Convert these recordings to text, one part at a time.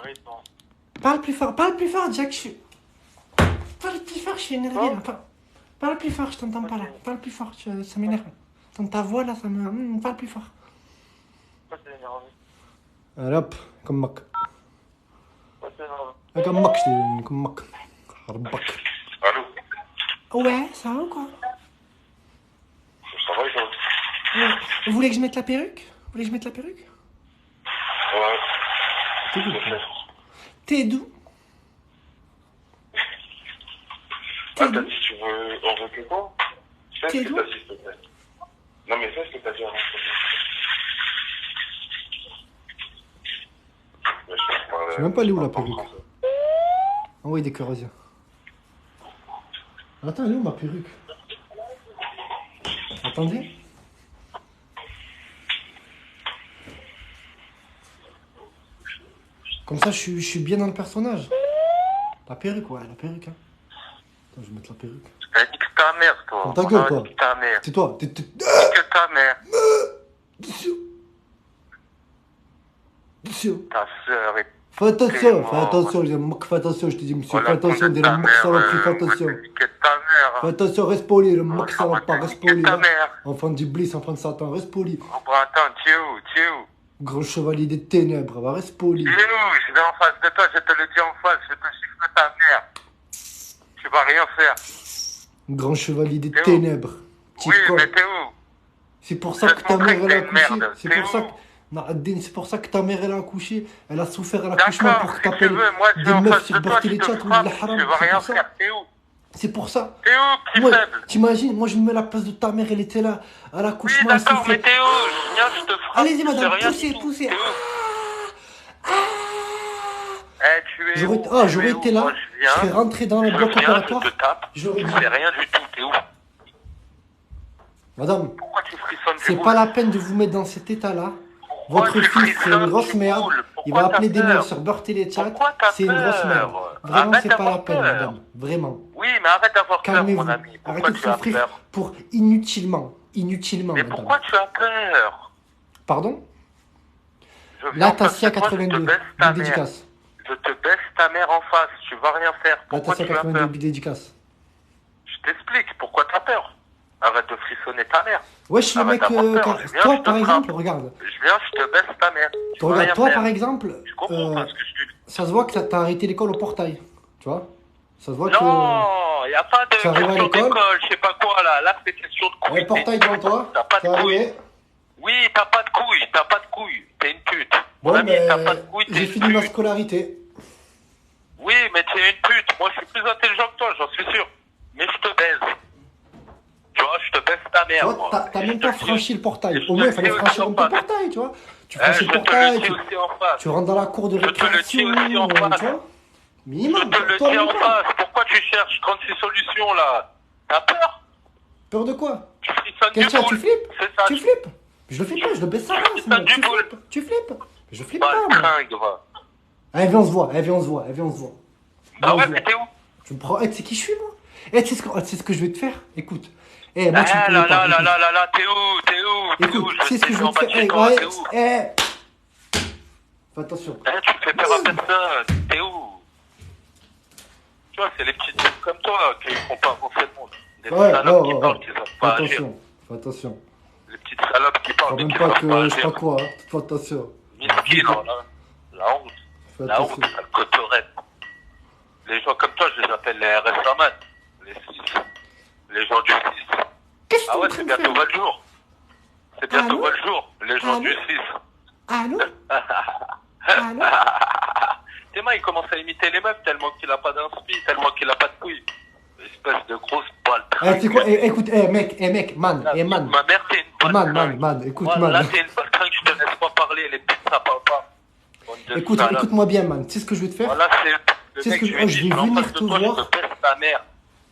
Arrête, non. Parle plus fort, Jack, je suis... Parle plus fort, je suis énervé, là. Parle plus fort, je t'entends pas, là. Parle plus fort, ça m'énerve. Dans ta voix, là, ça me... Parle plus fort. Pourquoi t'es énervé? Allez, hop, comme Mac. Pourquoi t'es énervé? Comme Mac, je t'ai dit, comme Mac. Harbac. Allô? Ouais, ça va ou quoi? Ça va, toi? Ouais. Vous voulez que je mette la perruque? Vous voulez que je mette la perruque? Ouais. T'es d'où? T'es d'où? Ah, t'as dit tu veux... On veut que quoi? Fais ce que t'as dit, s'il te plaît. Non, mais fais ce que t'as dit avant. Je sais même pas aller où la perruque. Envoyez des cœurs, vas-y. Attends, elle est où ma perruque? Attendez. Comme ça, je suis bien dans le personnage. La perruque, ouais, la perruque, hein. Attends, je vais mettre la perruque. T'as dit que ta mère, toi. Ferme ta gueule, toi. Ta mère. C'est toi. Dis que ta mère. Attention. Ta sœur est... Fais attention, fais attention, je te dis, monsieur, fais attention, des mocs saloperies, fais attention. Nique ta mère. Fais attention, reste poli, le moc salopard, reste poli. Ta mère. Enfant d'Iblis, enfant de Satan, reste poli. Oh, bah, attends, tu es où? Tu es où? Grand chevalier des ténèbres, va, reste poli. Tu es où? Je vais en face de toi, je te le dis en face, je te siffle ta mère. Tu vas rien faire. Grand chevalier des T'es où? ténèbres. Oui, mais t'es où? C'est pour ça Je que te ta montrerai mère, que elle a t'es une accouché. merde. C'est T'es pour ça où? que... Non, Addin, c'est pour ça que ta mère, elle a accouché. Elle a souffert à l'accouchement D'accord, pour que si tu t'appelles veux, moi je des vais en meufs face sur de toi, Bertie je les te chats ou de frappe, la tu haram. vas C'est rien pour ça. faire, t'es où? C'est pour ça. T'es où, petit Moi, faible? t'imagines, moi je me mets à la place de ta mère, elle était là, à Oui, l'accouchement, elle d'accord, mais souffrait. t'es où? Je viens, je te frappe. Allez-y, c'est madame, rien poussez, du tout. poussez. T'es où? Eh, tu es J'aurais où? j'aurais été là, Moi, je serais rentré dans le bloc opératoire. Je te tape, J'aurais tu dit, fais rien du tout, t'es où? madame, Pourquoi tu frissonnes? c'est pas la peine de vous mettre dans cet état-là. Pourquoi Votre tu fils, c'est une frissonnes, grosse tu merde. boules? Il Pourquoi va t'as appeler des peur? meufs sur Beurre Téléchat. Pourquoi t'as C'est une grosse peur? merde. Vraiment, Arrête c'est pas la d'avoir peine, peur. madame. Vraiment. Oui, mais arrête d'avoir peur, Calmez-vous. mon ami. Pourquoi Arrêtez de tu as souffrir peur? pour inutilement. Inutilement, Mais madame. pourquoi tu as peur? Pardon? Je viens Là, en face Tassia de toi, je te 82. baisse ta Big mère. dédicace. Je te baisse ta mère en face, tu vas rien faire. Là, Pourquoi Tassia tu as 82. peur? Big dédicace. Je t'explique, pourquoi tu as peur? Arrête de frissonner ta mère. Wesh, le Arrête mec, d'avoir peur. Je viens, toi je te par exemple, frappe. regarde. Je viens, je te baisse ta mère. Tu vas Regarde, rien toi faire. par exemple, Je comprends pas ce que je te dis. ça se voit que t'as arrêté l'école au portail. Tu vois? Ça se voit que. Non, il n'y a pas de Tu arrives à question l'école d'école, je sais pas quoi là. Là, c'est question de couilles. Le portail devant toi. T'as pas T'es de couilles. arrivé. Oui, t'as pas de couilles, t'as pas de couilles. T'es une pute. Mon Bon, ami, mais t'as pas de couilles, t'es j'ai une fini ma pute. scolarité. Oui, mais t'es une pute. Moi, je suis plus intelligent que toi, j'en suis sûr. Mais je te baise. Tu vois, je te baisse ta Tu mère. vois, moi. t'as Et même je pas te franchi le portail. je Au te moins, il le fallait dis franchir aussi un en peu le face. portail, tu vois. Tu Eh, franchis je le te le portail, dis aussi en face. tu rentres dans la cour de Je te le dis récréation, aussi en face. tu vois. Je Minimum, te le toi, dis même en pas. face. Pourquoi tu cherches 36 solutions là? T'as peur? Peur de quoi? Tu frissonnes du Qu'est-ce que tu boule. flippes? C'est ça. Tu flippes? Je le fais pas, je le baisse sa race, frissonnes moi. du Tu boule. flippes? Tu flippes? Je flippe Pas pas, le moi. tringue, va. Allez, viens, on se voit, allez, viens, on se voit, allez, viens, on se voit. Ah ouais, mais t'es où? Tu me prends. Eh, tu sais qui je suis, moi? Eh, tu sais ce que je vais te faire? Écoute. Eh, moi, tu me Ah connais là pas. là là écoute. là là là, t'es où? T'es où? T'es où? Écoute, tu sais Je ce que je t'ai vais te faire? embattu, Eh, toi, ouais, t'es où? eh. Fais attention. Eh, tu fais peur à personne. T'es où? Tu vois, c'est les petits trucs comme toi qui font pas avancer le monde. Des Ouais, salopes ouais, qui ouais. parlent, qui savent Fais pas agir. attention. Fais attention. Les petites salopes qui Je parlent, crois mais même qui pas savent que pas je sais pas agir. quoi, hein. Fais attention. Miskin, là. La honte. Fais La honte, attention. sale cotorette. Les gens comme toi, je les appelle les RS Raman. Les 6. Les gens du 6. Qu'est-ce que Ah ouais, tu c'est es en train de bientôt faire? va le jour. C'est bientôt Allô? va le jour. Les gens Allô? du 6. Allô? Allô? Théma, il commence à imiter les meufs tellement qu'il a pas d'inspi, tellement qu'il a pas de couilles. Espèce de grosse balle. Eh, tu sais quoi? Eh, écoute, mec, man, man. Ma mère, t'es une balle. Man, écoute, Moi, man. là, t'es une balle tringue, je te laisse pas parler, les putes, ça parle pas. Bande de Écoute, salopes. écoute-moi bien, man. Tu sais ce que je vais te faire? Voilà, c'est le C'est mec, ce que je je- lui ai je dit, vais je suis en venir face de te toi, voir. je te baisse ta mère.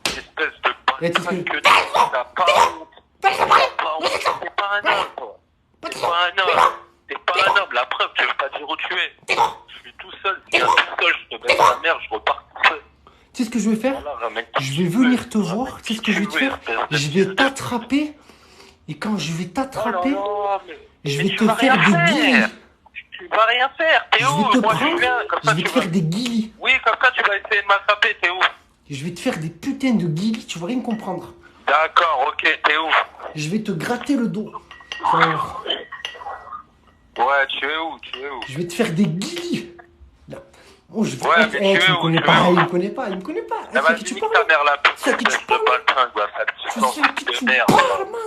Espèce de Eh, tu sais ce balle que- que t'as pas honte. T'as pas honte, t'es pas un homme, toi. T'es pas un homme. T'es pas un homme, la preuve, tu veux pas dire où tu es. Je suis tout seul, je viens tout seul, je te baisse ta mère, je repars tout seul. Tu sais ce que je vais faire? Voilà, ramène qui Je tu vais veux, venir te ramène voir. Tu sais qui ce que je vais te tu veux, faire? espèce de Je fils vais de t'attraper. Et quand je vais Oh là t'attraper, là, je mais vais tu te vas faire rien des faire. guillis. Tu tu vas rien faire. T'es Je où? vais te Moi, je prendre, viens. Comme je ça, vais tu te vas... faire des guilis. Oui, comme ça, tu vas essayer de m'attraper. T'es où? Je vais te faire des putains de guilis, tu vas rien comprendre. D'accord, ok, t'es où? Je vais te gratter le dos. Tu vas voir. Ouais, tu es où? Tu es où? Je vais te faire des guilis. Là. Oh, je vais... Ouais, mais Eh, tu tu es me où? connais Tu pas, es où? il me connaît pas, il me connaît pas. Eh, Eh, c'est à vas-y, qui tu nique parles? ta mère, la C'est à qui tu espèce de parles? baltringue, quoi. Sale Je puissance sais à qui de tu merde. parles, man.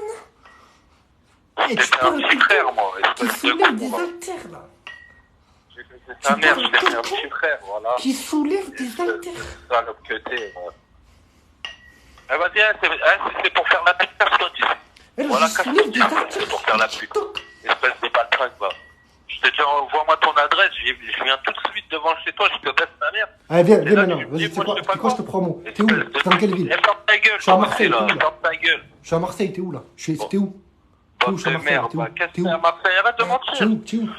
Eh, tu J'étais un parles petit tout le frère, temps. moi. Qui Espèce de soulève con, des moi. haltères, là. J'ai fait Tu ta mère, parles je t'ai tout fait le un temps. petit frère, voilà. Qui soulève des Espèce de haltères. salope que t'es, moi. Eh, vas-y, c'est pour faire la pute, toi, tu sais. Elle, Voilà, je casse soulève ton des diable, haltères c'est pour faire la sur pute. TikTok. Espèce de baltringue, va. Je te dis, envoie-moi ton adresse, je viens tout de suite devant chez toi, je te baisse ta mère. Allez, viens, Et viens là, maintenant. tu me Vas-y, dis, tu sais moi, quoi, je sais pas tu sais quoi, je te quoi. prends mot. T'es où? Espèce de- T'es dans quelle ville? Eh, ferme ta gueule, Je suis à toi Marseille, aussi, t'es où, là. là? Ferme ta gueule. Je suis à Marseille, t'es où là? T'es où? T'es où? Bande Je suis à de Marseille, merde, t'es où? va. Qu'est-ce que T'es c'est où? à Marseille? Arrête de T'es mentir. où? T'es où?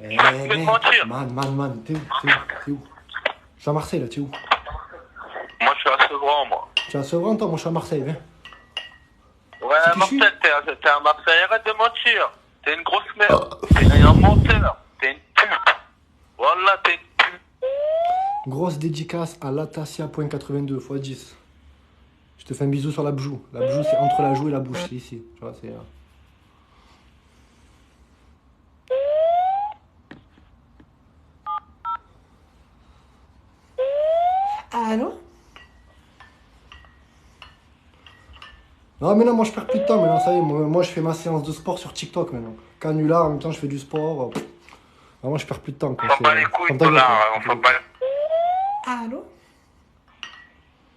Eh, Arrête de mentir. man, t'es où? T'es où? T'es où? Je suis à Marseille là, t'es où? Moi, je suis à Sevran, moi. Tu es à Sevran, toi? Moi je suis à Marseille, viens. Ouais, C'est qui je suis? Marcel, t'es à Marseille, arrête de mentir. T'es une grosse merde. T'es un menteur. T'es une pute. Voilà, t'es une pute. Grosse dédicace à Latasia.82 x 10. Je te fais un bisou sur la bjoue. La bjoue, c'est entre la joue et la bouche, c'est ici. Tu vois, c'est. Allô? Non, mais non, moi je perds plus de temps maintenant, ça y est. Moi je fais ma séance de sport sur TikTok maintenant. Canular, en même temps je fais du sport. Moi je perds plus de temps. On s'en bat les couilles, connard. On s'en bat. Allô?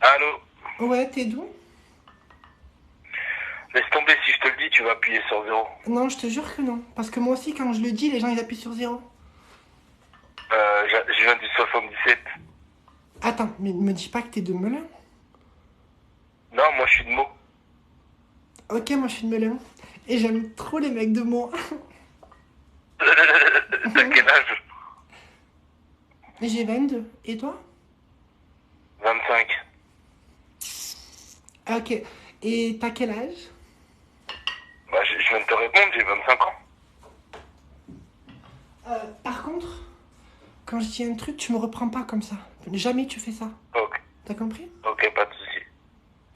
Allô? Ouais, t'es d'où? Laisse tomber, si je te le dis, tu vas appuyer sur 0. Non, je te jure que non. Parce que moi aussi, quand je le dis, les gens ils appuient sur 0. Je viens du 77. Attends, mais me dis pas que t'es de Melun. Non, moi je suis de Meaux. Ok, moi je suis de Melun. Et j'aime trop les mecs de Meaux. T'as quel âge? J'ai 22. Et toi? 25. Ok. Et t'as quel âge? Bah, je viens de te répondre, j'ai 25 ans. Par contre, quand je dis un truc, tu me reprends pas comme ça. Jamais tu fais ça. Ok, T'as compris? ok, pas de soucis.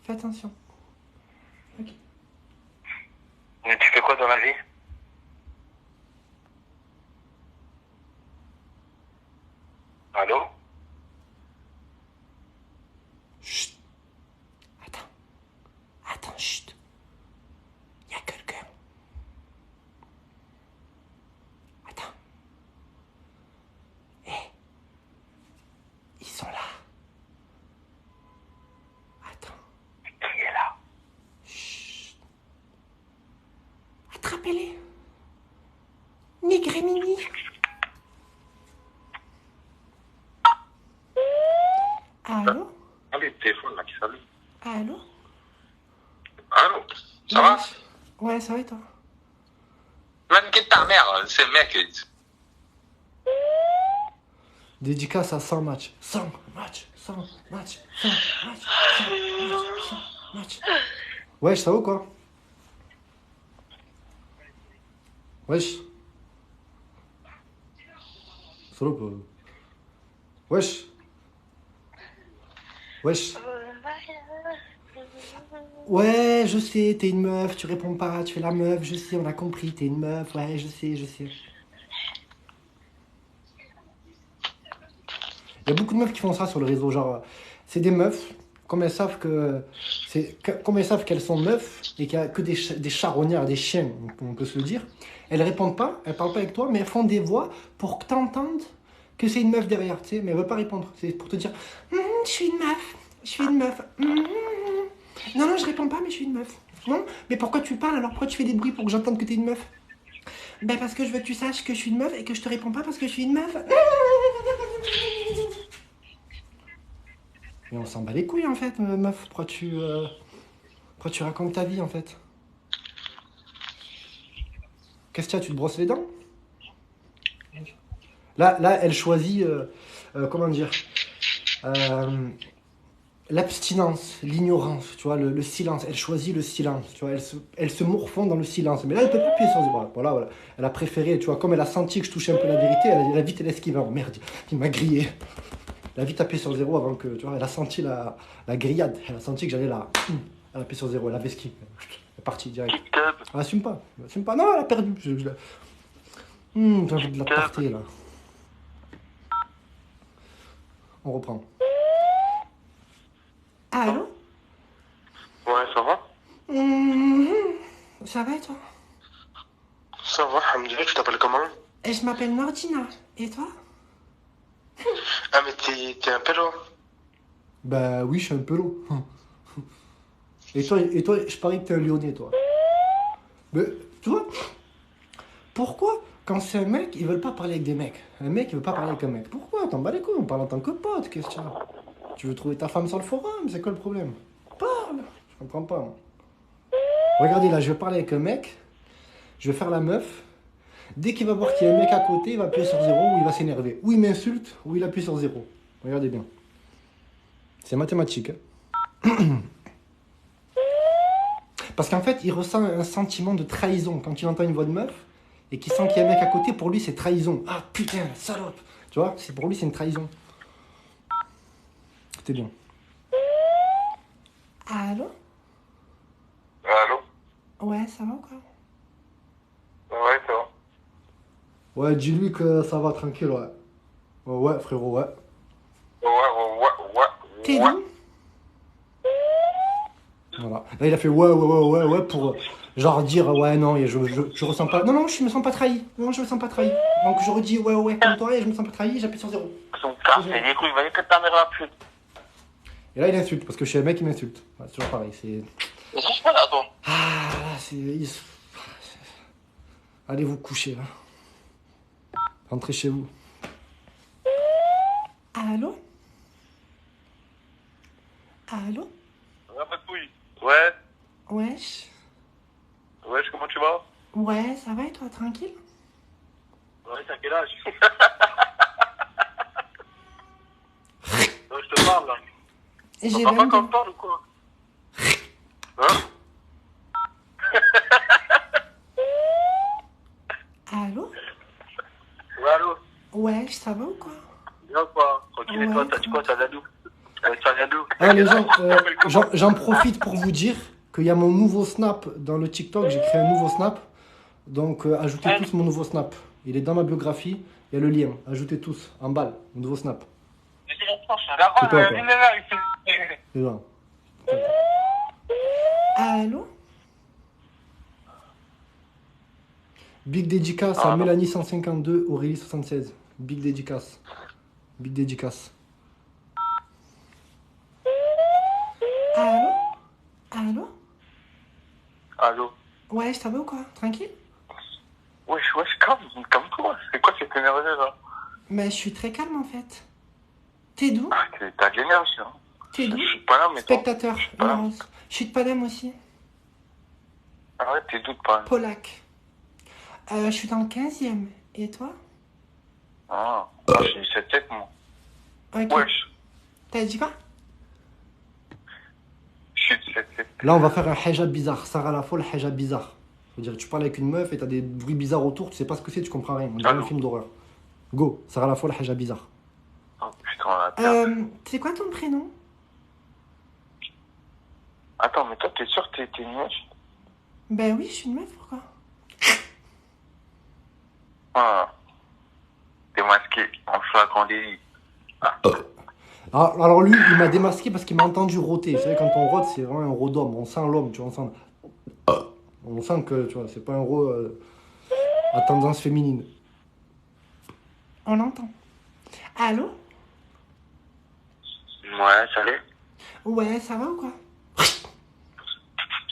Fais attention. Ok. Mais tu fais quoi dans la vie? Allô? Chut. Attends. Attends, chut. Y a quelqu'un. Attends. Hé. Ils sont là. Attends. Qui est là? Chut. Attrapez-les. Nigrémini. Allô? Ah, les téléphones là qui s'allument. Allô? Allô? Ça va? Ouais, ça va et toi? Même qui est ta mère, c'est le mec. Dédicace à 100 matchs. 100 matchs. 100 matchs. 100 matchs. 100 matchs. Wesh, ça va ou quoi? Wesh. Salope. Wesh. Wesh. Ouais, je sais, t'es une meuf, tu réponds pas, tu fais la meuf, je sais, on a compris, t'es une meuf, ouais, je sais, je sais. Il y a beaucoup de meufs qui font ça sur le réseau, genre, c'est des meufs, comme elles savent comme elles savent qu'elles sont meufs et qu'il y a que des charognards, des chiens, on peut se le dire, elles répondent pas, elles parlent pas avec toi, mais elles font des voix pour que t'entendes que c'est une meuf derrière, tu sais, mais elle veut pas répondre, c'est pour te dire, je suis une meuf, je suis une meuf, Non, non, je réponds pas, mais je suis une meuf. Non, mais pourquoi tu parles alors? Pourquoi tu fais des bruits pour que j'entende que t'es une meuf? Ben parce que je veux que tu saches que je suis une meuf et que je te réponds pas parce que je suis une meuf. Mais on s'en bat les couilles en fait, meuf. Pourquoi tu racontes ta vie en fait? Qu'est-ce qu'il y a? Tu te brosses les dents? Là, elle choisit, comment dire, l'abstinence, l'ignorance, tu vois, le silence. Elle choisit le silence, tu vois. Elle se morfond dans le silence. Mais là, elle peut pas appuyer sur zéro. Voilà. Elle a préféré, tu vois, comme elle a senti que je touchais un peu la vérité, elle a vite esquivé. Oh merde, il m'a grillé. Elle a vite appuyé sur zéro avant que, tu vois, elle a senti la grillade. Elle a senti que j'allais la... Elle a appuyé sur zéro, elle avait esquivé. Elle est partie direct. Kick tub. Elle assume pas. Non, elle a perdu. J'ai envie de la tarter, là. On reprend. Allô? Ouais, ça va? Ça va et toi? Ça va, Alhamdoulilah, tu t'appelles comment? Et je m'appelle Nordina. Et toi? Ah, mais t'es un pélo. Bah oui, je suis un peu lourd. Et toi, je parie que t'es un Lyonnais, toi. Mais, tu vois, pourquoi, quand c'est un mec, ils veulent pas parler avec des mecs? Un mec, il veut pas parler avec un mec. Pourquoi? T'en bats les couilles, on parle en tant que pote, qu'est-ce que tu as? Tu veux trouver ta femme sur le forum, c'est quoi le problème? Parle! Je comprends pas, moi. Regardez, là, je vais parler avec un mec, je vais faire la meuf. Dès qu'il va voir qu'il y a un mec à côté, il va appuyer sur zéro ou il va s'énerver. Ou il m'insulte, ou il appuie sur zéro. Regardez bien. C'est mathématique, hein. Parce qu'en fait, il ressent un sentiment de trahison quand il entend une voix de meuf et qu'il sent qu'il y a un mec à côté. Pour lui, c'est trahison. Ah putain, salope. Tu vois, pour lui, c'est une trahison. C'était bien. Allô? Allô? Ouais, ça va ou quoi? Ouais, ça va. Ouais, dis-lui que ça va tranquille, ouais. Ouais, frérot, ouais. Ouais. T'es d'où? Voilà. Là, il a fait ouais pour genre dire ouais, non, et je ressens pas. Non, je me sens pas trahi. Non, je me sens pas trahi. Donc je redis ouais comme toi et je me sens pas trahi, j'appuie sur zéro. Son frère, c'est des couilles, vas-y, que ta mère la pute. Et là, il insulte parce que je suis un mec, il m'insulte. Ouais, c'est toujours pareil. C'est. Mais c'est pas là, toi. Ah, là, c'est. Allez vous coucher, là. Rentrez chez vous. Allô? Allô? Ouais, pas de couilles. Ouais. Wesh. Wesh, comment tu vas? Ouais, ça va et toi, tranquille? Ouais, t'as quel âge? Je te parle, là. J'ai Papa, 22. quand on parle ou quoi? Hein? Allô? Ouais, allô? Wesh, ça va ou quoi? Bien quoi? Tranquille, et toi, t'as dit quoi? Ça vient d'où? Ça vient d'où? Ah, les gens, j'en profite pour vous dire qu'il y a mon nouveau snap dans le TikTok. J'ai créé un nouveau snap. Donc, ajoutez tous mon nouveau snap. Il est dans ma biographie. Il y a le lien. Ajoutez tous, en balle, mon nouveau snap. C'est toi, quoi. C'est ça. Allô? Big dédicace à Mélanie 152, Aurélie 76. Big dédicace. Big dédicace. Allô? Allô? Allô? Ouais, ça va ou quoi? Tranquille? Wesh, comme toi. C'est quoi cette énergie là? Mais je suis très calme en fait. T'es d'où? Ah, t'as de l'énergie, hein. T'es d'où? Je suis pas là, mais toi. Spectateur. Paname. Je suis de Paname aussi. Ah ouais, t'es d'où de Paname? Polac. Je suis dans le 15e. Et toi? Ah, je suis 7 moi. Ok. Wesh, T'as dit quoi? je suis de 7. Là, on va faire un hijab bizarre. Sarah la folle, hijab bizarre. C'est-à-dire, tu parles avec une meuf et t'as des bruits bizarres autour, tu sais pas ce que c'est, tu comprends rien. On dirait un film d'horreur. Go, Sarah la folle, hijab bizarre. Oh putain, la merde. C'est quoi ton prénom? Attends, mais toi, t'es sûr que t'es une meuf? Ben oui, je suis une meuf, pourquoi? Ah. T'es masqué, en flagrant délit. Ah, alors lui, il m'a démasqué parce qu'il m'a entendu rôter. Vous savez, quand on rôte, c'est vraiment un rôle d'homme. On sent l'homme, tu vois, on sent que, tu vois, c'est pas un rôle à tendance féminine. On l'entend. Allô? Ouais, salut. Ouais, ça va ou quoi?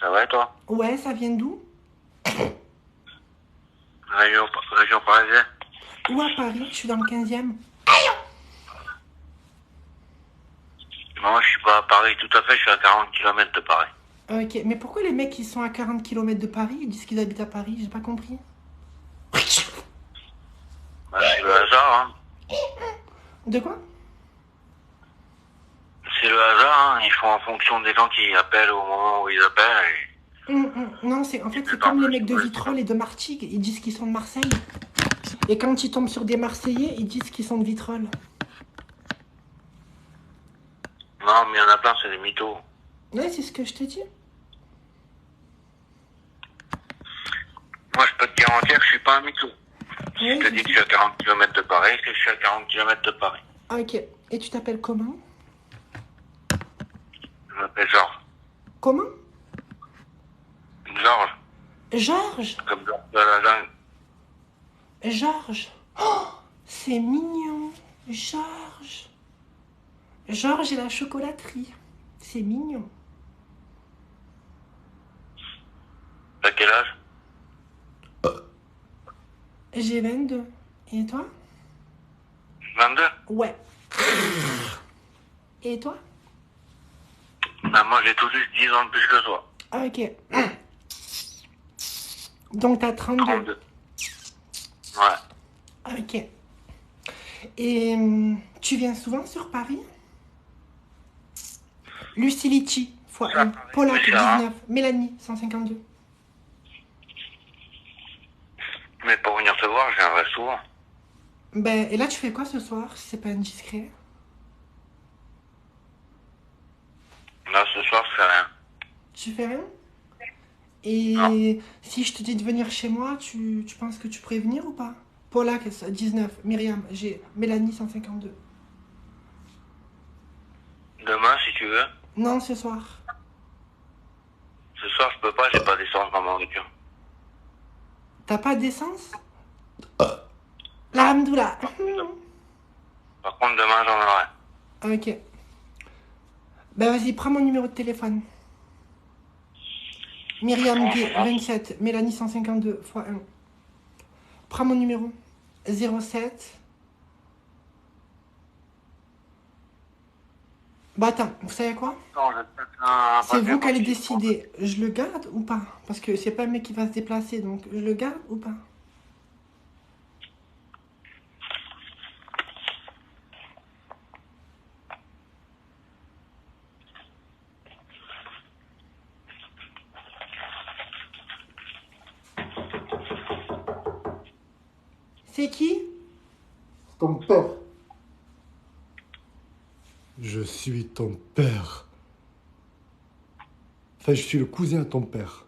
Ça va et toi? Ouais, ça vient d'où? Région parisienne. Où à Paris? Je suis dans le 15e. Non, je suis pas à Paris, tout à fait, je suis à 40 km de Paris. Ok, mais pourquoi les mecs qui sont à 40 km de Paris, ils disent qu'ils habitent à Paris? J'ai pas compris. Bah, c'est le hasard, hein. De quoi? C'est le hasard, hein. Ils font en fonction des gens qui appellent au moment où ils appellent. Non, en fait, c'est comme les mecs de Vitrolles et de Martigues. Ils disent qu'ils sont de Marseille. Et quand ils tombent sur des Marseillais, ils disent qu'ils sont de Vitrolles. Non, mais il y en a plein, c'est des mythos. Ouais, c'est ce que je te dis. Moi, je peux te garantir que je suis pas un mytho. Si Ouais, je te dis que je suis à 40 km de Paris, c'est que je suis à 40 km de Paris. Ah, ok. Et tu t'appelles comment? Je m'appelle Georges. Comment? Georges, Georges. comme Georges de la jungle. Georges. Oh, c'est mignon. Georges. Georges et la chocolaterie. C'est mignon. T'as quel âge? J'ai 22. Et toi? 22. Ouais. Et toi? Bah, moi, j'ai tout juste 10 ans de plus que toi. Ah, ok. Donc t'as 32. 32. Ouais. Ah, ok. Et tu viens souvent sur Paris? Lucie Litchi, x1. Polak, 19. Mélanie, 152. Mais pour venir te voir, je viendrai souvent. Ben, et là, tu fais quoi ce soir, si c'est pas indiscret? Là, ce soir, je fais rien. Tu fais rien? Et Non. si je te dis de venir chez moi, tu penses que tu pourrais venir ou pas? Polak, 19. Myriam, j'ai Mélanie, 152. Demain, si tu veux. Non, ce soir. Ce soir, je peux pas, j'ai pas d'essence dans ma voiture. T'as pas d'essence? Alhamdoulilah. Par contre, demain, j'en aurai. Ok. Ben vas-y, prends mon numéro de téléphone. Myriam Gay, 27, Mélanie 152 x 1. Prends mon numéro. 07. Bah attends, vous savez quoi? Non, je peux faire C'est vous qui allez décider. Je le garde ou pas? Parce que c'est pas le mec qui va se déplacer, donc je le garde ou pas? C'est qui? Ton père. Je suis ton père. Enfin, je suis le cousin à ton père.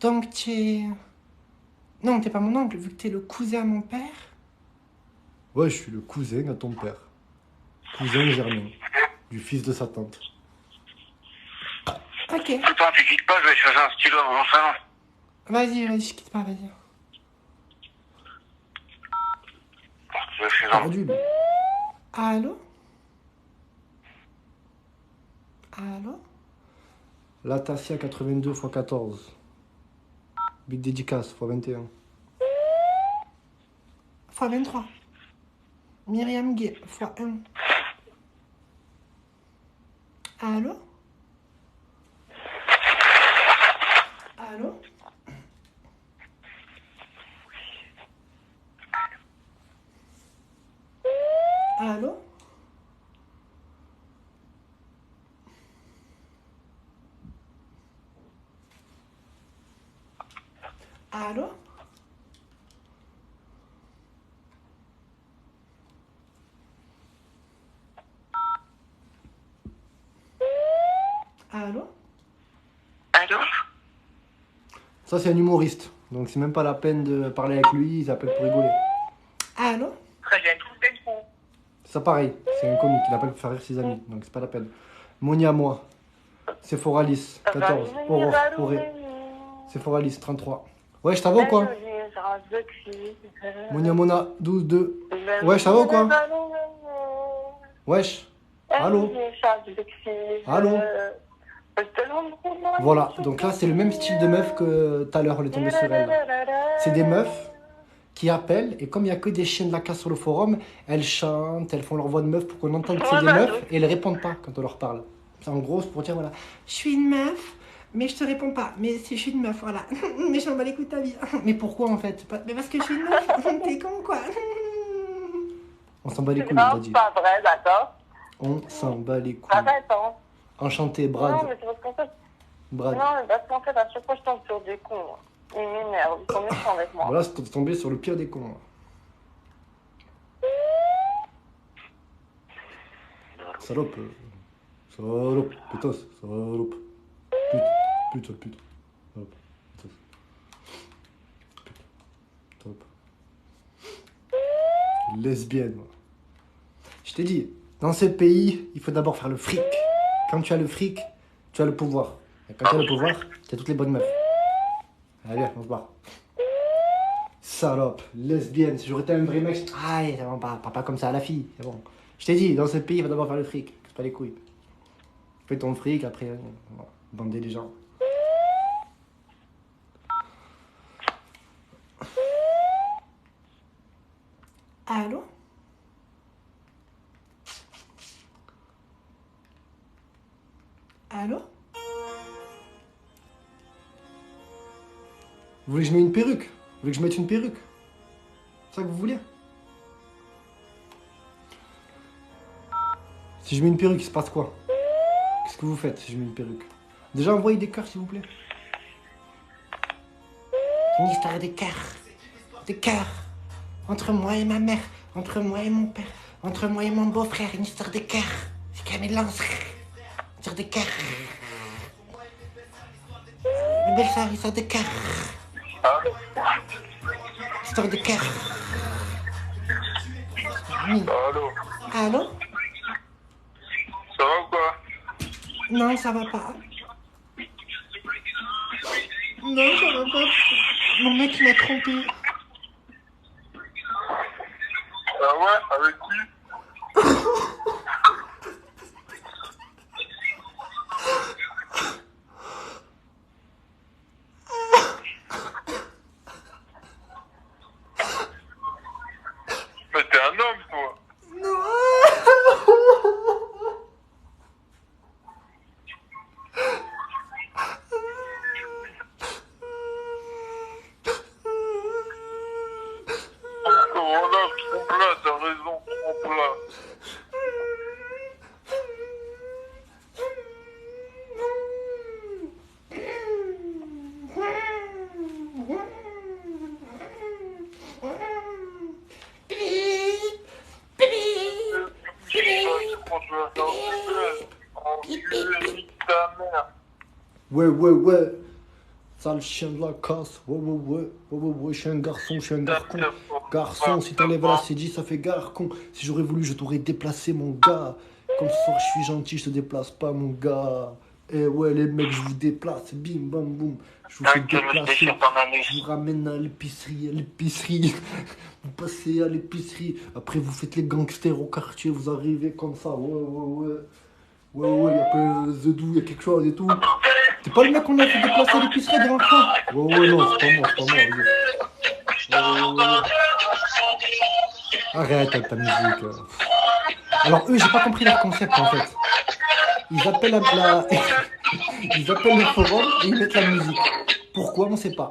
Donc tu es... Non, t'es pas mon oncle, vu que t'es le cousin à mon père. Ouais, je suis le cousin à ton père. Cousin germain. Du fils de sa tante. Ok. Attends, tu quittes pas, je vais chercher un stylo dans mon salon. Vas-y, je quitte pas, vas-y. Je suis dans... Perdu, lui. Allô? Allô? La Tassia 82 x 14. Big dédicace x 21. x 23. Myriam Gay, x 1. Allô? Allô? Allô? Allô? Allô? Allô? Ça, c'est un humoriste. Donc, c'est même pas la peine de parler avec lui. Il appelle pour rigoler. Allô? Très bien, tout est bon. Ça, pareil. C'est un comique. Il appelle pour faire rire ses amis. Donc, c'est pas la peine. Monia, moi. Sephoralis, 14. Auré. Sephoralis, 33. Ouais, ça va ou quoi? Monia Mona, 12, 2. Wesh, ça va ou quoi? Wesh. Allô? Allô? Voilà, donc là, c'est le même style de meuf que tout à l'heure, on est tombé sur elle. C'est des meufs qui appellent, et comme il n'y a que des chiens de la casse sur le forum, elles chantent, elles font leur voix de meuf pour qu'on entende que c'est des meufs, et elles répondent pas quand on leur parle. C'est en gros, c'est pour dire, voilà, je suis une meuf, mais je te réponds pas. Mais si je suis une meuf, voilà. Mais je m'en bats les couilles de ta vie. Mais pourquoi en fait? Mais parce que je suis une meuf. T'es con quoi? On s'en bat les couilles, on Non, t'a dit. c'est pas vrai, d'accord. On s'en bat les couilles. Arrête, hein. Enchanté, Brad. Non, mais c'est parce qu'en fait... Brad. Non, mais parce qu'en fait, à chaque fois, je tombe sur des cons. Ils m'énervent, ils sont méchants avec moi. Voilà, c'est tombé sur le pire des cons. Salope. Salope. Pétasse. Salope. Putain. Salope. Pétasse. Top. Lesbienne. Moi. Je t'ai dit, dans ce pays, il faut d'abord faire le fric. Quand tu as le fric, tu as le pouvoir. Et quand tu as le pouvoir, tu as toutes les bonnes meufs. Allez, on se barre. Salope, lesbienne, si j'aurais été un vrai mec, aïe, c'est bon, pas comme ça à la fille, c'est bon. Je t'ai dit, dans ce pays, il faut d'abord faire le fric, c'est pas les couilles. Fais ton fric, après, bander les gens. Allô? Allô? Vous voulez que je mette une perruque? Vous voulez que je mette une perruque? C'est ça que vous voulez? Si je mets une perruque, il se passe quoi? Qu'est-ce que vous faites si je mets une perruque? Déjà, envoyez des cœurs, s'il vous plaît. Une histoire de cœurs. Des cœurs. Entre moi et ma mère. Entre moi et mon père. Entre moi et mon beau-frère. Une histoire de cœurs. C'est qu'un mélange. Une histoire de cœurs. Une belle soeur, une histoire de cœurs. Histoire de cœur. Oui. Allô? Allô? Ça va ou quoi? Non, ça va pas. Non, ça va pas. Mon mec m'a trompé. Ah ouais? Avec qui? Mais t'es un homme, toi. Voilà, trompe-la, t'as raison, trompe-la. Quand tu vas faire enculé, nique ta mère. Ouais. Sale chien de la casse. Ouais. Je suis un garçon, je suis un garçon. Garçon, si t'enlèves la CJ, ça fait garcon. Si j'aurais voulu, je t'aurais déplacé, mon gars. Comme ce soir, je suis gentil, je te déplace pas, mon gars. Eh ouais, les mecs, je vous déplace. Bim, bam, boum. Je vous fais déplacer. Je vous ramène à l'épicerie. Vous passez à l'épicerie. Après, vous faites les gangsters au quartier. Vous arrivez comme ça. Ouais. Ouais, y'a pas Zedou, y'a quelque chose et tout. T'es pas le mec qu'on a fait déplacer à l'épicerie devant toi? Ouais, non, c'est pas moi. Arrête avec ta musique. Alors eux, j'ai pas compris leur concept en fait. Ils appellent le forum et ils mettent la musique. Pourquoi? On sait pas.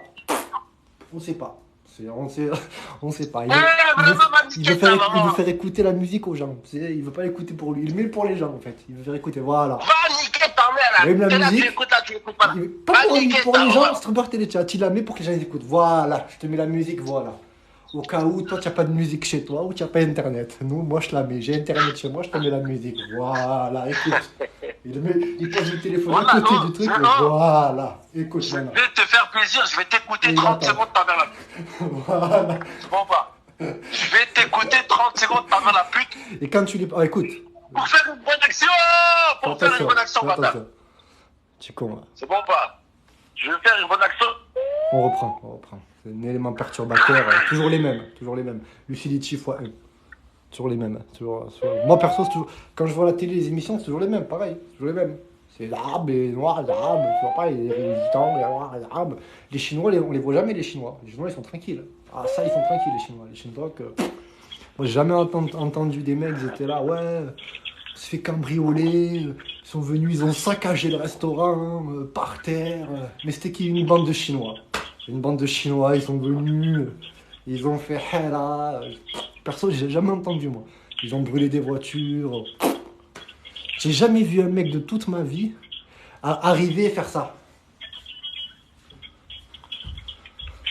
On sait pas. Il veut faire écouter la musique aux gens. Il veut pas l'écouter pour lui. Il le met pour les gens en fait. Il veut faire écouter. Voilà. Va niquer ta mère là. Même la T'es là, musique. tu écoutes là, tu écoutes pas. Pas pour Va niquer les ta gens, mère. c'est trop téléchat. Tu la mets pour que les gens les écoutent. Voilà. Je te mets la musique. Voilà. Au cas où toi tu n'as pas de musique chez toi ou tu n'as pas internet. Nous, moi je la mets. J'ai internet chez moi, je te mets la musique. Voilà. Écoute. Il pose le téléphone Voilà, à côté non, du truc. non. Voilà. Écoute Je maintenant. vais te faire plaisir, je vais t'écouter Et 30 attends. secondes ta mère la pute. Voilà. C'est bon pas. Je vais t'écouter 30 secondes ta mère la pute Et quand tu les. Ah, écoute. pour faire une bonne action. Pour faire une bonne action, bâtard. Tu es con là. C'est bon pas. Je vais faire une bonne action. On reprend. C'est un élément perturbateur. Toujours les mêmes. Lucidity x 1. Toujours les mêmes. Moi perso, c'est toujours. Quand je vois la télé, les émissions, c'est toujours les mêmes, pareil. C'est toujours les mêmes. C'est l'arabe, les noirs, les arabes, tu vois pas, les gitans, les noirs, les arabes. Les Chinois, on les voit jamais, les Chinois. Les Chinois, ils sont tranquilles. Ah, ça, ils sont tranquilles, les Chinois. Les Chinois, que. Moi, j'ai jamais entendu des mecs, ils étaient là, ouais, on se fait cambrioler, ils sont venus, ils ont saccagé le restaurant, par terre. Mais c'était qui? Une bande de Chinois. Une bande de Chinois, ils sont venus, ils ont fait là. Perso, j'ai jamais entendu, moi. Ils ont brûlé des voitures. J'ai jamais vu un mec de toute ma vie arriver et faire ça.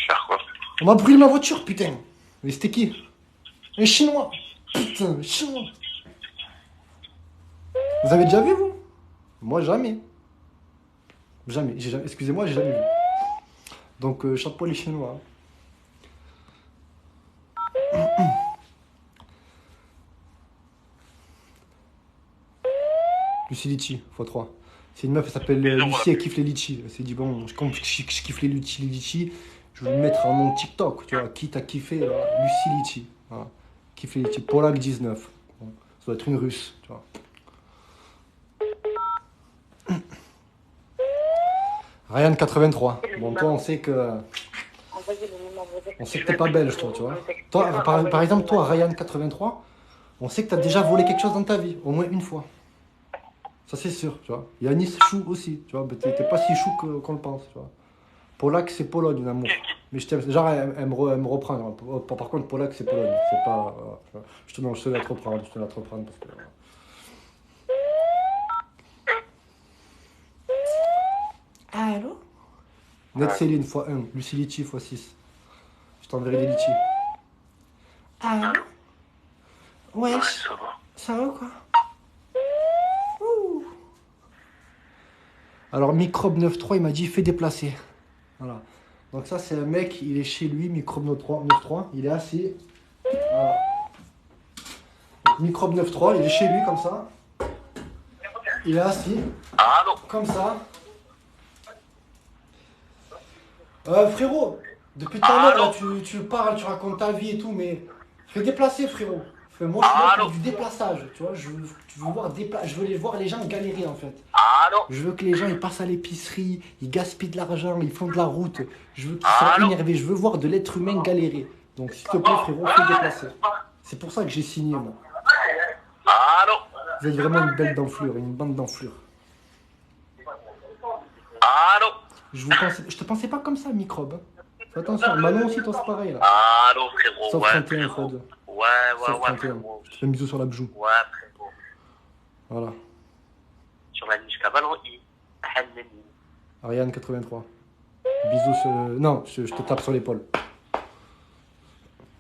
Faire quoi? On m'a brûlé ma voiture, putain. Mais c'était qui? Un Chinois. Putain, un Chinois. Vous avez déjà vu, vous? Moi, jamais. Jamais. Excusez-moi, j'ai jamais vu. Donc, chapeau les Chinois. Lucie Litchi, x3. C'est une meuf, elle s'appelle Lucie, elle kiffe les litchis. Elle s'est dit, bon, comme je kiffe les litchis, je vais le mettre en mon TikTok, tu vois, quitte à kiffer Lucie Litchi. Voilà. Kiffe les litchis. Polak 19. Bon, ça doit être une russe, tu vois. Ryan 83. Bon, toi, on sait que. On sait que t'es pas belge, toi, tu vois. Toi, par exemple, toi, Ryan 83, on sait que t'as déjà volé quelque chose dans ta vie, au moins une fois. Ça, c'est sûr, tu vois. Yanis Chou aussi, tu vois. T'es pas si chou qu'on le pense, tu vois. Polak, c'est Pologne, mon amour. Mais je t'aime. Genre, elle me reprend. Par contre, Polak, c'est Pologne. C'est pas. Je te laisse reprendre. Je te laisse reprendre parce que. Allô? Net Céline x1, Lucie Litchi x6. Je t'enverrai des litchis. Allô? Wesh. Ça va. Ça va quoi? Ouh. Alors, Microbe 93, il m'a dit fais déplacer. Voilà. Donc, ça, c'est un mec, il est chez lui, Microbe 93, il est assis. Voilà. Donc, Microbe 93, il est chez lui comme ça. Il est assis. Allô? Comme ça. Frérot, depuis tout à l'heure, là, tu parles, tu racontes ta vie et tout, mais fais déplacer, frérot. Moi, je suis là pour du déplaçage, tu vois. Je veux voir les gens galérer, en fait. Allô? Je veux que les gens, ils passent à l'épicerie, ils gaspillent de l'argent, ils font de la route. Je veux qu'ils soient énervés, je veux voir de l'être humain galérer. Donc, s'il te plaît, frérot, fais déplacer. C'est pour ça que j'ai signé, moi. Allô? Vous êtes vraiment une belle d'enflure, une bande d'enflures. Allô? Je te pensais pas comme ça, Microbe. Fais attention, Manon aussi, toi, c'est pareil, là. Allô, frérot? Sauf Ouais, 31, frérot. Fred. Ouais, Sauf 31. frérot. Je te fais un bisou sur la bjou. Ouais, frérot. Voilà. Sur la niche cavalerie. Hannani. Ariane 83. Bisous sur... Non, je te tape sur l'épaule.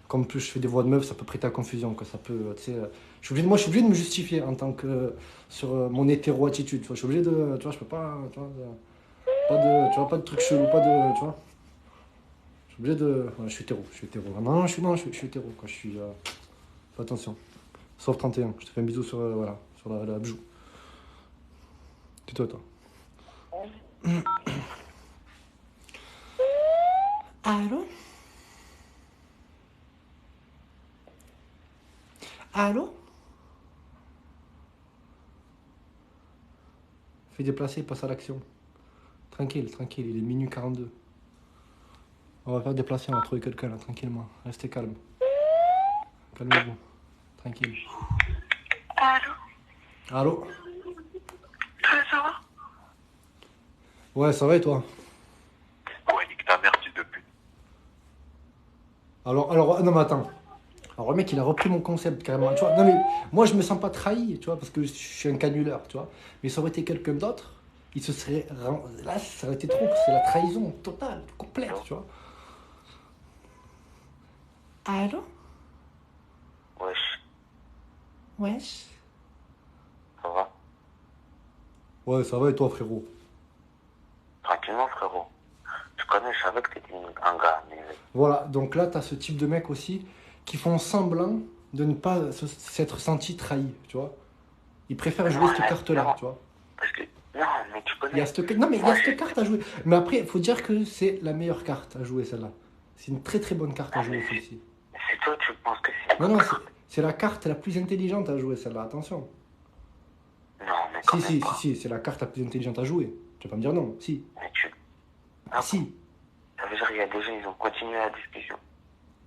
Comme plus je fais des voix de meuf, ça peut prêter à confusion, quoi. Ça peut, tu sais... je suis obligé de me justifier en tant que... sur mon hétéro-attitude, tu vois. Je suis obligé de... Tu vois, je peux pas... Tu vois, tu vois, pas de trucs chelous, pas de... Tu vois. Je suis obligé de... Ouais, je suis hétéro. Non, je suis hétéro, quoi. Je suis... Fais attention. Sauf 31. Je te fais un bisou sur, voilà, sur la bjou. Tais-toi, toi. Allô? Allô? Fais déplacer, passe à l'action. Tranquille, il est minuit 42. On va faire déplacer, on va trouver quelqu'un là, tranquillement. Restez calme. Calmez-vous. Tranquille. Allô? Allô? Ça va? Ouais, ça va et toi? Ouais, nique ta mère, fils de pute. Alors, non mais attends. Alors le mec il a repris mon concept carrément, tu vois. Non mais moi je me sens pas trahi, tu vois, parce que je suis un canuleur, tu vois. Mais ça aurait été quelqu'un d'autre, il se serait... Là ça aurait été trop, c'est la trahison totale, complète, tu vois. Allô? Wesh, Wesh. ça va? Ouais, ça va et toi frérot? Tranquillement, frérot. Je connais, je savais que t'étais un gars, mais... Voilà, donc là t'as ce type de mecs aussi qui font semblant de ne pas s'être senti trahi, tu vois. Ils préfèrent jouer cette carte-là, tu vois. Parce que... Non, mais tu connais... Non, mais il y a cette carte à jouer. Mais après, il faut dire que c'est la meilleure carte à jouer, celle-là. C'est une très très bonne carte à jouer, celle-ci. C'est toi, tu penses que c'est... Non, c'est la carte la plus intelligente à jouer, celle-là, attention. Non, mais quand même pas. Si, c'est la carte la plus intelligente à jouer. Tu vas pas me dire non, si. Mais tu... Si. Ça veut dire qu'il y a des gens, ils ont continué la discussion.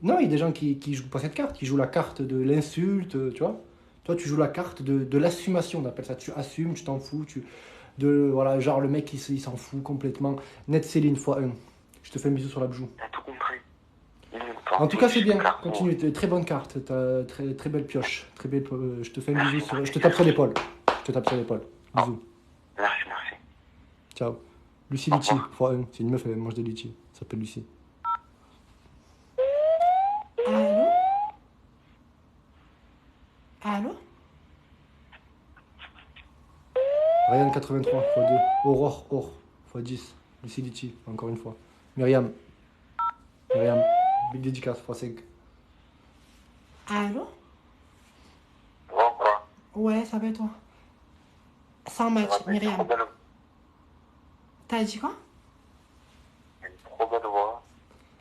Non, il y a des gens qui jouent pas cette carte, qui jouent la carte de l'insulte, tu vois. Toi, tu joues la carte de l'assumation, on appelle ça. Tu assumes, tu t'en fous, voilà, genre le mec, il s'en fout complètement. Net Céline x1. Je te fais un bisou sur la bjou. T'as tout compris. En tout cas, c'est bien. Continue. Très bonne carte. T'as très belle pioche. Très belle. Je te fais un bisou sur. Je te tape sur l'épaule. Je te tape sur l'épaule. Bisous. Merci, merci. Ciao. Lucie Litchi, x1. C'est une meuf, elle mange des litchis. Elle s'appelle Lucie. Allô? Allô? Ryan 83, x2. Aurore, Or, x10. Lucie Litchi, encore une fois. Myriam. Myriam. Big dédicace, x5. Allô? Bon, quoi? Ouais, ça va et toi? Sans match, Myriam. T'as dit quoi? Une trop belle voix.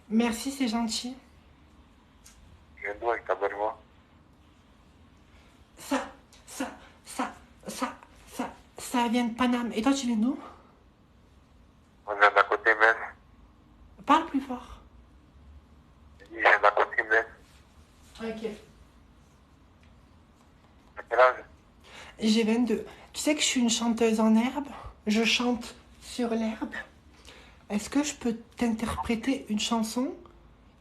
Merci, c'est gentil. Viens d'où avec ta belle voix? Ça vient de Paname. Et toi, tu viens d'où? On vient d'à côté, Metz. Parle plus fort. Je viens d'à côté, Metz. Ok. À quel âge? J'ai 22. Tu sais que je suis une chanteuse en herbe? Je chante sur l'herbe. Est-ce que je peux t'interpréter une chanson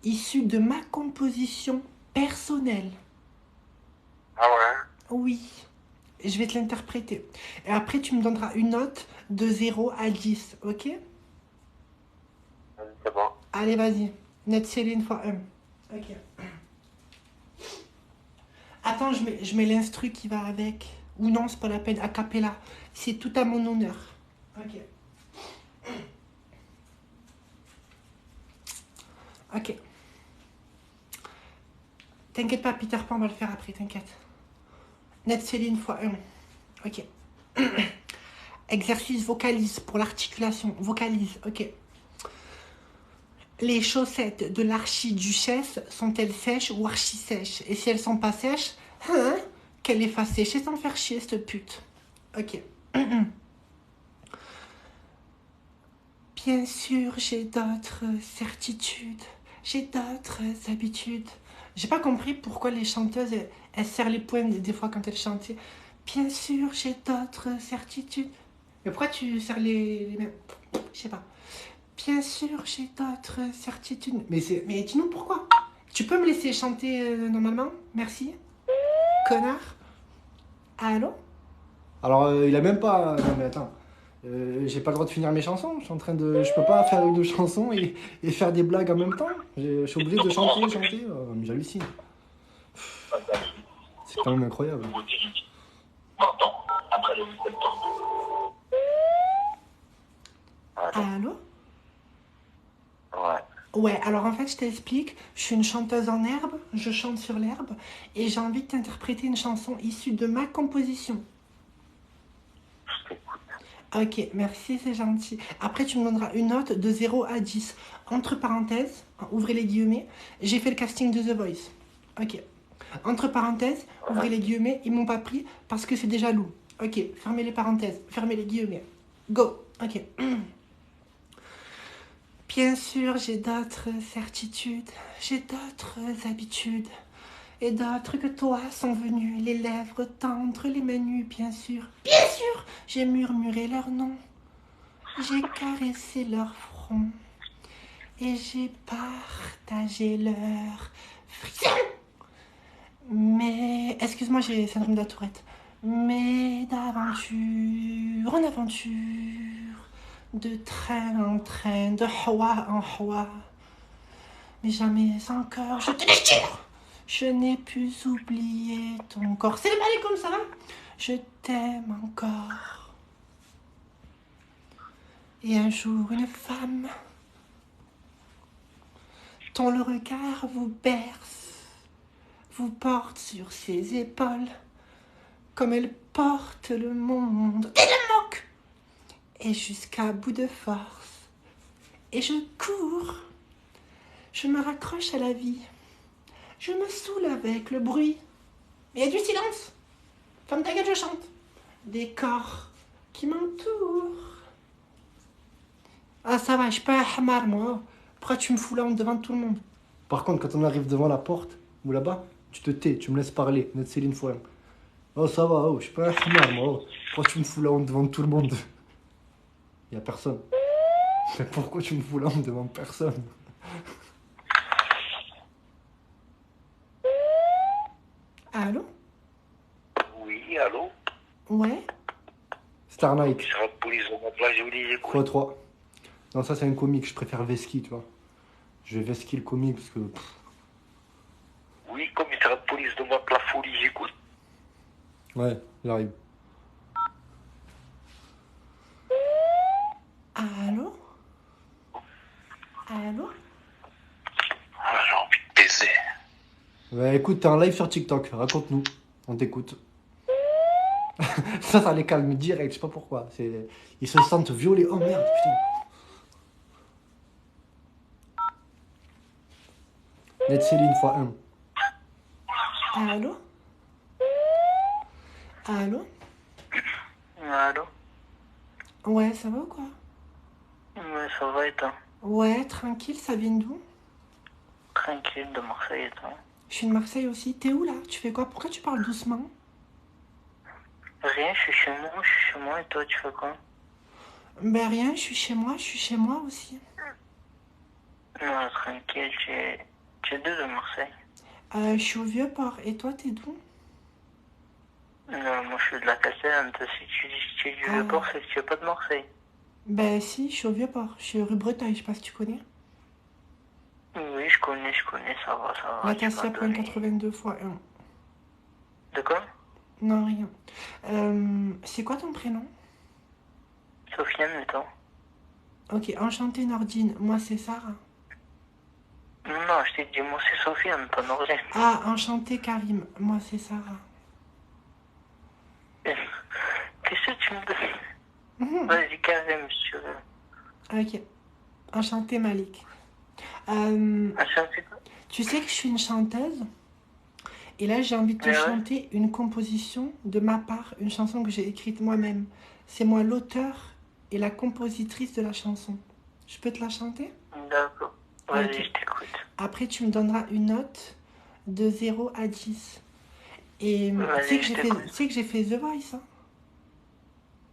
issue de ma composition personnelle? Ah ouais? Oui. Je vais te l'interpréter. Et après, tu me donneras une note de 0 à 10, ok? Vas-y, c'est bon. Allez, vas-y. Net Céline fois 1. Ok. Attends, je mets l'instru qui va avec. Ou non, c'est pas la peine. A cappella. C'est tout à mon honneur. Ok. Ok. T'inquiète pas, Peter Pan, on va le faire après, t'inquiète. Net Céline fois 1. Ok. Exercice vocalise pour l'articulation. Vocalise, ok. Les chaussettes de l'archiduchesse sont-elles sèches ou archi-sèches? Et si elles sont pas sèches, hein, qu'elle les fasse sécher sans faire chier, cette pute. Ok. Bien sûr, j'ai d'autres certitudes. J'ai d'autres habitudes. J'ai pas compris pourquoi les chanteuses, elles serrent les poings des fois quand elles chantent. Bien sûr, j'ai d'autres certitudes. Mais pourquoi tu serres les mains? Je sais pas. Bien sûr, j'ai d'autres certitudes. Mais dis-nous pourquoi. Tu peux me laisser chanter normalement? Merci. Connard. Allô? Alors, il a même pas. Non, mais attends. J'ai pas le droit de finir mes chansons. Je suis en train de. Je peux pas faire une chanson et faire des blagues en même temps. Je suis obligé de chanter. Mais j'hallucine. C'est quand même incroyable. Allô? Ouais. Ouais, alors en fait, je t'explique. Je suis une chanteuse en herbe, je chante sur l'herbe, et j'ai envie de t'interpréter une chanson issue de ma composition. Je t'écoute. Ok, merci, c'est gentil. Après, tu me donneras une note de 0 à 10. Entre parenthèses, ouvrez les guillemets, j'ai fait le casting de The Voice. Ok. Entre parenthèses, ouvrez les guillemets, ils m'ont pas pris parce que c'est des jaloux. Ok, fermez les parenthèses, fermez les guillemets. Go. Ok. Bien sûr, j'ai d'autres certitudes, j'ai d'autres habitudes. Et d'autres que toi sont venus, les lèvres tendres, les mains nues, bien sûr. Bien sûr, j'ai murmuré leur nom, j'ai caressé leur front, et j'ai partagé leur frisson. Mais, excuse-moi, j'ai syndrome de la tourette. Mais d'aventure en aventure, de train en train, de hwa en hwa, mais jamais encore, je te déchire. Je n'ai pu oublier ton corps. C'est le balai comme ça, hein? Je t'aime encore. Et un jour, une femme, dont le regard vous berce, vous porte sur ses épaules, comme elle porte le monde, et le moque, et jusqu'à bout de force. Et je cours, je me raccroche à la vie. Je me saoule avec le bruit. Mais il y a du silence. Ferme ta gueule, je chante. Des corps qui m'entourent. Ah, ça va, je suis pas un hamar, moi. Pourquoi tu me fous là devant tout le monde? Par contre, quand on arrive devant la porte, ou là-bas, tu te tais, tu me laisses parler. Net Céline fois 1. Oh, ça va, oh, je suis pas un hamar, moi. Oh. Pourquoi tu me fous là devant tout le monde? Y a personne. Mais pourquoi tu me fous là devant personne? Allô? Oui, allô? Ouais. Star Night. Commissariat de police de ma place, j'ai dit, écoute. x3. Non, ça c'est un comique, je préfère Veski, tu vois. Je vais Veski le comique parce que. Oui, commissariat de police de ma place, folie, j'écoute. Ouais, j'arrive. Allô? Allô? Ah, j'ai envie de baiser. Ouais, écoute, t'es en live sur TikTok, raconte-nous. On t'écoute. Ça les calme direct, je sais pas pourquoi. Ils se sentent violés. Oh merde, putain. Net Céline x1. Allô? Allô? Allô? Ouais, ça va ou quoi? Ouais, ça va et toi? Ouais, tranquille, ça vient d'où? Tranquille, de Marseille et toi? Je suis de Marseille aussi. T'es où là? Tu fais quoi? Pourquoi tu parles doucement? Rien, je suis chez moi et toi tu fais quoi? Ben rien, je suis chez moi aussi. Non, tranquille, tu es d'où de Marseille? Je suis au Vieux-Port. Et toi, t'es d'où? Non, moi je suis de la Castellane. Si tu dis que tu es du Vieux-Port, c'est que tu es pas de Marseille. Ben si, je suis au Vieux-Port. Je suis rue Bretagne, je sais pas si tu connais. Oui, je connais, ça va. La tu peux Cassia pas donner. 82 x 1. De quoi? Non, rien. C'est quoi ton prénom? Sofiane et toi? Ok, enchantée Nordine. Moi, c'est Sarah. Non, je t'ai dit, moi c'est Sofiane, pas Nordine. Ah, enchantée Karim. Moi, c'est Sarah. Qu'est-ce que tu me dis? Vas-y, Karim, si tu veux. Ok. Enchantée Malik. Enchanté quoi? Tu sais que je suis une chanteuse. Et là, j'ai envie de te Ouais. chanter une composition de ma part, une chanson que j'ai écrite moi-même. C'est moi l'auteur et la compositrice de la chanson. Je peux te la chanter? D'accord. Vas-y, Ok. je t'écoute. Après, tu me donneras une note de 0 à 10. Et Vas-y, tu sais que je j'ai fait, t'écoute. tu sais que j'ai fait The Voice, hein?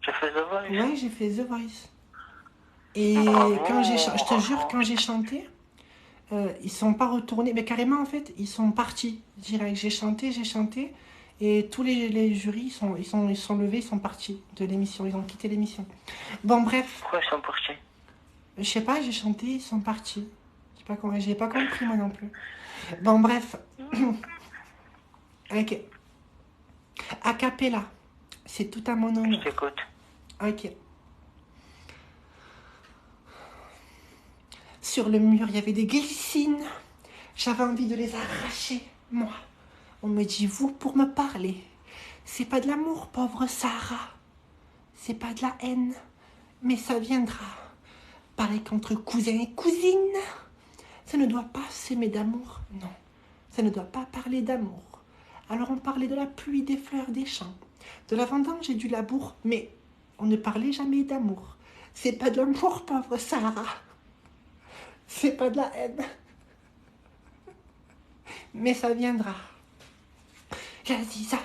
Tu fais de voix? Ouais, j'ai fait The Voice. Et Bravo. quand je te jure, quand j'ai chanté, ils sont pas retournés. Mais carrément, en fait, ils sont partis direct. J'ai chanté. Et tous les jurys, ils sont levés, ils sont partis de l'émission. Ils ont quitté l'émission. Bon, bref, Pourquoi ils sont partis? je sais pas, j'ai chanté, ils sont partis. Je sais pas comment, j'ai pas compris moi non plus. Bon, bref. Ok. A cappella. C'est tout à mon Je honneur. t'écoute. Ok. Sur le mur, il y avait des glycines. J'avais envie de les arracher, moi. On me dit, vous, pour me parler, c'est pas de l'amour, pauvre Sarah. C'est pas de la haine, mais ça viendra. Pareil qu'entre cousins et cousines. Ça ne doit pas s'aimer d'amour, non. Ça ne doit pas parler d'amour. Alors on parlait de la pluie, des fleurs, des champs, de la vendange et du labour, mais on ne parlait jamais d'amour. C'est pas de l'amour, pauvre Sarah. C'est pas de la haine. Mais ça viendra. La Ziza,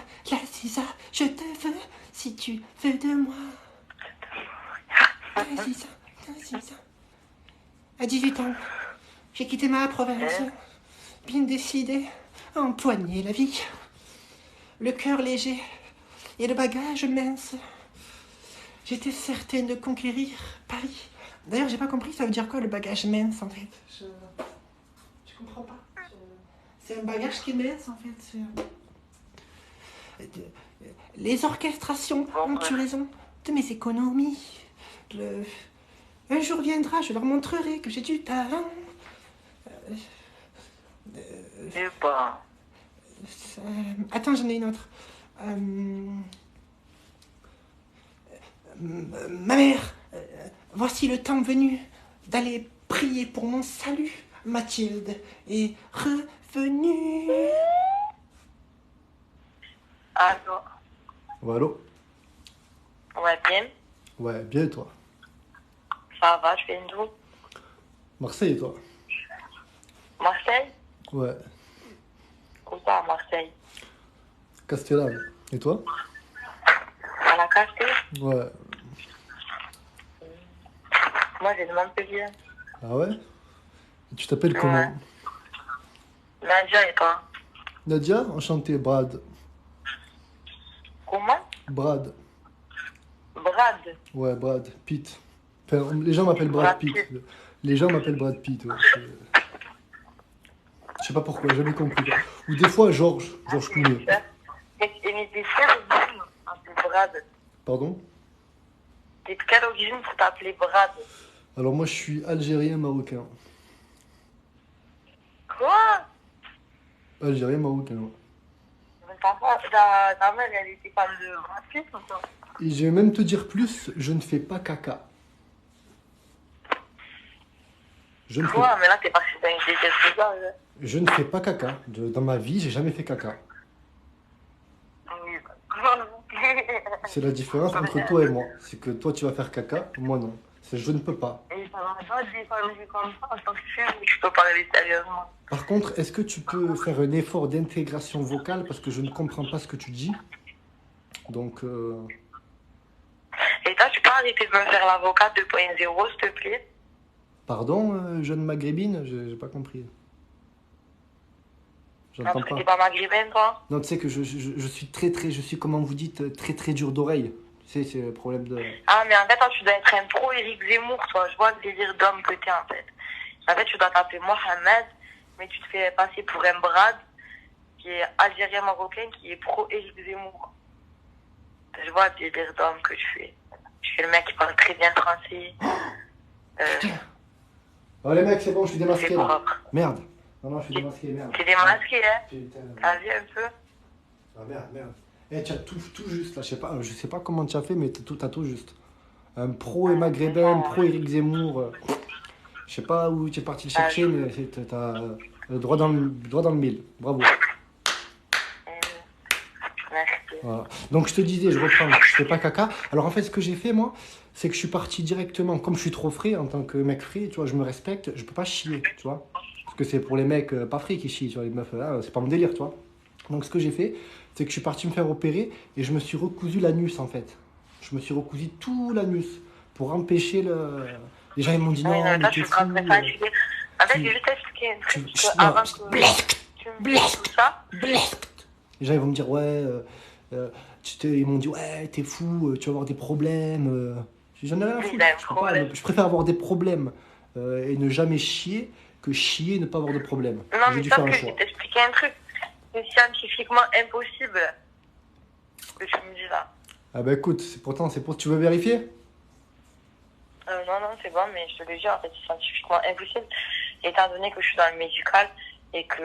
je te veux si tu veux de moi. La Ziza. À 18 ans, j'ai quitté ma province. Bien décidé à empoigner la vie. Le cœur léger et le bagage mince. J'étais certaine de conquérir Paris. D'ailleurs, j'ai pas compris, ça veut dire quoi le bagage mince en fait? Je comprends pas. C'est un bagage qui est mince en fait. Les orchestrations ont eu raison de mes économies. Un jour viendra, je leur montrerai que j'ai du talent. Et pas. Attends, j'en ai une autre. Ma mère, voici le temps venu d'aller prier pour mon salut. Mathilde est revenue. Allô? Ouais, allô? Ouais, bien. Ouais, bien et toi? Ça va, je viens d'où? Marseille et toi? Marseille? Ouais. Où ça, à Marseille? Castellane. Et toi? À la Castille? Ouais. Moi, j'ai de Montpellier. Ah ouais? Et tu t'appelles comment? Nadia et toi? Nadia, enchanté, Brad. Comment? Brad. Brad. Ouais, Brad Pitt. Enfin, les gens m'appellent Brad Pitt. Les gens m'appellent Brad Pitt. Ouais. Je sais pas pourquoi, j'ai jamais compris. Ou des fois, Georges Clooney. Mais t'es quelle origine pour t'appeler Brad? Pardon? T'es de quelle origine pour t'appeler Brad? Alors moi, je suis algérien marocain. Quoi? Algérien marocain. Mais ta mère, elle était fan de Brad Pitt ou quoi? Et je vais même te dire plus, je ne fais pas caca. Quoi? Mais là, t'es parti dans une déteste ça. Je ne fais pas caca. Dans ma vie, j'ai jamais fait caca. Oui. C'est la différence entre toi et moi. C'est que toi, tu vas faire caca, moi non. Je ne peux pas. Et ça va pas défendu comme ça en tant que fille, je peux parler sérieusement. Par contre, est-ce que tu peux faire un effort d'intégration vocale parce que je ne comprends pas ce que tu dis. Donc, Et toi, tu peux arrêter de me faire l'avocat 2.0, s'il te plaît? Pardon, jeune maghrébine, j'ai pas compris. J'entends Parce que pas. t'es pas maghrébine, toi? Non, tu sais que je suis je suis, comment vous dites, très dur d'oreille. Tu sais, c'est le problème de... Ah, mais en fait, toi, tu dois être un pro Éric Zemmour, toi. Je vois le délire d'homme que t'es, en fait. En fait, tu dois t'appeler Mohamed, mais tu te fais passer pour un Brad, qui est algérien marocain, qui est pro Éric Zemmour. Je vois le délire d'homme que tu fais. Tu fais le mec qui parle très bien français. Oh les mecs, c'est bon, je suis démasqué C'est là. propre. Merde. Non, je suis démasqué, merde. T'es démasqué, hein? Putain. T'as vu un peu? Ah merde. Eh, tu as tout juste là, je sais pas comment tu as fait, mais t'as tout juste. Un pro et maghrébin, un pro Éric Zemmour. Je sais pas où tu es parti le chercher, mais t'as droit dans le mille. Bravo. Merci. Voilà. Donc je te disais, je reprends, je fais pas caca. Alors en fait, ce que j'ai fait moi, c'est que je suis parti directement, comme je suis trop frais en tant que mec frais, tu vois, je me respecte, je peux pas chier, tu vois. Parce que c'est pour les mecs pas frais qui chient, tu vois, les meufs, c'est pas mon délire, tu vois. Donc ce que j'ai fait, c'est que je suis parti me faire opérer et je me suis recousu l'anus en fait. Je me suis recousu tout l'anus pour empêcher le... Les gens ils m'ont dit non, mais t'es fou. En fait, je vais juste expliquer un truc. Avant que tu me dises tout ça, Les gens ils vont me dire ouais, ils m'ont dit ouais, t'es fou, tu vas avoir des problèmes. J'en ai rien à foutre. Je préfère avoir des problèmes et ne jamais chier que chier et ne pas avoir de problème. non, mais sauf que je vais t'expliquer un truc. C'est scientifiquement impossible ce que tu me dis là. Ah bah écoute, c'est pour... Tu veux vérifier? Non, c'est bon, mais je te le dis, en fait, c'est scientifiquement impossible. Étant donné que je suis dans le médical et que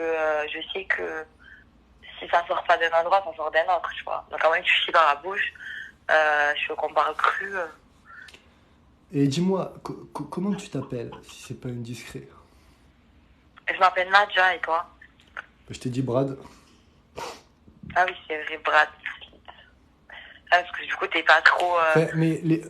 je sais que si ça sort pas d'un endroit, ça sort d'un autre, tu vois. Donc, quand même, tu chies dans la bouche, je veux qu'on parle cru. Et dis-moi, comment tu t'appelles, si c'est pas indiscret? Je m'appelle Nadja, et toi? Je t'ai dit Brad. Ah oui, c'est vrai, Brad. Ah, parce que du coup, t'es pas trop mais les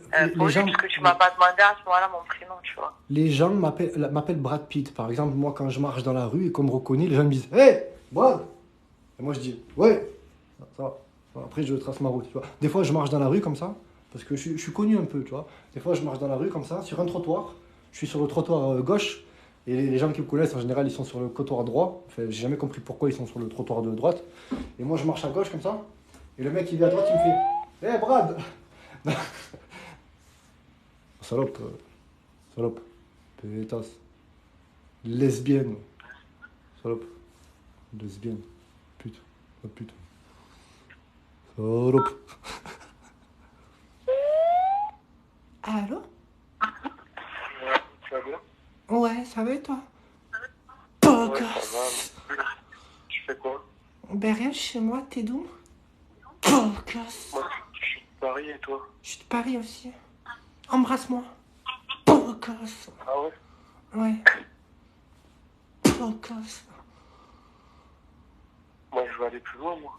gens, parce que tu m'as pas demandé à ce moment-là mon prénom, tu vois. Les gens m'appellent Brad Pitt. Par exemple, moi, quand je marche dans la rue et qu'on me reconnaît, les gens me disent « Hey, Brad !» Et moi, je dis « Ouais, ça va. » Après, je trace ma route, tu vois. Des fois, je marche dans la rue comme ça, parce que je suis connu un peu, tu vois. Des fois, je marche dans la rue comme ça, sur un trottoir. Je suis sur le trottoir gauche, et les gens qui me connaissent, en général, ils sont sur le trottoir droit. Enfin, j'ai jamais compris pourquoi ils sont sur le trottoir de droite. Et moi, je marche à gauche comme ça, et le mec, il vient à droite, il me fait « Hey, Brad !» Salope, pétasse, lesbienne, salope, lesbienne, pute, pute, salope. Allô? Tu vas bien? Ouais, ça va et toi? Ouais, ça va. Tu fais quoi? Ben rien, chez moi, t'es d'où? Pocos. Moi, je suis de Paris et toi? Je suis de Paris aussi. Embrasse-moi. Pocos. Ah ouais? Ouais. Pocos. Moi, je veux aller plus loin, moi.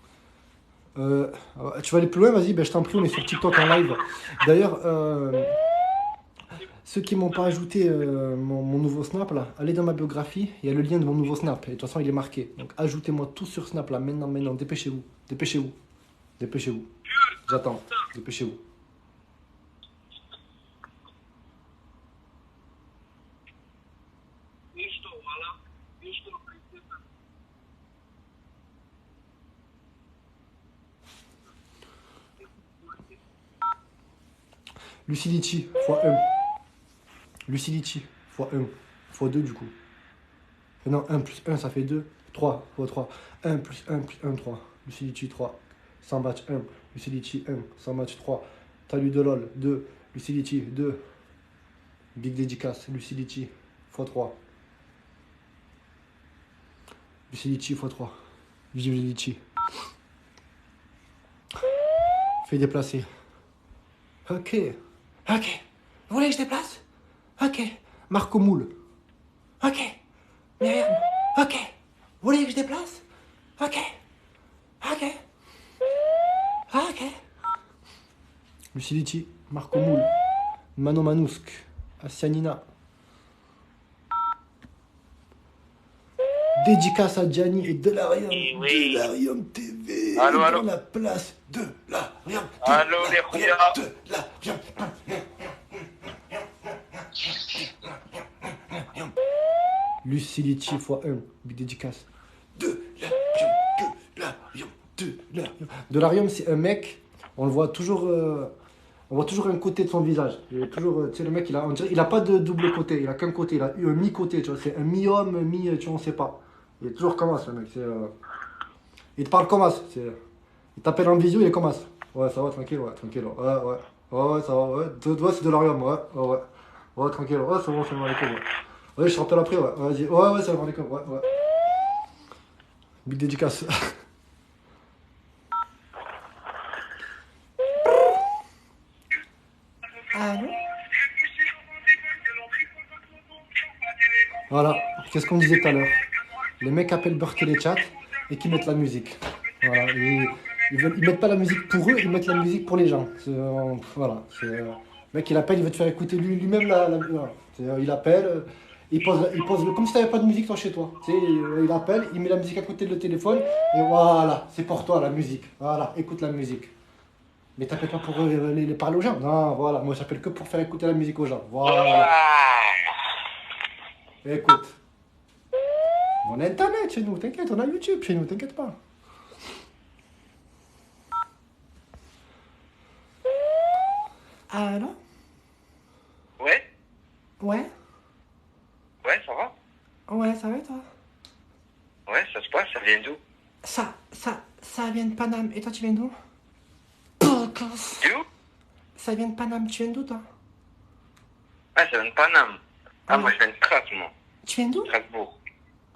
Tu vas aller plus loin, vas-y, ben, je t'en prie, on est sur TikTok en live. D'ailleurs, ceux qui m'ont pas ajouté mon nouveau Snap, là, allez dans ma biographie, il y a le lien de mon nouveau Snap. Et de toute façon, il est marqué. Donc ajoutez-moi tout sur Snap, là, maintenant, dépêchez-vous. J'attends, dépêchez-vous. Lucidity fois 1. Lucidity fois 1. Fois 2 du coup. Non, 1 plus 1 ça fait 2. 3 fois 3. 1 plus 1 plus 1, 3. Lucidity 3. 100 match 1. Lucidity 1. 100 match 3. Talus de LOL 2. Lucidity 2. Big dédicace. Lucidity x 3. Lucidity x 3. Lucidity. Fais déplacer. Ok. Ok. Vous voulez que je déplace? Ok. Marco Moule. Ok. Myriam. Ok. Vous voulez que je déplace? Ok. Ok. Ok. Lucidity. Marco Moule. Mano Manousk. Asianina. Dédicace à Gianni et Delarium. Oui. Delarium TV. Allô, dans allô. la place de Delarium. Allô, les rouillards. Delarium. Lucidity x1. Big dédicace. Delarium, c'est un mec. On le voit toujours. On voit toujours un côté de son visage. Il est toujours, tu sais, le mec, on dirait, il a pas de double côté, il a qu'un côté, il a eu un mi-côté, tu vois, c'est un mi-homme, tu vois, on sait pas. Il est toujours comme ça, le mec. Il te parle comme ça. Il t'appelle en visio, il est comme ça. Ouais, ça va, tranquille, ouais, tranquille. Ouais, ça va, ouais. Toi, c'est de l'Arium, ouais. Ouais, tranquille, ouais, c'est bon, salam alaikum, ouais. Ouais, je te rappelle après, ouais, vas-y. Ouais, salam alaikum, ouais. Big dédicace. Allô? Voilà, qu'est-ce qu'on disait tout à l'heure? Les mecs appellent Burke les chats et qui mettent la musique. Voilà, ils mettent pas la musique pour eux, ils mettent la musique pour les gens. Voilà, le mec il appelle, il veut te faire écouter lui-même voilà. Il appelle, il pose comme si t'avais pas de musique toi chez toi. Tu sais, il appelle, il met la musique à côté de le téléphone et voilà, c'est pour toi la musique. Voilà, écoute la musique. Mais t'appelles pas pour les parler aux gens. Non, voilà, moi j'appelle que pour faire écouter la musique aux gens. Voilà. Écoute. On a internet chez nous, t'inquiète, on a YouTube chez nous, t'inquiète pas. Allô? Ouais, Ouais? ouais, ça va. Ouais, ça va et toi? Ouais, ça se passe, ça vient d'où? Ça vient de Paname. Et toi, tu viens d'où? D'où? Ça vient de Paname, tu viens d'où toi? Ah, ça vient de Paname. Ah, Ah. moi, je viens de Strasbourg, moi. Tu viens d'où? Strasbourg.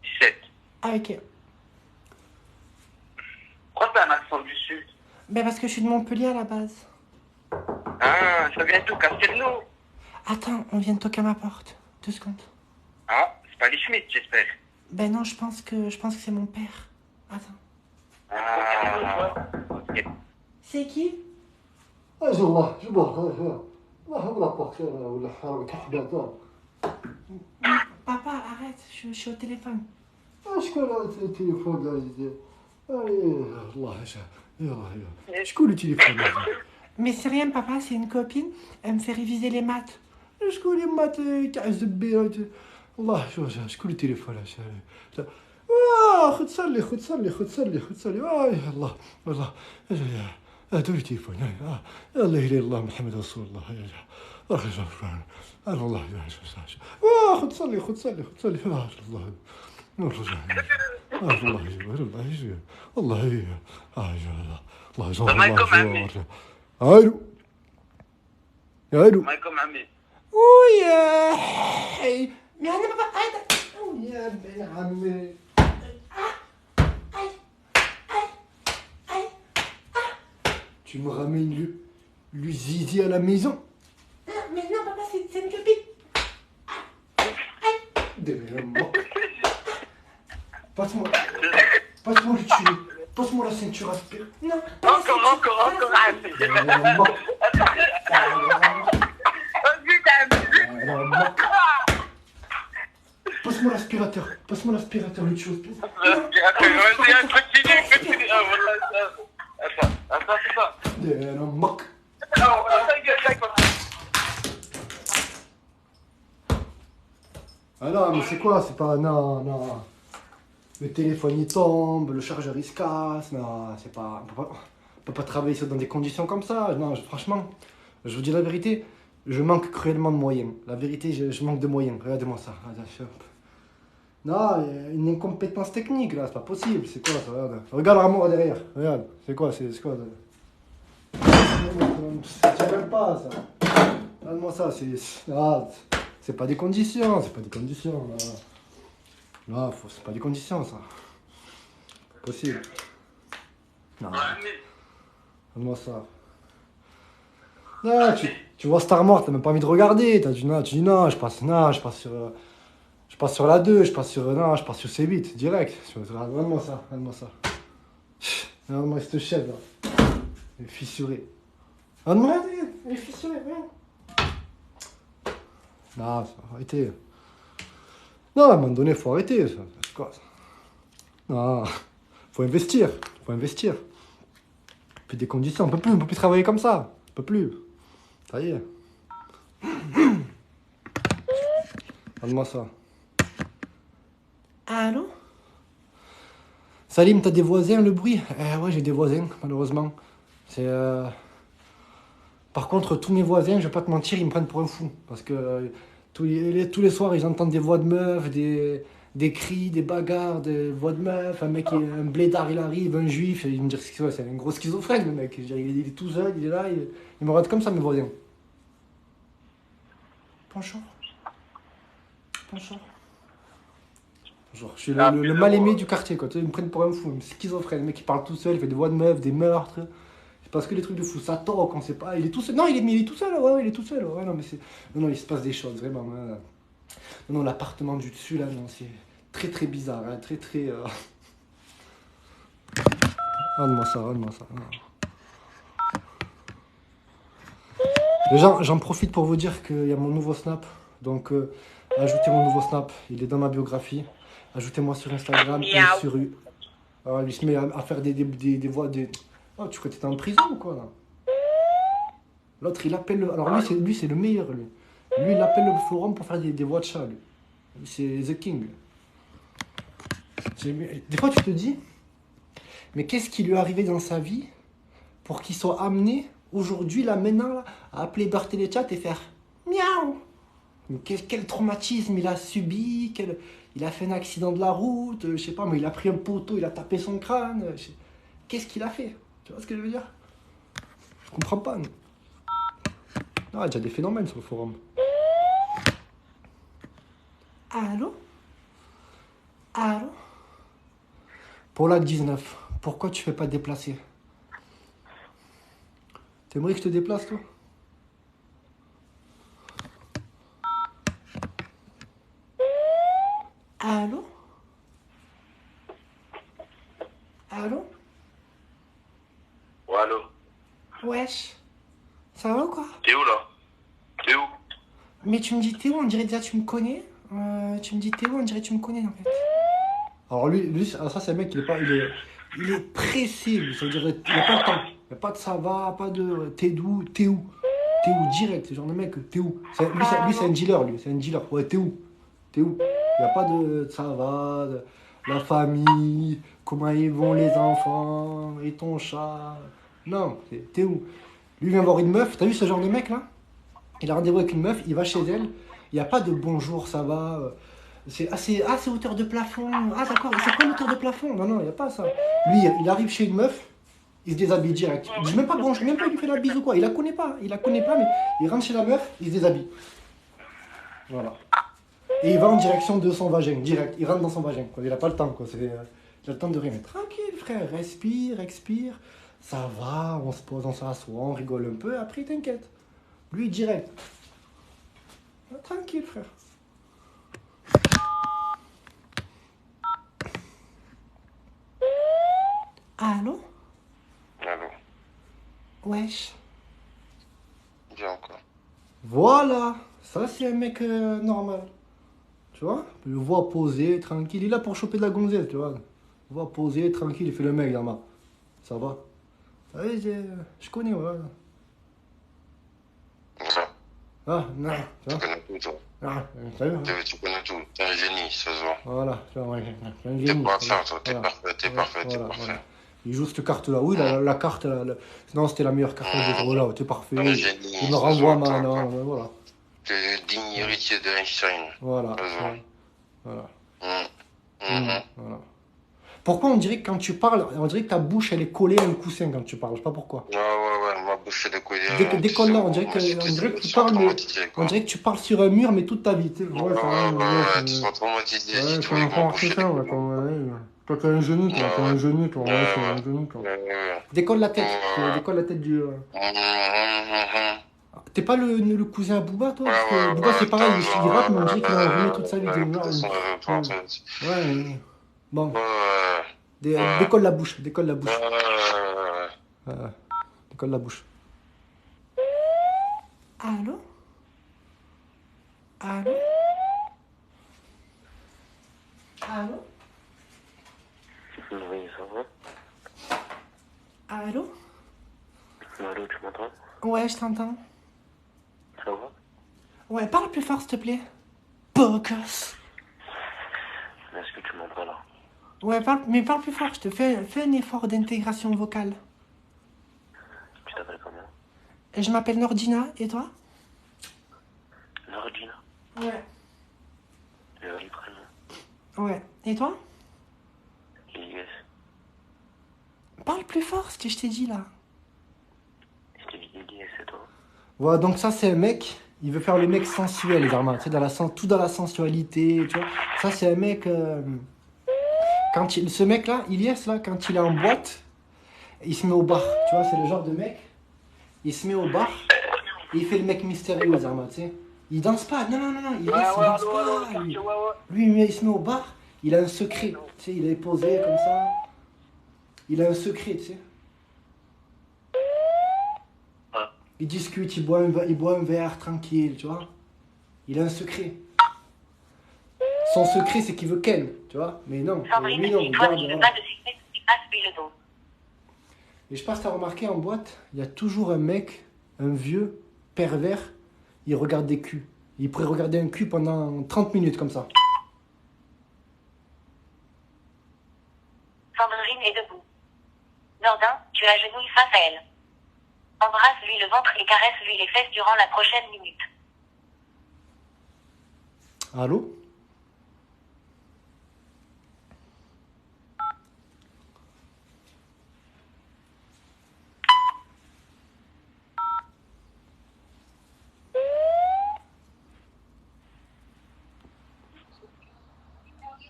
17. Ah, ok. Pourquoi t'as un accent du sud? Ben parce que je suis de Montpellier à la base. Ah, ça vient d'où? Castelnau? Attends, on vient de toquer à ma porte. 2 secondes. Ah, c'est pas les Schmitt, j'espère. Ben non, je pense que c'est mon père. Attends. Ah, ok. C'est qui? Papa, arrête, je suis au téléphone. شكون اللي تليفون؟ Mais c'est rien, papa, c'est une copine. Elle me fait réviser les maths. شكون اللي ما تعذب بها؟ الله شكون اللي تليفون؟ خذ صلي الله هاتوا لي تليفون لا اله الا الله محمد رسول الله الله خذ صلي الله الو معكم عمي. ويا حي Mais non, papa, arrête. يا بن عمي tu me ramènes le zizi à la maison. Non, mais non, papa, c'est une copine. Passe-moi le tuyau. Passe-moi la ceinture aspire. Non. Encore, عمي. Passe-moi l'aspirateur. Passe-moi l'aspirateur, le tuyau. Continue. Ah, voilà, ça. Attends, c'est ça. Ah non, mais c'est quoi? C'est pas... Non. Le téléphone il tombe, le chargeur il se casse. Non, c'est pas... On peut pas travailler dans des conditions comme ça. Non, franchement, je vous dis la vérité. Je manque cruellement de moyens. La vérité, je manque de moyens. Regardez-moi ça. Non, il y a une incompétence technique là, c'est pas possible. C'est quoi ça? Regarde Ramon derrière. Regarde. C'est quoi ça? Ça tient même pas ça. Regarde-moi ça. C'est pas des conditions. C'est pas des conditions. Là, c'est pas des conditions ça. Pas possible. Non. Regarde-moi ça. Là, tu vois Star Wars, t'as même pas envie de regarder. Tu dis non, je passe sur la 2, je passe sur C8, direct. Regarde-moi ça. Regarde-moi cette chèvre là. Elle est fissurée. Regarde-moi, elle est fissurée, regarde. Non, ça va arrêter. Non, à un moment donné, faut arrêter. C'est quoi ça? Non, faut investir. Puis des conditions, on peut plus travailler comme ça. On peut plus. Ça y est. Regarde-moi ça. Allô? Salim, t'as des voisins, le bruit? Ouais, j'ai des voisins, malheureusement. Par contre, tous mes voisins, je vais pas te mentir, ils me prennent pour un fou. Parce que tous les soirs, ils entendent des voix de meufs, des cris, des bagarres, des voix de meufs. Un blédard, il arrive, un juif, il me dit que c'est un gros schizophrène, le mec. Je veux dire, il est tout seul, il est là, il me regarde comme ça, mes voisins. Bonjour. Je suis le mal-aimé du quartier, quoi. Ils me prennent pour un fou, un schizophrène. Le mec, il parle tout seul, il fait des voix de meufs, des meurtres. C'est parce que les trucs de fou, ça toque, on sait pas. Il est tout seul. Non, il est tout seul, ouais, il est tout seul. Ouais, non, mais non, il se passe des choses, vraiment. Hein. Non, l'appartement du dessus, là, non, c'est très, très bizarre. Hein, très. Regarde-moi ça. J'en profite pour vous dire qu'il y a mon nouveau Snap. Donc, ajoutez mon nouveau Snap. Il est dans ma biographie. Ajoutez-moi sur Instagram et sur... Alors, il se met à faire des voix... Oh, tu crois que t'étais en prison ou quoi, là? L'autre, il appelle... Alors, lui, c'est le meilleur, lui. Lui, il appelle le forum pour faire des voix de chat, lui. C'est The King. Des fois, tu te dis... Mais qu'est-ce qui lui est arrivé dans sa vie pour qu'il soit amené... Aujourd'hui, là, maintenant, là, à appeler Barthéléchat et faire miaou. Quel traumatisme il a subi, il a fait un accident de la route, je sais pas, mais il a pris un poteau, il a tapé son crâne. Qu'est-ce qu'il a fait? Tu vois ce que je veux dire? Je comprends pas. Non, il y a déjà des phénomènes sur le forum. Allô? Paula 19, pourquoi tu fais pas te déplacer? T'aimerais que je te déplace, toi? Allô? Ouais, allô? Wesh. Ça va ou quoi? T'es où, là? T'es où? Mais tu me dis t'es où? On dirait déjà tu me connais. Tu me dis t'es où? On dirait tu me connais, en fait. Alors lui ça c'est un mec, il est pressé, lui. Ça veut dire, il n'a pas le temps. Il n'y a pas de ça va, pas de t'es où, direct. C'est genre de mec, t'es où? Lui, c'est un dealer, lui. C'est un dealer. Ouais, t'es où? Il n'y a pas de ça va, de la famille, comment ils vont les enfants, et ton chat. Non, t'es où? Lui, il vient voir une meuf. T'as vu ce genre de mec, là? Il a rendez-vous avec une meuf, il va chez elle. Il n'y a pas de bonjour, ça va. C'est hauteur de plafond. Ah, d'accord, c'est quoi l'hauteur de plafond? Non, il n'y a pas ça. Lui, il arrive chez une meuf. Il se déshabille direct. Il dit même pas bonjour, même pas il lui fait la bise ou quoi. Il la connaît pas, mais il rentre chez la meuf, il se déshabille. Voilà. Et il va en direction de son vagin, direct. Il rentre dans son vagin, quoi. Il n'a pas le temps, quoi. Il a le temps de rien. Mais tranquille, frère, respire. Ça va, on se pose, on s'assoit, on rigole un peu, après t'inquiète. Lui, direct. Tranquille, frère. Allô? Wesh. Viens encore. Voilà, ça c'est un mec normal. Tu vois? Je le vois poser, tranquille. Il est là pour choper de la gonzesse, tu vois. Je le vois poser, tranquille, il fait le mec là-bas. Ça va? Oui, je connais, ouais. Ça. Ah, non, tu Tu vois? connais tout, toi. Ah, t'as vu? Tu connais tout. T'es un génie, ça se voit. Voilà, tu vois, ouais, un T'es génie. parfait, toi. T'es Voilà. parfait, t'es Voilà, parfait. voilà. Il joue cette carte-là. Oui, la carte. Non, c'était la meilleure carte de ce jeu-là. T'es parfait. Un génie. Il me renvoie maintenant. Voilà. Le digne héritier de Einstein. Voilà. Raison. Voilà. Mhm. Voilà. Pourquoi on dirait que quand tu parles, on dirait que ta bouche elle est collée à un coussin quand tu parles, je sais pas pourquoi. Ouais, ma bouche est décollée. Dès qu'on l'a, on dirait que tu parles, mais on dirait que tu parles sur un mur, mais toute ta vie. Tu sais. Ouais, tu seras traumatisé. Ouais, Tu vois, avec ma bouche ça, ouais, toi, t'as un genou, toi, t'as un genou, toi. Ouais, c'est un genou, toi. Décolle la tête, décolle la tête du. T'es pas le cousin à Booba, toi? Parce que Booba, c'est pareil, il rappe, mais on dirait qu'il a enrhumé toute sa vie. Ouais. Bon. Décolle la bouche, décolle la bouche. Décolle la bouche. Allô? Allô? Allô? Oui, ça va? Allô? Allô, tu m'entends? Ouais, je t'entends. Ça va? Ouais, parle plus fort, s'il te plaît. Bocos. Est-ce que tu m'entends là? Ouais, parle plus fort, je te fais un effort d'intégration vocale. Tu t'appelles comment? Je m'appelle Nordina, et toi? Nordina. Ouais. Joli prénom. Ouais, et toi? Yes. Parle plus fort, ce que je t'ai dit là. Je t'ai dit yes, c'est toi. Voilà, donc ça c'est un mec, il veut faire le mec sensuel, Zarma, tu sais, tout dans la sensualité, tu vois. Ça c'est un mec, ce mec là, Ilyes là, quand il est en boîte, il se met au bar, tu vois, c'est le genre de mec, il se met au bar, et il fait le mec mystérieux, Zarma, tu sais. Il danse pas, non, il danse pas, lui. Lui, il se met au bar, il a un secret, tu sais, il est posé comme ça, il a un secret, tu sais. Il discute, il boit un verre tranquille, tu vois. Il a un secret. Son secret, c'est qu'il veut Ken, tu vois. Mais non, Sandrine, lui non, si toi regarde, tu veux voilà. pas de secret, tu passes lui le dos. Et je sais pas si t'as remarqué, en boîte, il y a toujours un mec, un vieux, pervers, il regarde des culs. Il pourrait regarder un cul pendant 30 minutes comme ça. Sandrine est debout. Nordin, tu agenouilles face à elle. Embrasse-lui le ventre et caresse-lui les fesses durant la prochaine minute. Allô?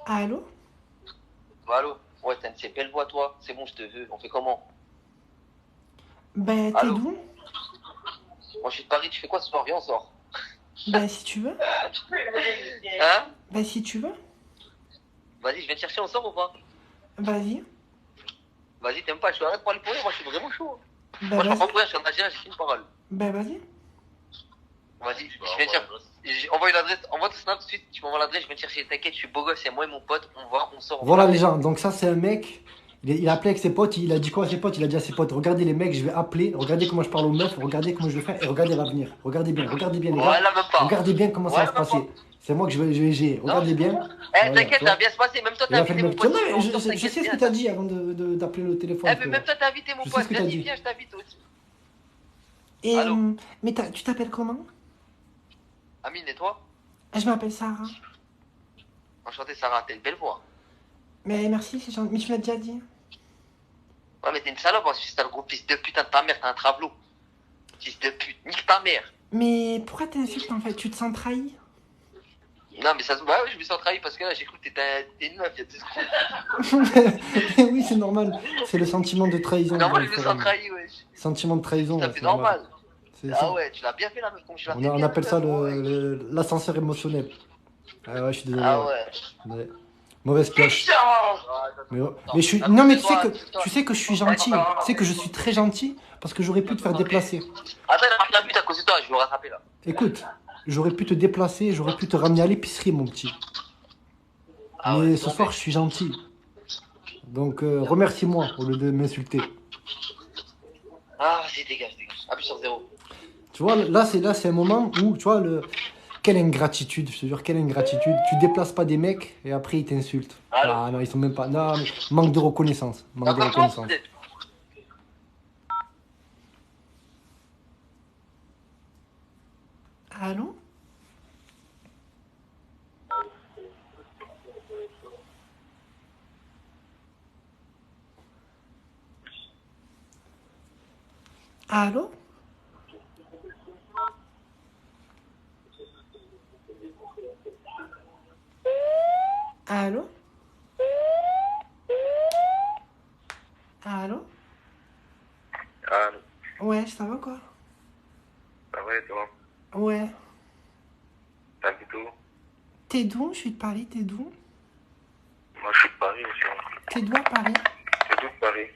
Allô? Allô? Ouais, t'as une assez belle voix, toi. C'est bon, je te veux. On fait comment? Ben, t'es Allô? d'où? Moi, je suis de Paris. Tu fais quoi ce soir? Viens, on sort. Ben, si tu veux. Hein? Ben, si tu veux. Vas-y, je viens te chercher, on sort ou pas? Vas-y. Vas-y, t'aimes pas? Je suis arrête de parler pour rien. Moi, je suis vraiment chaud. Ben, Moi, je vas-y. parle pas pour rien. Je suis en Algérien, j'ai une parole. Ben, vas-y. Vas-y, je viens te chercher. Envoie une adresse. Envoie ton snap tout de suite. Tu m'envoies l'adresse. Je viens te chercher. T'inquiète, je suis beau gosse. C'est moi et mon pote. On sort. Voilà les gens, donc ça c'est un mec, il a appelé avec ses potes, il a dit quoi à ses potes? Il a dit à ses potes, regardez les mecs, je vais appeler, regardez comment je parle aux meufs, regardez comment je vais faire, et regardez l'avenir. Regardez bien les gars, Voilà, même pas. regardez bien comment ça va se passer. C'est moi que je vais gérer, regardez bien. Eh, t'inquiète, ça va bien se passer. Même toi, Il t'as a fait invité le mon mec. pote. Non, mais je T'inquiète sais ce que bien. t'as dit avant d'appeler le téléphone. Eh, mais même toi, t'as invité mon Je sais pote. ce que t'as Vas-y, dit. viens, je t'invite aussi. Et, Allô? mais tu t'appelles comment? Amine, et toi? Je m'appelle Sarah. Enchanté, Sarah. T'as une belle voix. Mais merci, c'est gentil, mais tu m'as déjà dit. Ouais, mais t'es une salope, hein, si t'as le gros fils de putain de ta mère, t'as un travelot. Fils de pute, nique ta mère. Mais pourquoi t'insultes en fait? Tu te sens trahi? Non, mais ça se. Ouais, je me sens trahi parce que là, j'ai cru que t'étais une meuf il y a 2 secondes. Oui, c'est normal, c'est le sentiment de trahison. Non, moi, je me sens trahi, wesh. Sentiment de trahison. Ça ouais, fait c'est normal. C'est Ah ça. ouais, tu l'as bien fait la meuf, comme je l'ai fait. On bien, appelle ça la meuf, ouais. l'ascenseur émotionnel. Ah ouais, je suis désolé. Ah ouais. Ouais. Mauvaise pioche. Putain. Mais je suis. Ah, Non mais tais-toi. tu sais que je suis gentil. Tu sais que je suis très gentil parce que j'aurais pu te faire déplacer. Attends, il a pris la pute à cause de toi, je vais le rattraper là. Écoute, j'aurais pu te déplacer, j'aurais pu te ramener à l'épicerie, mon petit. Ah Mais ouais, ce soir, je suis gentil. Donc remercie-moi au lieu de m'insulter. Ah, vas-y, dégage. Appuie sur 0. Tu vois, là c'est un moment où, tu vois, Quelle ingratitude, je te jure, quelle ingratitude. Tu déplaces pas des mecs et après ils t'insultent. Allô? Ah non, ils sont même pas. Non, mais manque de reconnaissance. Manque de Ah, franchement, reconnaissance. Allô? Allô? Allô? Allô? Allô, Ouais, ça va quoi? ça va et toi? Ouais. T'habites où? T'es d'où? Je suis de Paris, t'es d'où? Moi, je suis de Paris aussi. T'es d'où à Paris? T'es d'où de Paris?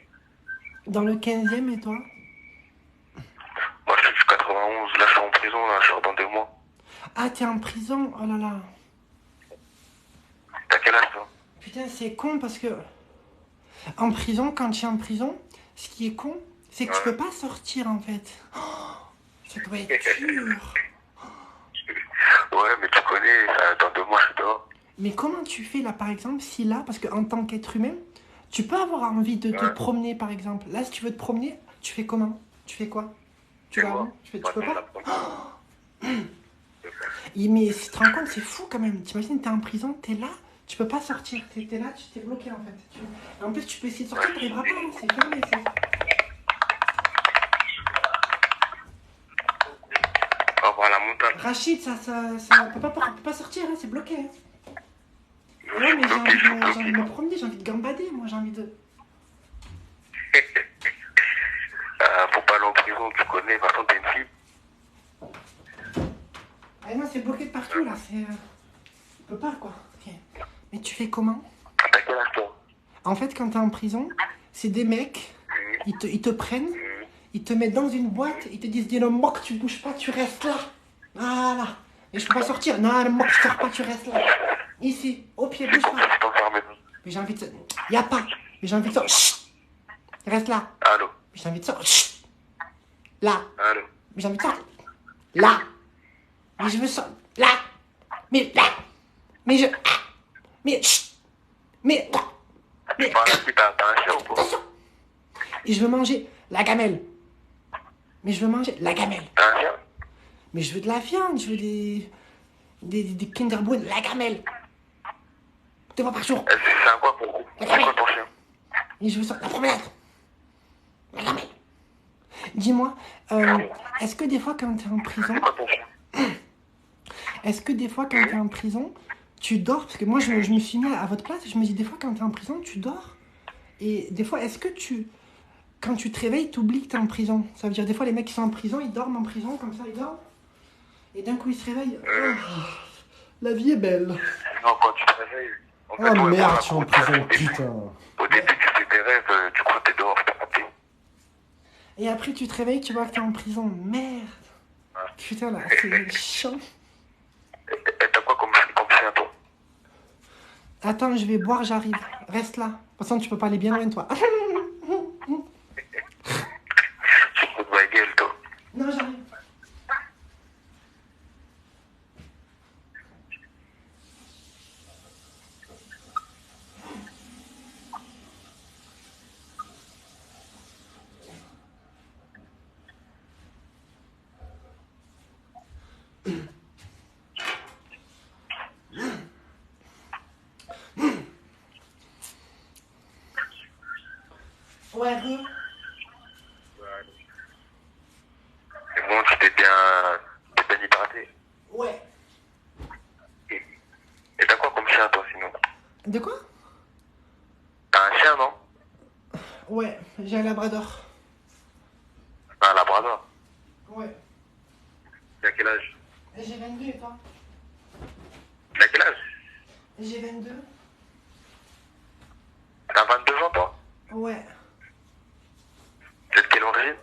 Dans le 15e et toi? Moi, je suis du 91. Là, je suis en prison, là, je sors dans 2 mois. Ah, t'es en prison? Oh là là. T'as quel âge, toi? Putain, c'est con parce que en prison, quand tu es en prison, ce qui est con, c'est que tu peux pas sortir en fait. Oh, ça doit être dur. Ouais, mais tu connais, dans 2 mois, je suis dehors. Mais comment tu fais là par exemple si là, parce qu'en tant qu'être humain, tu peux avoir envie de te Ouais. promener par exemple. Là, si tu veux te promener, tu fais comment? Tu fais quoi? Tu vas où? Tu peux pas? Mais si tu te rends compte, c'est fou quand même. T'imagines, t'es en prison, t'es là, tu peux pas sortir. T'es là, tu t'es bloqué en fait. En plus, tu peux essayer de sortir, t'arriveras pas, hein, c'est fermé. On va voir la montagne. Rachid, ça on peut pas sortir, hein, c'est bloqué. Hein. Ouais, mais j'ai envie de me promener, j'ai envie de gambader, moi j'ai envie de... Faut pas aller en prison, tu connais, par contre, t'es une fille. Ah non, c'est bloqué de partout là, c'est... On peut pas quoi. Ok. Mais tu fais comment? T'as quel âge, toi? En fait, quand t'es en prison, c'est des mecs, ils te prennent, ils te mettent dans une boîte, ils te disent, dis le moque, tu bouges pas, tu restes là. Voilà. Et je peux pas sortir. Non, le moque, tu sors pas, tu restes là. Ici, au pied, bouge pas. Tu t'enfermes. Mais j'ai envie de... Y'a pas. Mais j'ai envie de sortir. Chut. Reste là. Allô? Mais j'ai envie de sortir. Chut. Là. Allô? Mais j'ai envie de sortir. Là. Mais je veux sortir. Là. Mais là. Mais je... Mais... Chut. Mais... Mais... Par là, t'as un chien ou pas? Et je veux manger la gamelle. Mais je veux manger la gamelle. T'as un chien? Mais je veux de la viande, je veux des Kinder Bueno, la gamelle. 2 fois par jour. C'est un quoi pour vous? C'est quoi ton chien? Et je veux ça, la promenade. La gamelle. Dis-moi, est-ce que des fois quand t'es en prison, C'est quoi ton chien? est-ce que des fois quand t'es en prison, tu dors? Parce que moi je me suis mis à votre place et je me dis des fois quand t'es en prison, tu dors. Et des fois, est-ce que quand tu te réveilles, t'oublies que t'es en prison? Ça veut dire des fois les mecs qui sont en prison, ils dorment en prison comme ça, ils dorment. Et d'un coup ils se réveillent. Oh, la vie est belle. Non, quand tu te réveilles. En fait, Oh ouais, merde, voilà, je suis en au prison, début- putain. Au début, tu fais des rêves, du coup, t'es dehors, t'es raté. Et après tu te réveilles, tu vois que t'es en prison. Merde. Putain là, c'est chiant. Et t'as quoi comme chien, toi? Attends, je vais boire, j'arrive. Reste là. De toute façon, tu peux pas aller bien loin, toi. Tu te fous de ma gueule, toi. Non, j'arrive. Ouais, re. Et bon, tu t'es bien hydraté. Ouais. Et t'as quoi comme chien, toi, sinon? De quoi? T'as un chien, non? Ouais, j'ai un labrador. Un labrador. Ouais. T'as quel âge? J'ai 22 et toi? T'as quel âge? J'ai 22. T'as 22 ans, toi? Ouais. T'es de quelle origine?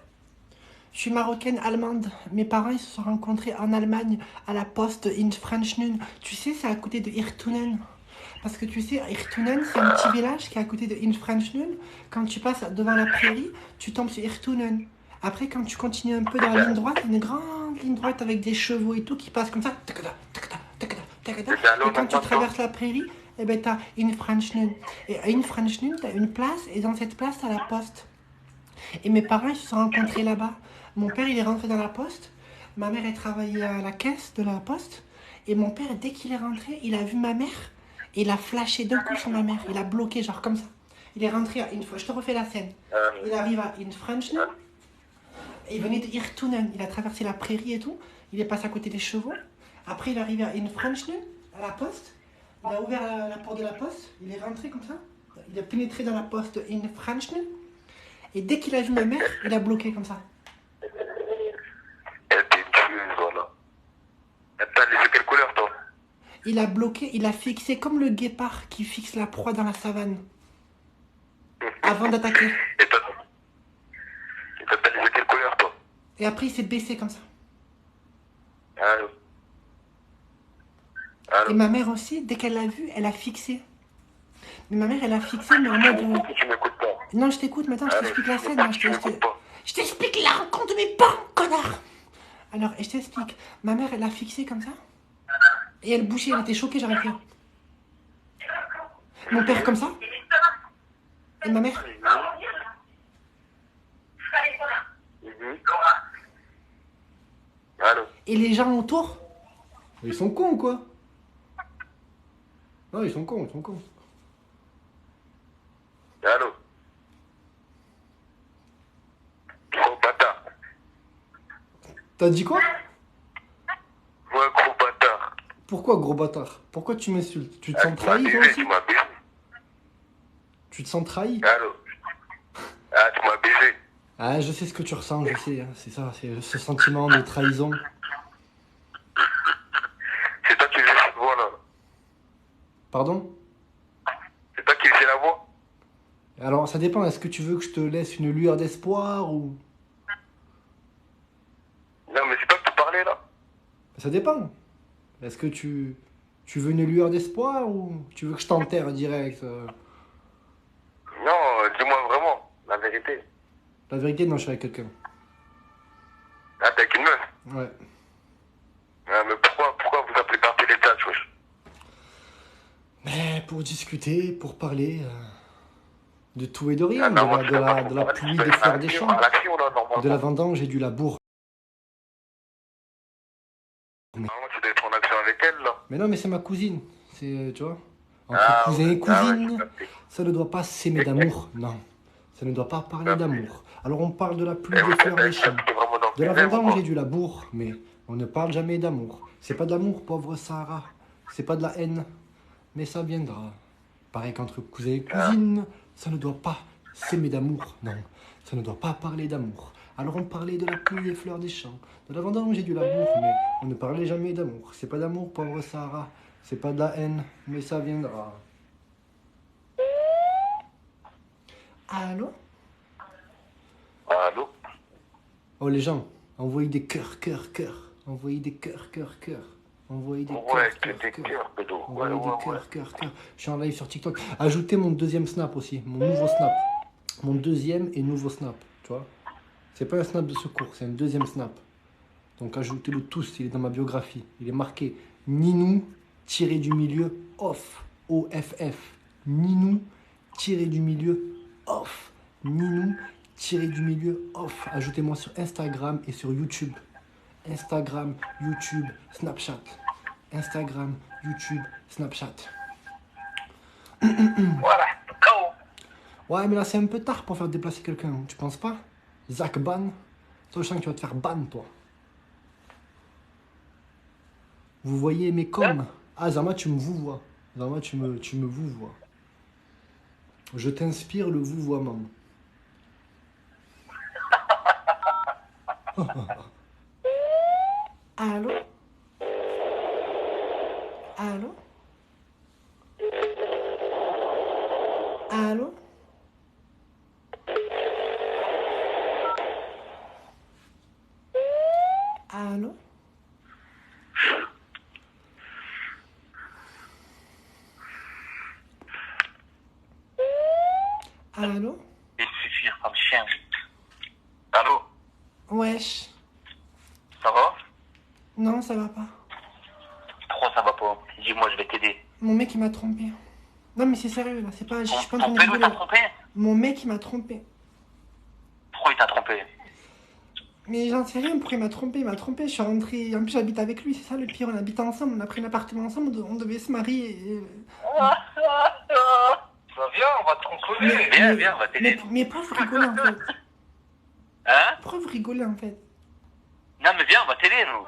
Je suis marocaine allemande. Mes parents ils se sont rencontrés en Allemagne à la poste in Franchnun. Tu sais, c'est à côté de Irtunen. Parce que tu sais, Irtunen, c'est un petit village qui est à côté de in Franchnun. Quand tu passes devant la prairie, tu tombes sur Irtunen. Après, quand tu continues un peu dans la ligne droite, une grande ligne droite avec des chevaux et tout qui passent comme ça. Tac, tac, tac, Et quand tu traverses la prairie, eh ben, t'as une Franchenoun. Et à une Franchenoun, t'as une place, et dans cette place, t'as la poste. Et mes parents, ils se sont rencontrés là-bas. Mon père, il est rentré dans la poste. Ma mère, elle travaillait à la caisse de la poste. Et mon père, dès qu'il est rentré, il a vu ma mère. Et il a flashé d'un coup sur ma mère. Il a bloqué, genre comme ça. Il est rentré à une fois. Je te refais la scène. Il arrive à une Franchenoun. Et il venait de Irtunen. Il a traversé la prairie et tout. Il est passé à côté des chevaux. Après, il est arrivé à une Franchenoun, à la poste. Il a ouvert la porte de la poste. Il est rentré comme ça. Il a pénétré dans la poste une Franchenoun. Et dès qu'il a vu ma mère, il a bloqué comme ça. Elle t'est tueuse, voilà. T'as les yeux quelle couleur, toi? Il a bloqué, il a fixé comme le guépard qui fixe la proie dans la savane. Avant d'attaquer. Et t'as les yeux quelle couleur, toi? Et après, il s'est baissé comme ça. Allô? Et ma mère aussi, dès qu'elle l'a vu, elle a fixé. Mais ma mère, elle a fixé, mais en mode... Tu m'écoutes pas. Non, je t'écoute, maintenant, je t'explique la scène. Je t'explique la rencontre de mes parents, connard. Alors, je t'explique. Ma mère, elle a fixé comme ça. Et elle bouchait, elle était choquée, j'arrête rien. Mon père comme ça. Et ma mère. Allô? Et les gens autour. Ils sont cons, quoi. Non, ils sont cons, ils sont cons. Allô? Gros bâtard. T'as dit quoi? Ouais, gros bâtard. Pourquoi, gros bâtard? Pourquoi tu m'insultes? Tu te sens Tu m'as trahi, toi baisé, aussi? tu m'as baisé. Tu te sens trahi? Allô? Ah, tu m'as baisé. Ah, je sais ce que tu ressens, je sais. Hein. C'est ça, c'est ce sentiment de trahison. C'est toi qui faisais cette voix, là. Pardon? C'est toi qui faisais la voix? Alors, ça dépend. Est-ce que tu veux que je te laisse une lueur d'espoir ou... Non, mais c'est toi qui parlais, là. Ça dépend. Est-ce que tu veux une lueur d'espoir ou tu veux que je t'enterre direct? Non, dis-moi vraiment, la vérité. La vérité, non, je suis avec quelqu'un. Ah, t'es avec une meuf? Ouais. Ah, mais pourquoi vous appelez par téléchat, wesh? Mais pour discuter, pour parler de tout et de rien, Ah, non, moi, de la pluie, des fleurs des champs, à l'action, là, normalement. de la vendange et du labour. Normalement, tu dois être en action avec elle, là. Mais non, mais c'est ma cousine. C'est, tu vois, entre Ah, cousin et ouais. Ah, ouais, cousine, j'ai capté. ça ne doit pas s'aimer d'amour. Non, ça ne doit pas parler d'amour. Alors on parle de la pluie, Eh, des vous fleurs des êtes champs, vraiment dans de la le désert, ou vendange quoi? et du labour, mais on ne parle jamais d'amour. C'est pas de l'amour, pauvre Sahara. C'est pas de la haine, mais ça viendra. Pareil qu'entre cousin et cousine, ça ne doit pas s'aimer d'amour. Non, ça ne doit pas parler d'amour. Alors on parlait de la pluie, des fleurs des champs, de la vendange et du labour, mais on ne parlait jamais d'amour. C'est pas d'amour, pauvre Sahara. C'est pas de la haine, mais ça viendra. Allô? Allô? Oh les gens, envoyez des cœurs, cœurs, cœurs. Envoyez des cœurs, cœurs, cœurs. Envoyez des Ouais, cœurs, que cœurs, des cœurs. cœurs, pédo. Ouais, Envoyez ouais, des ouais. cœurs, cœurs, cœurs. Je suis en live sur TikTok. Ajoutez mon deuxième snap aussi, mon nouveau snap. Mon deuxième et nouveau snap, tu vois. C'est pas un snap de secours, c'est un deuxième snap. Donc ajoutez-le tous, il est dans ma biographie. Il est marqué Ninou, tiré du milieu, off. O-F-F. Ninou, tiré du milieu, off. Ninou, tiré du milieu, off. Ajoutez-moi sur Instagram et sur YouTube. Instagram, YouTube, Snapchat. Instagram, YouTube, Snapchat. Voilà, go! Ouais, mais là, c'est un peu tard pour faire déplacer quelqu'un, tu penses pas? Zach ban. Toi, je sens que tu vas te faire ban, toi. Vous voyez mes coms? Ah, Zama, tu me vous vois. Zama, tu me vous vois. Je t'inspire le vouvoiement. Allô? Allô? Allô? Allô? Allô? Il suffit comme chien. Allô? Wesh. Ça va? Non, ça va pas. pourquoi ça va pas? Dis-moi, je vais t'aider. Mon mec, il m'a trompé. Non, mais c'est sérieux, là, c'est pas... Je suis pas en train Ton de pélo t'a rigoler. trompé? Mon mec, il m'a trompé. Pourquoi il t'a trompé? Mais j'en sais rien, pourquoi il m'a trompé, je suis rentré... En plus, j'habite avec lui, c'est ça le pire, on habite ensemble, on a pris un appartement ensemble, on devait se marier. Bah viens, on va te contrôler. Viens, on va t'aider. Mais pourquoi vous rigolez, en fait? Hein? Pourquoi vous rigolez, en fait? Non, mais viens, on va t'aider, nous.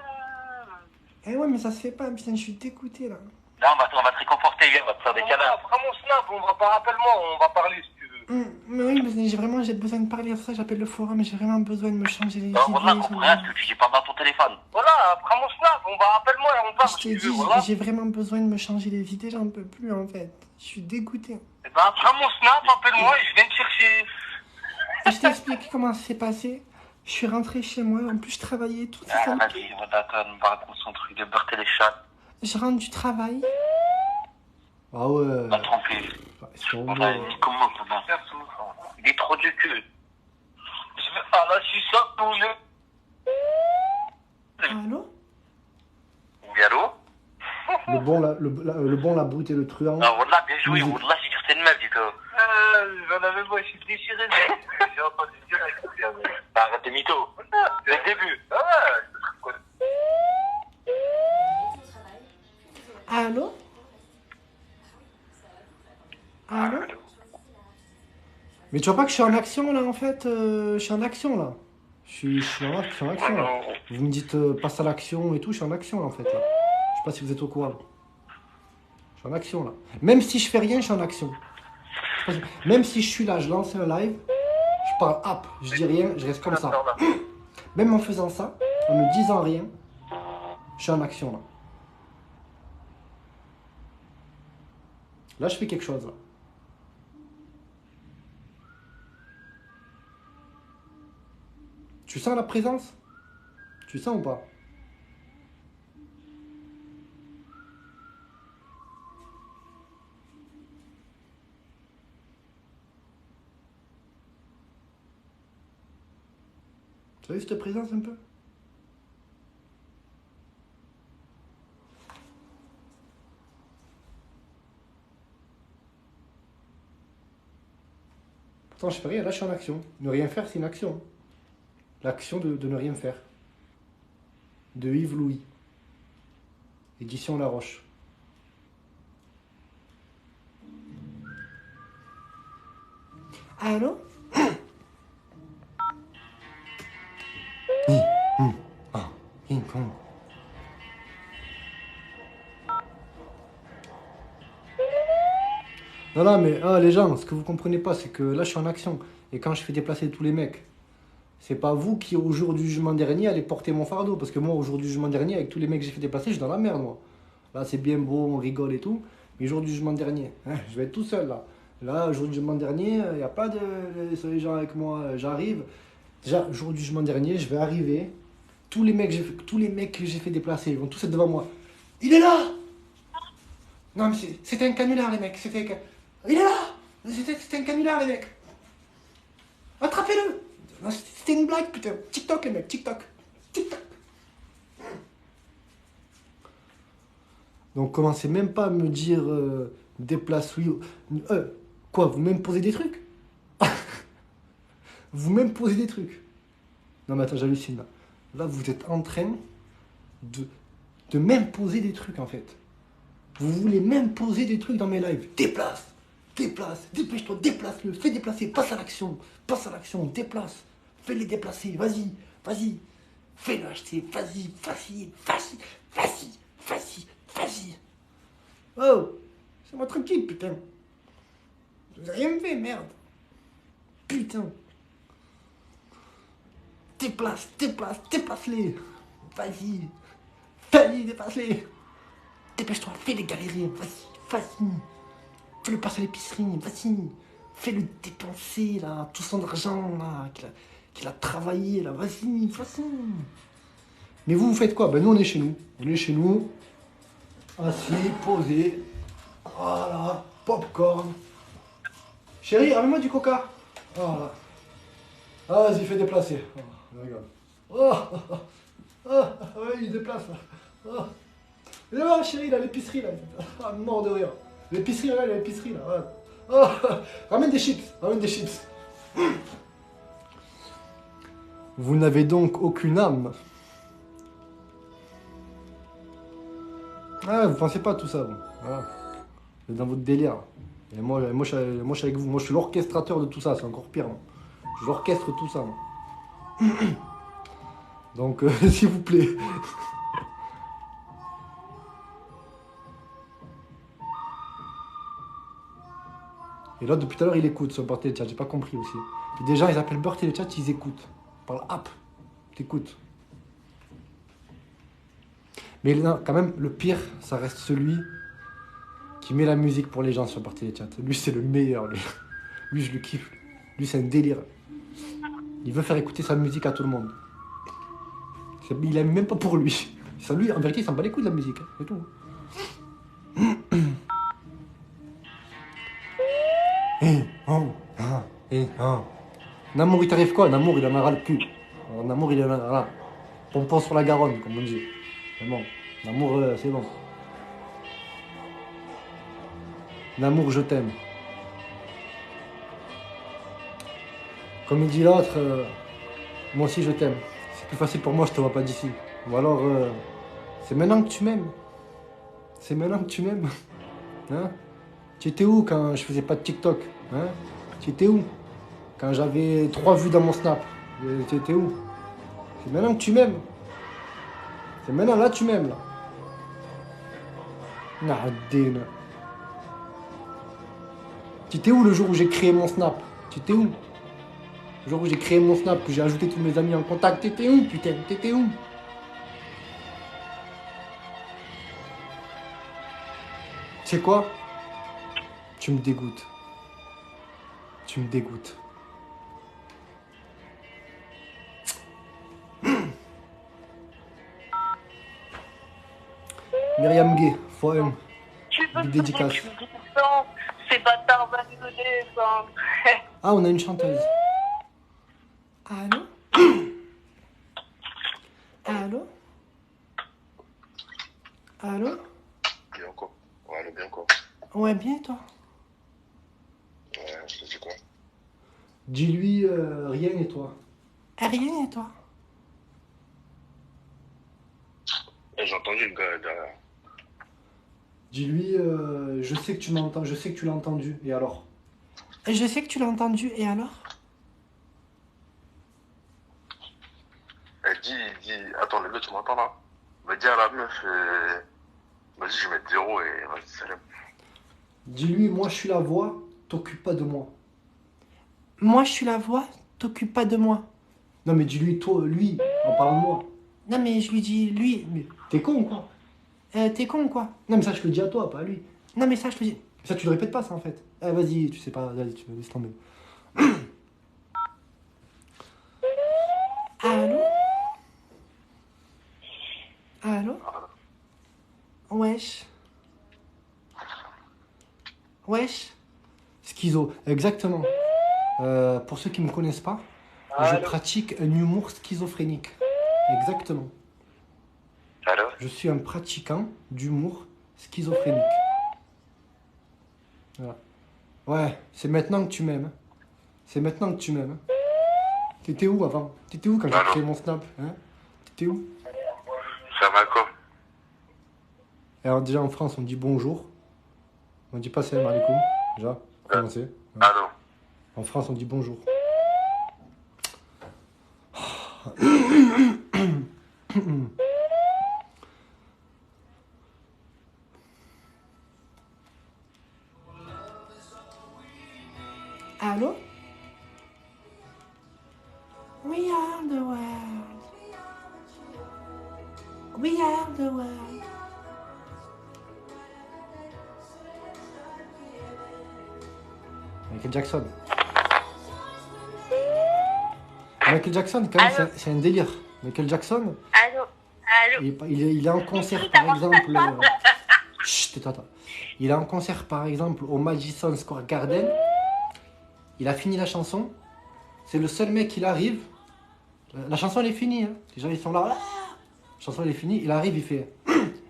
Eh ouais, mais ça se fait pas, putain, je suis dégoûté, là. Là, on va te réconforter, viens, on va te faire des câlins. Prends mon snap, on va pas, rappelle-moi, on va parler si tu veux. Mais oui, mais j'ai besoin de parler, c'est ça j'appelle le forum, j'ai vraiment besoin de me changer les idées. Voilà, comprends rien ce que tu dis pas dans ton téléphone. Voilà, prends mon snap, on va, rappelle-moi et on parle Je si t'ai tu veux, dit, voilà. j'ai vraiment besoin de me changer les idées, j'en peux plus, en fait. Je suis dégoûté. Eh ben, prends mon snap, appelle-moi et je viens te chercher. Et je t'explique comment ça s'est passé. Je suis rentré chez moi, en plus je travaillais tout ça. Vas-y, on va t'attendre, on va raconter son truc de beurre les chats. Je rentre du travail. Ah ouais. Pas trompé. Enfin, comment? Il est trop du cul. Je vais à la chicha pour Allô? Oui, allô? Le bon, la brute et le truand. Ah, voilà, bien joué. Wallah, j'ai cherché une meuf, du coup. J'en avais pas, je suis déchiré. J'ai entendu direct. Bah, arrête tes mythos. C'est le début. Ah ouais. Allô? Allô? Mais tu vois pas que je suis en action là en fait, je suis en action là. Je suis en action là. Vous me dites passe à l'action et tout, je suis en action là en fait là. Je sais pas si vous êtes au courant. Je suis en action là. Même si je fais rien, je suis en action. Même si je suis là, je lance un live, je parle hop, je dis rien, je reste comme ça. Même en faisant ça, en me disant rien, je suis en action là. Là, je fais quelque chose là. Tu sens la présence? Tu sens ou pas? Tu as vu cette présence un peu? Pourtant, je fais rien, là je suis en action. Ne rien faire, c'est une action. L'action de ne rien faire. De Yves Louis. Édition La Roche. Allô? Non, non, mais les gens, ce que vous comprenez pas, c'est que là je suis en action. Et quand je fais déplacer tous les mecs, c'est pas vous qui, au jour du jugement dernier, allez porter mon fardeau. Parce que moi, au jour du jugement dernier, avec tous les mecs que j'ai fait déplacer, je suis dans la merde, moi. Là, c'est bien beau, on rigole et tout. Mais au jour du jugement dernier, je vais être tout seul, là. Là, au jour du jugement dernier, il n'y a pas de les gens avec moi. J'arrive. Déjà, au jour du jugement dernier, je vais arriver. Tous les mecs que j'ai fait déplacer, ils vont tous être devant moi. Il est là! Non, mais c'était un canular, les mecs. Il est là! C'était un canular, les mecs. Attrapez-le! C'était une blague, putain. TikTok, les mecs, TikTok. TikTok. Donc, commencez même pas à me dire déplace oui. Quoi, vous même posez des trucs? Vous même posez des trucs? Non, mais attends, j'hallucine là. Là, vous êtes en train de même poser des trucs en fait. Vous voulez même poser des trucs dans mes lives. Déplace, dépêche-toi, déplace-le, fais déplacer, passe à l'action, déplace, fais-les déplacer, vas-y, fais-le acheter, vas-y. Oh, c'est moi tranquille, putain. Vous avez rien fait, merde. Putain. Déplace-les. Vas-y, déplace-les. Dépêche-toi, fais-les galérer, vas-y. Fais-le passer à l'épicerie, vas-y. Fais-le dépenser, là, tout son argent, là, qu'il a travaillé, là, vas-y. Mais vous faites quoi? Ben nous, on est chez nous. Assis, posé. Voilà, popcorn. Chérie, ramène-moi du coca. Voilà. Ah, vas-y, fais déplacer. Oh, regarde. Oh, il déplace là. Oh. Mais là, chérie, là, l'épicerie, là. Ah, mort de rire. L'épicerie, là, l'épicerie, là. Ouais. Oh, ramène des chips, ramène des chips. Vous n'avez donc aucune âme. Ah, vous pensez pas à tout ça, vous. Voilà. Vous êtes dans votre délire. Et moi, je suis avec vous. Moi, je suis l'orchestrateur de tout ça. C'est encore pire. Moi. Je l'orchestre tout ça. Moi. Donc, s'il vous plaît. Et là, depuis tout à l'heure, il écoute sur Birthday Chat. J'ai pas compris aussi. Puis des gens, ils appellent Birthday Chat, ils écoutent. Par l'app. T'écoutes. Mais non, quand même, le pire, ça reste celui qui met la musique pour les gens sur Birthday Chat. Lui, c'est le meilleur. Lui, je le kiffe. Lui, c'est un délire. Il veut faire écouter sa musique à tout le monde. Il aime même pas pour lui. Ça, lui, en vérité, il s'en bat les couilles de la musique. C'est tout. Namour, il t'arrive quoi? Namour, il en a ras le cul. Namour, il en a ras. Pompon sur la Garonne, comme on dit. C'est bon. Namour, c'est bon. Namour, je t'aime. Comme il dit l'autre, moi aussi je t'aime. C'est plus facile pour moi, je te vois pas d'ici. Ou alors, c'est maintenant que tu m'aimes. C'est maintenant que tu m'aimes. Hein? Tu étais où quand je faisais pas de TikTok? Hein? Tu étais où? Quand j'avais 3 vues dans mon Snap? Tu étais où? C'est maintenant que tu m'aimes. C'est maintenant, là tu m'aimes, là. Na'adina. Tu étais où le jour où j'ai créé mon Snap? Tu étais où? Le jour où j'ai créé mon Snap, que j'ai ajouté tous mes amis en contact, t'étais où, putain? T'étais où? Tu sais quoi? Tu me dégoûtes. Tu me dégoûtes. Myriam Gay, fois Tu veux Big que dédicace. tu me dises non, ces bâtards va nous descendre. Ah, on a une chanteuse. Allô? Allô? Allô? Bien quoi? Ouais, allô, bien quoi? Ouais, bien, toi? Ouais, je te dis quoi? Dis-lui rien et toi? Rien et toi? J'ai entendu le gars derrière. Dis-lui, je sais que tu m'entends, je sais que tu l'as entendu, et alors? Je sais que tu l'as entendu, et alors? Elle dit, attends, le gars, tu m'entends là? Va dire à la meuf, vas-y, je vais mettre 0 et vas-y, salam. Dis-lui, moi je suis la voix, t'occupe pas de moi. Moi je suis la voix, t'occupe pas de moi. Non mais dis-lui, toi, lui, en parlant de moi. Non mais je lui dis, lui, mais t'es con ou quoi? T'es con ou quoi? Non mais ça je le dis à toi, pas à lui. Non mais ça je le dis. Ça tu le répètes pas ça en fait. Vas-y, tu sais pas, vas-y, tu laisse tomber. Allô? Allô? Wesh. Wesh. Schizo, exactement. Pour ceux qui ne me connaissent pas, je pratique un humour schizophrénique. Exactement. Allô? Je suis un pratiquant d'humour schizophrénique. Voilà. Ouais, c'est maintenant que tu m'aimes. C'est maintenant que tu m'aimes. T'étais où avant? T'étais où quand j'ai créé mon Snap? Hein? T'étais où? Ça va quoi? Alors déjà en France on dit bonjour. On dit pas salam alaikum. Déjà, pour commencer. Allô? En France on dit bonjour. Allô? We are the world. We are the world. Michael Jackson. Michael Jackson, quand même, c'est un délire. Michael Jackson, Allô? Allô? il est en concert, par exemple. Chut, attends. Il est en concert, par exemple, au Madison Square Garden. Il a fini la chanson. C'est le seul mec qui arrive. La chanson, elle est finie. Hein. Les gens, ils sont là. La chanson, elle est finie. Il arrive, il fait.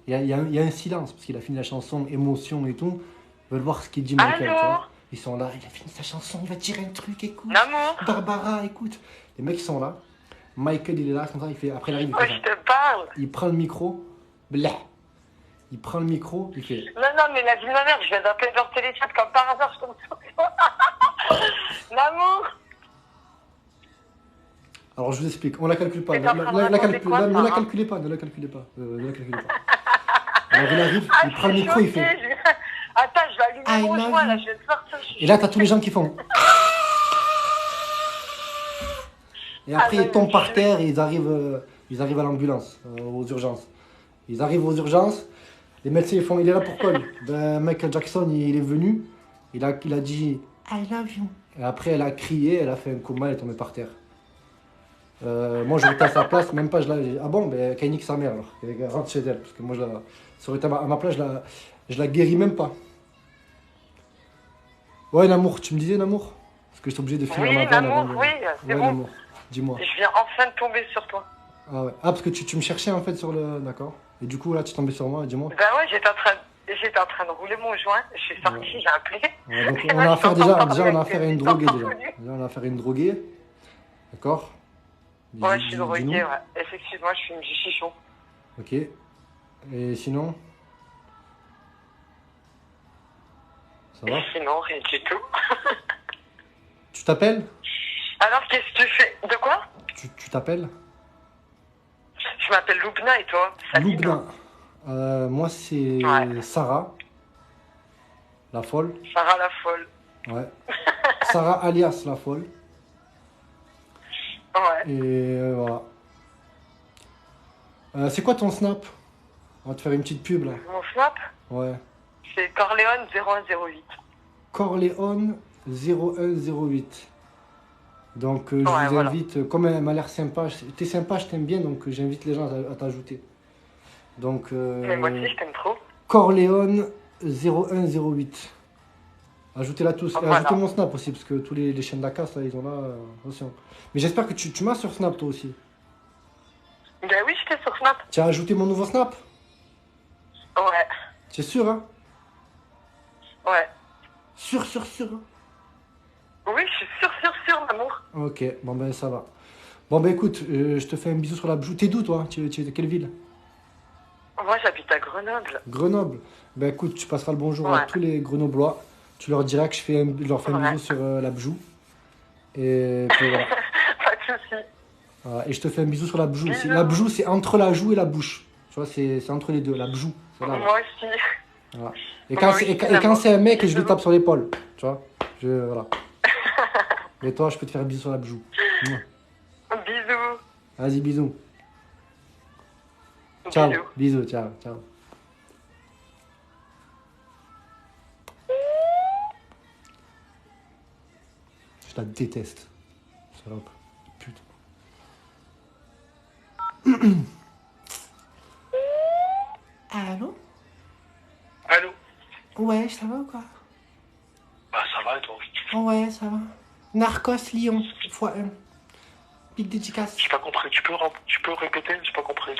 il y a un silence, parce qu'il a fini la chanson, émotion et tout. Ils veulent voir ce qu'il dit, Michael, tu Allô vois. Ils sont là, il a fini sa chanson, il va dire un truc, écoute. L'amour. Barbara, écoute. Les mecs, ils sont là. Michael, il est là, comme ça, il fait, après, il arrive, il Moi, fait je ça. te parle. Il prend le micro, blah. Il prend le micro, il fait... Non, mais la vie de ma mère, je viens d'appeler leur téléchat comme par hasard, je tombe sur toi. L'amour. Alors, je vous explique, on la calcule pas. Mais t'es en train de La raconter quoi, ne la Sarah calculez pas, ne la calculez pas. Ne la calculez pas. Alors, il arrive, Ah, il je prend le suis micro, il choquée, fait... Attends, je vais allumer I mon love joint, you. là, je viens de sortir. Et là, t'as tous les gens qui font... Et après, Ah, ils tombent non, par je- terre et ils arrivent à l'ambulance, aux urgences. Ils arrivent aux urgences, les médecins ils font, il est là pourquoi lui? Ben, Michael Jackson, il est venu, il a dit I love you. Et après, elle a crié, elle a fait un coma, elle est tombée par terre. Moi, j'aurais été à sa place, même pas, ah bon, ben, qu'elle nique sa mère alors, qu'elle rentre chez elle, parce que moi, ça aurait été à ma place, je la guéris même pas. Ouais, Namour, tu me disais, Namour? Parce que j'étais obligé de finir Oui, ma vanne avant l'amour, de... oui, c'est Ouais, bon. Namour, dis-moi. Je viens enfin de tomber sur toi. Ah ouais. Ah, parce que tu me cherchais en fait sur le... D'accord. Et du coup, là, tu tombais sur moi, dis-moi. Ben ouais, j'étais en train de rouler mon joint, je suis sortie, Ouais. j'ai appelé. Ouais, donc, Et on là, a je affaire t'entends déjà, parler on a avec affaire à des une droguée déjà. inconnus. Déjà, on a affaire à une droguée. D'accord. Ouais, je suis Dis-nous. droguée, ouais. Effectivement, je suis une chichon. Ok. Et sinon? Ça va? Et sinon, rien du tout. Tu t'appelles? Alors, qu'est-ce que tu fais? De quoi? Tu t'appelles? Je m'appelle Loubna et toi? Salut. Loubna. Moi, c'est Ouais. Sarah. La folle. Sarah la folle. Ouais. Sarah alias la folle. Ouais. Et voilà. C'est quoi ton snap? On va te faire une petite pub là. Mon snap, Ouais. c'est Corleone 0108. Corleone 0108. Donc je Ouais, vous voilà. invite, comme elle m'a l'air sympa, t'es sympa, je t'aime bien, donc j'invite les gens à t'ajouter. Donc Mais moi aussi, je t'aime trop. Corleone 0108. Ajoutez-la tous. Et Voilà. ajoutez mon snap aussi, parce que tous les chaînes de la casse, là, ils ont là. Attention. Mais j'espère que tu m'as sur Snap toi aussi. Ben oui, j'étais sur Snap. Tu as ajouté mon nouveau Snap? Ouais. Tu es sûr, hein? Ouais. Sûr, hein? Oui, je suis sûre, l'amour. Ok, bon ben ça va. Bon ben écoute, je te fais un bisou sur la bjoue. T'es d'où toi? Tu es de quelle ville? Moi, j'habite à Grenoble. Grenoble. Ben écoute, tu passeras le bonjour à Ouais. tous les Grenoblois. Tu leur diras que je leur fais un Ouais. bisou sur la bjoue. Et puis voilà. Pas de soucis. Voilà. Et je te fais un bisou sur la bjoue aussi. Bisous. La bjoue, c'est entre la joue et la bouche. Tu vois, c'est entre les deux, la bjoue. Voilà. Moi aussi. Voilà. Et quand, Moi aussi, et quand vraiment. c'est un mec, je lui Bisous. tape sur l'épaule. Tu vois, voilà. Et toi, je peux te faire un bisou sur la bjoue. Mouah. Bisous. Vas-y, bisous. Ciao. Bisous. Bisous, ciao, ciao. Je la déteste. Salope. Putain. Allô? Allô? Ouais, ça va ou quoi? Bah ça va et toi? Ouais, ça va. Narcos Lyon, x1. Big dédicace. J'ai pas compris, tu peux répéter? J'ai pas compris.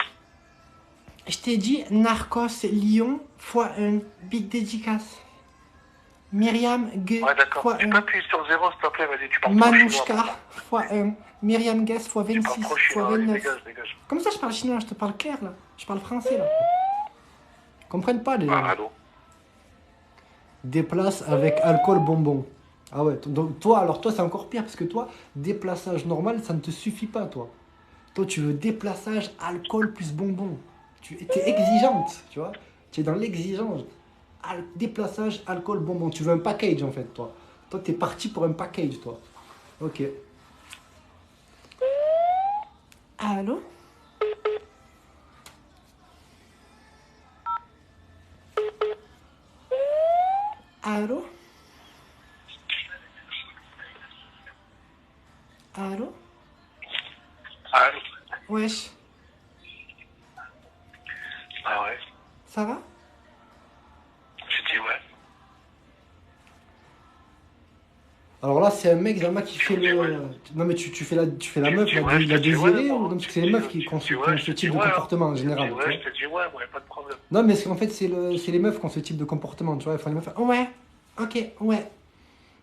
Je t'ai dit Narcos Lyon x1. Big dédicace. Myriam G Ouais d'accord. Tu peux x1. appuyer sur 0 s'il te plaît, vas-y, tu parles trop chinois. Manouchka x1. Myriam Guess Tu parles x26 trop chinois, vas-y, x29. dégage. Comme ça, je parle chinois, je te parle clair là. Je parle français là. Ils comprennent pas les gens. Ah, allô? Déplace avec alcool bonbon. Ah ouais, donc toi c'est encore pire parce que toi, déplaçage normal, ça ne te suffit pas toi. Toi tu veux déplaçage alcool plus bonbon. Tu es exigeante, tu vois. Tu es dans l'exigence. Déplaçage alcool bonbon. Tu veux un package en fait toi. Toi t'es parti pour un package toi. Ok. Allô? Allô? Allô? Allô? Wesh, Ah ouais? ça va? J'ai dit ouais. Alors là, c'est un mec, Zalma, qui fait le. Non, mais tu fais la meuf, la désirée, ou non, parce que c'est les meufs qui ont ce type de comportement en général. Ouais, je te dis ouais, moi, pas de problème. Non, mais en fait, c'est les meufs qui ont ce type de comportement, tu vois. Elles font les meufs. Ouais, ok, ouais.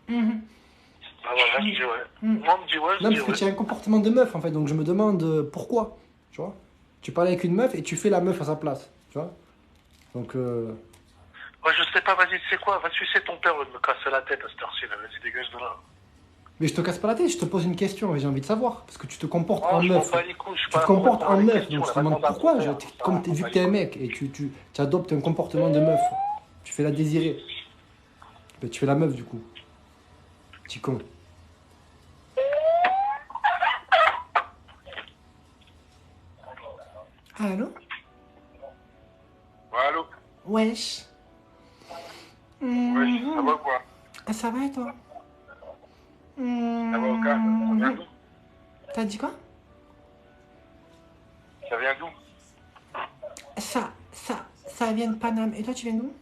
Ah voilà, je dis ouais. Moi, on me dit ouais, je Non, dis parce que ouais. tu as un comportement de meuf, en fait, donc je me demande pourquoi, tu vois. Tu parles avec une meuf et tu fais la meuf à sa place, tu vois. Donc, Ouais, je sais pas, vas-y, tu sais quoi, va sucer ton père, il me casse la tête à cette heure-ci, là, vas-y, dégage de là. Mais je te casse pas la tête, je te pose une question et j'ai envie de savoir. Parce que tu te comportes en Je m'en meuf. bats les couilles, je suis Tu te pas comportes là pour en répondre à des meuf, donc questions, je te demande réponds à pourquoi. ton père. Comme vu que t'es un mec et tu adoptes un comportement de meuf, tu fais la désirer. Ben, tu fais la meuf du coup. Petit con. Allô? Ouais, allô? Wesh. Ouais, ça va ou quoi? Ça va et toi? Ça va au calme? Ça vient d'où? T'as dit quoi? Ça vient d'où? Ça vient de Paname. Et toi, tu viens d'où?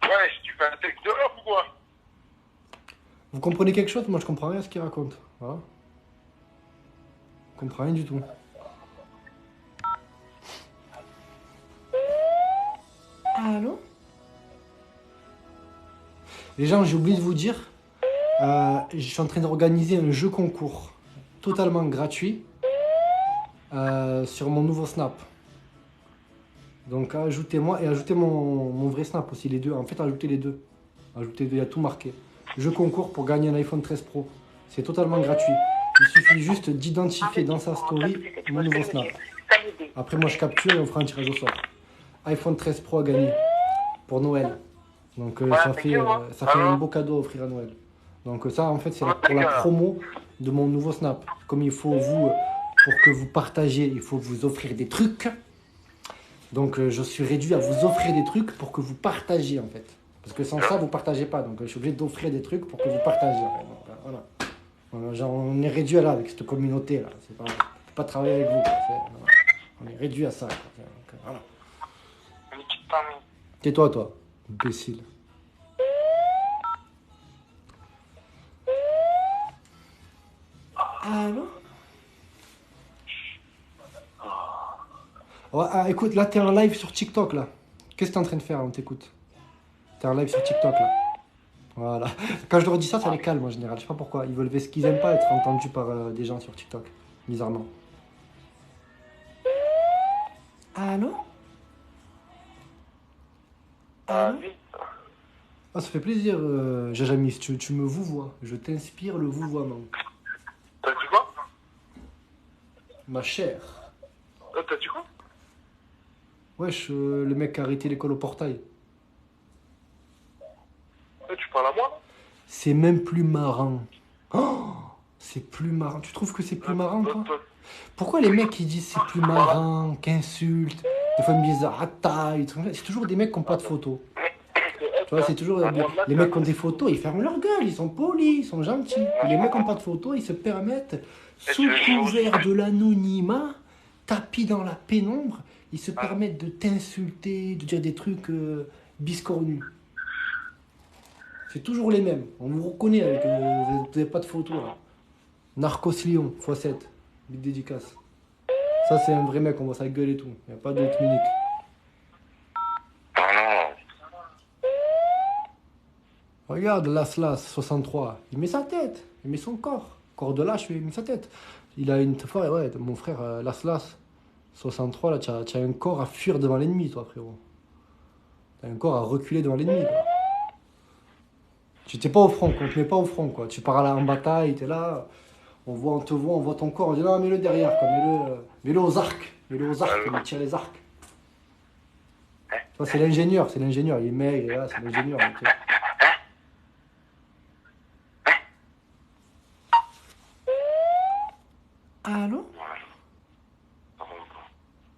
Ouais, tu fais un texte de l'heure ou quoi? Vous comprenez quelque chose? Moi, je comprends rien à ce qu'il raconte. Voilà. Je comprends rien du tout. Allô? Les gens, j'ai oublié de vous dire, je suis en train d'organiser un jeu concours totalement gratuit sur mon nouveau Snap. Donc ajoutez-moi et ajoutez mon vrai Snap aussi, les deux. En fait, ajoutez les deux. Ajoutez les deux, il y a tout marqué. Jeu concours pour gagner un iPhone 13 Pro. C'est totalement gratuit. Il suffit juste d'identifier dans sa story mon nouveau Snap. Après, moi, je capture et on fera un tirage au sort. iPhone 13 Pro à gagner pour Noël. Donc ça fait un beau cadeau à offrir à Noël. Donc ça, en fait, c'est pour la promo de mon nouveau Snap. Comme il faut pour que vous partagiez, il faut vous offrir des trucs. Donc je suis réduit à vous offrir des trucs pour que vous partagiez, en fait. Parce que sans ça, vous partagez pas. Donc je suis obligé d'offrir des trucs pour que vous partagiez. Donc, voilà. Genre, on est réduit à là, avec cette communauté-là. On ne peut pas travailler avec vous. Voilà. On est réduit à ça. Donc, voilà. Tais-toi, toi, imbécile. Allô? Oh, écoute, là, t'es en live sur TikTok, là. Qu'est-ce que t'es en train de faire, on t'écoute? T'es en live sur TikTok, là. Voilà. Quand je leur dis ça, ça les calme, en général. Je sais pas pourquoi. Ils veulent ce qu'ils aiment pas être entendus par des gens sur TikTok. Bizarrement. Allô? Allô? Ah, ça fait plaisir, Jajamis. Tu me vouvoies. Je t'inspire le vouvoiement. T'as dit quoi? Ma chère. T'as dit quoi? Wesh, le mec qui a arrêté l'école au portail. Tu parles à moi? C'est même plus marrant. Oh, c'est plus marrant. Tu trouves que c'est plus marrant, toi? Pourquoi les mecs qui disent c'est plus marrant, qu'insultent, des fois ils me disent ah taille, c'est toujours des mecs qui n'ont pas de photos. Tu vois, c'est toujours les mecs qui ont des photos, ils ferment leur gueule, ils sont polis, ils sont gentils. Et les mecs qui n'ont pas de photos, ils se permettent, sous couvert de l'anonymat, tapis dans la pénombre, ils se permettent de t'insulter, de dire des trucs biscornus. C'est toujours les mêmes. On vous reconnaît avec vous n'avez pas de photos là. Narcos Lyon, x7. Big dédicace. Ça, c'est un vrai mec, on voit sa gueule et tout. Il n'y a pas d'autre mimique. Regarde, Laslas 63. Il met sa tête. Il met son corps. Corps de lâche, il met sa tête. Il a une fois, ouais, mon frère Laslas 63, là, tu as un corps à fuir devant l'ennemi, toi, frérot. Tu as un corps à reculer devant l'ennemi, quoi. Tu t'es pas au front, quoi. On te met pas au front, quoi. Tu pars là en bataille, tu es là. On te voit, on voit ton corps, on dit non, mets-le derrière, quoi. Mets-le aux arcs. Mets-le aux arcs, il tire les arcs. C'est l'ingénieur, il est maigre, il est là, c'est l'ingénieur. Okay. Allô?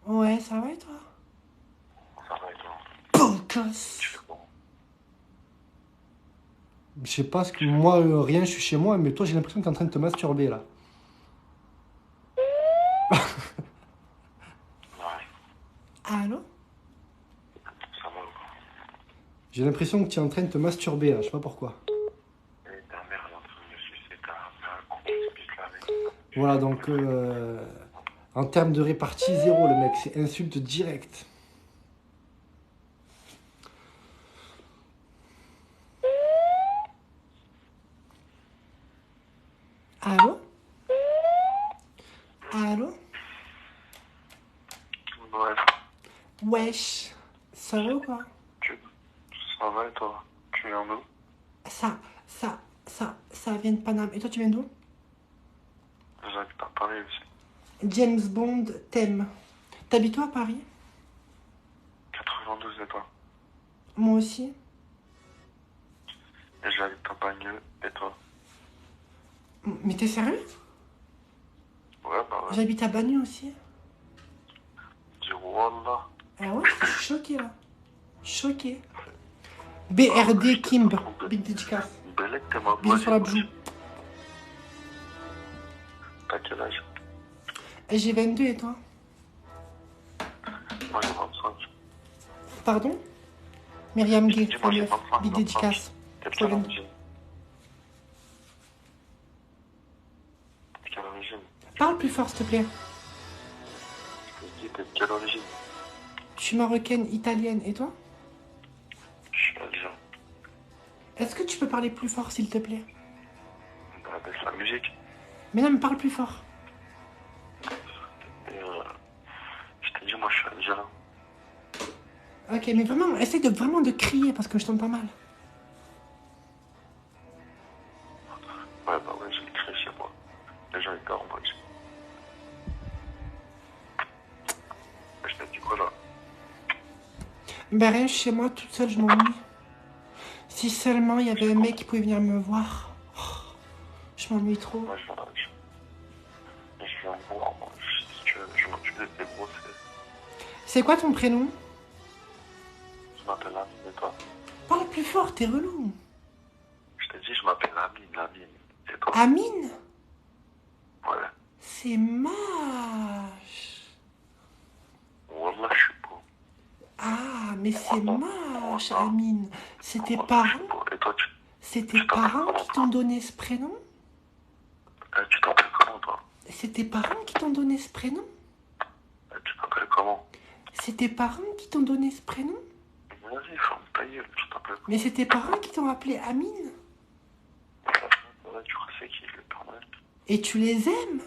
Ouais, ça va et toi? Ça va et toi? Podcast. Je sais pas ce que moi, rien, je suis chez moi, mais toi, j'ai l'impression que t'es en train de te masturber là. Allô? Ça va ou quoi? J'ai l'impression que tu es en train de te masturber là, je sais pas pourquoi. Voilà, donc en termes de répartie, 0 le mec, c'est insulte directe. Allô? Allô? Ouais, Wesh, ça va ou quoi? ça va et toi? Tu viens d'où? Ça vient de Paname. Et toi, tu viens d'où? J'habite à Paris aussi. James Bond t'aime. T'habites où à Paris? 92 et toi? Moi aussi. Et j'habite à Bagneux et toi? Mais t'es sérieux? Ouais, bah ouais. J'habite à Bagneux aussi. Dis Wallah. Ah ouais, je suis choqué là. Choqué. BRD Kimb. Big dédicace. Belek, t'es ma Bisous sur la bjou. T'as quel âge? J'ai 22 et toi? Moi j'ai 25. Pardon? Myriam Gay, Dis-moi, j'ai 39. 25, Big 25. dédicace. T'es de Toi, quelle vingt- origine? De quelle origine? Parle plus fort s'il te plaît. Je dis, t'es de quelle origine? Je suis marocaine, italienne. Et toi? Je suis algérien. Est-ce que tu peux parler plus fort s'il te plaît? Bah, baisse la musique. Mais non, mais parle plus fort. Et je t'ai dit, moi je suis algérien. Ok, mais vraiment, essaye de vraiment de crier parce que je t'entends mal. Ouais, bah ouais, j'ai écrit chez moi. Les gens étaient en mode. Je t'ai dit quoi là? Ben rien, je suis chez moi toute seule, je m'ennuie. Si seulement il y avait un mec qui pouvait venir me voir. Oh, je m'ennuie trop. Moi je viens de voir, moi. Si tu veux, je m'occupe des gros, C'est quoi ton prénom? je m'appelle Amine et toi? Parle plus fort, t'es relou. Je t'ai dit, je m'appelle Amine. Et toi? Amine? Ouais. C'est moche. Wallah, je suis beau. Ah, mais c'est moche, Amine. C'est tes Wallah, je suis parents? beau. Et toi, C'est tes parents qui t'ont donné ce prénom? tu t'appelles comment toi? C'est tes parents qui t'ont donné ce prénom? Tu t'appelles comment? C'est tes parents qui t'ont donné ce prénom? Vas-y, ferme ta gueule, tu t'appelles Mais c'est tes parents qui t'ont appelé Amine? comment? Ouais, tu crois c'est qui le Père Noël? Et tu les aimes?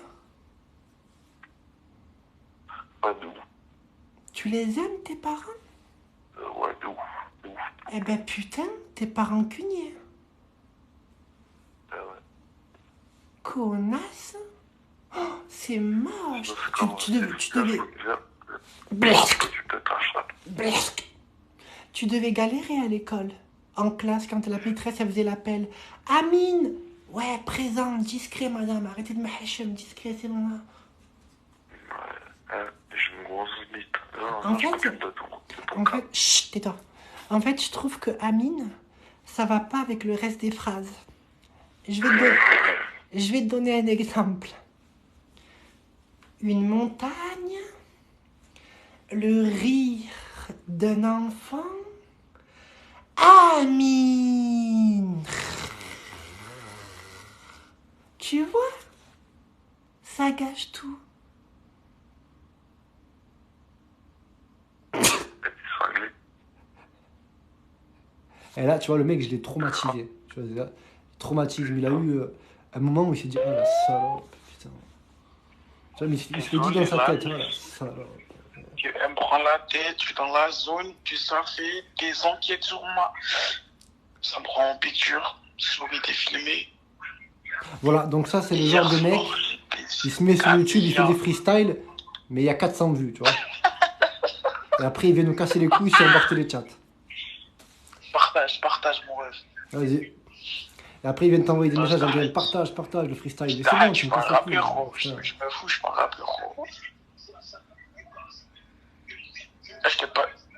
Ouais, de ouf. Tu les aimes, tes parents? Ouais, de ouf. De ouf. Eh ben putain, t'es pas rancunier. Ouais. Connasse. Oh, c'est moche. Comment Tu devais... Viens, Blasque. tu te tâches là. Blasque. Tu devais galérer à l'école. En classe, quand la maîtresse, elle faisait l'appel. Amine. Ouais, présent, discret, madame. Arrêtez de me hachem, discret, c'est bon. J'ai une grosse bite. En Je fait, m'occupe de tout. En fait, chut, tais-toi. En fait, je trouve que Amine, ça va pas avec le reste des phrases. Je vais te donner un exemple. Une montagne, le rire d'un enfant, Amine. Tu vois, ça gâche tout. Et là, tu vois, le mec, je l'ai traumatisé. Tu vois, là, traumatisme. Il a eu un moment où il s'est dit, oh la salope, putain. Tu vois, mais il se le dit dans sa tête, oh la salope. Elle me prend la tête, je suis dans la zone, puis ça fait des enquêtes sur moi. Ça me prend en picture, j'ai envie de filmer. Voilà, donc ça, c'est le genre de mec, il se met sur YouTube, il fait des freestyles, mais il y a 400 vues, tu vois. Et après, il vient nous casser les couilles sur embarquer les chats. Partage mon rêve. Vas-y. Et après, ils viennent t'envoyer des messages en disant partage le freestyle. Mais c'est bon, tu je me suis pas casses un les couilles. rappeur, je Putain. me fous, je suis pas un rappeur.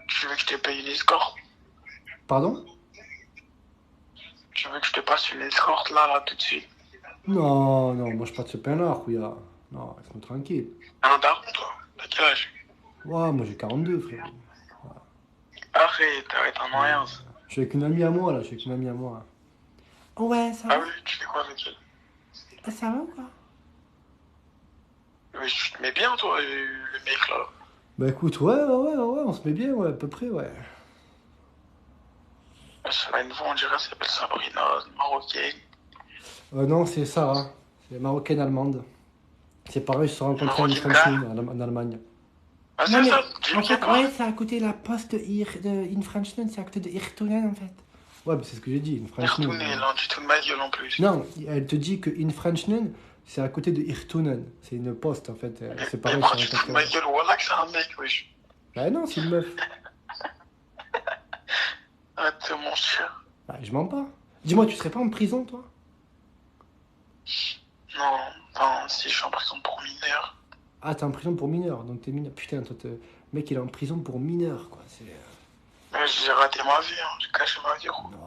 Tu veux que je te paye une escorte? Pardon? Tu veux que je te passe une escorte là, tout de suite? Non, moi je pas de ce pain-là, Rouya. Non, reste-moi tranquille. Un daron, toi? T'as quel âge? Ouais, moi j'ai 42, frère. Arrête en rien. Je suis avec une amie à moi, là, Ouais, ça va? Ah oui, tu fais quoi avec elle? Ça va ou quoi? Tu te mets bien, toi, le mec, là. Bah écoute, ouais, on se met bien, ouais, à peu près, ouais. C'est là une fois, on dirait, elle s'appelle Sabrina, marocaine. Non, c'est Sarah, c'est marocaine-allemande. C'est pareil, ils se sont rencontrés en Marocaine, Frenchman, en Allemagne. Ah, Non, c'est mais ça, dis-le en fait, pas. ouais, c'est à côté de la poste in Frenchman, c'est à côté de Irtunen en fait. Ouais, mais c'est ce que j'ai dit, une Retourner, Frenchman. là, tu te fous de ma gueule en plus. Non, elle te dit que in Frenchman, c'est à côté de Irtunen. C'est une poste, en fait. C'est Mais pareil, pourquoi c'est tu te fous de ma gueule? Voilà que c'est un mec, wesh. Bah non, c'est une meuf. Arrête de mentir. Bah, je mens pas. Dis-moi, tu serais pas en prison, toi? Non, non, si je suis en prison pour mineur. Ah, t'es en prison pour mineur, donc t'es mineur. Putain, toi, le mec, il est en prison pour mineur, quoi. C'est... Mais j'ai raté ma vie, hein. J'ai caché ma vie, gros. Non.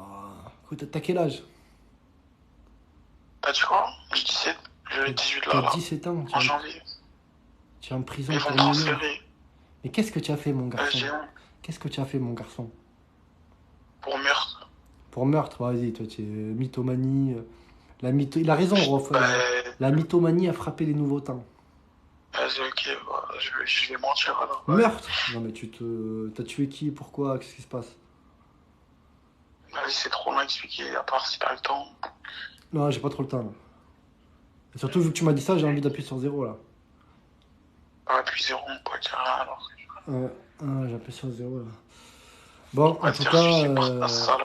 Écoute, t'as quel âge? T'as dit quoi? J'ai 17. J'ai 18 là, là. T'as 17 ans, En janvier. tu es en prison Ils pour vont mineur. transférer. Mais qu'est-ce que tu as fait, mon garçon? J'ai honte. Qu'est-ce que tu as fait, mon garçon? Pour meurtre. Pour meurtre, vas-y, toi, tu es mythomanie. Il a raison, Rof. Euh, La mythomanie a frappé les nouveaux temps. Vas-y, ok, bah, je vais mentir alors. Meurtre? Non, mais t'as tué qui? Pourquoi? Qu'est-ce qui se passe? Vas-y, c'est trop long à expliquer, à part si t'as le temps. Non, j'ai pas trop le temps, là. Et surtout, vu que tu m'as dit ça, j'ai envie d'appuyer sur 0, là. Ah, puis zéro, on peut dire rien alors. J'ai appuyé sur 0, là. Bon, On va en tout dire, cas... je sais pas, ta sale.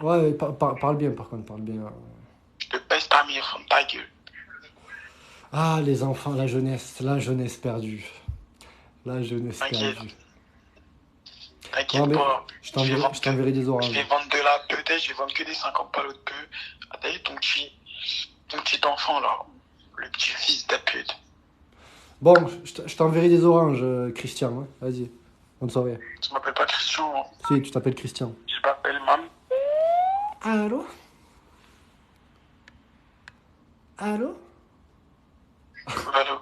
Ouais, parle bien, par contre, parle bien. Je te baisse ta mère, ferme ta gueule. Ah, les enfants, la jeunesse perdue. La jeunesse T'inquiète. perdue. T'inquiète Non, mais pas. je t'enverrai des Je oranges. vais vendre de la peut-être, je vais vendre que des 50 balles de peu. Ah, t'as vu ton petit enfant là, le petit fils de pute. Bon, je t'enverrai des oranges, Christian. Hein. Vas-y, bonne soirée. Tu m'appelles pas Christian, hein. Si, tu t'appelles Christian. Je m'appelle Mam. Allô? Allô? Allô.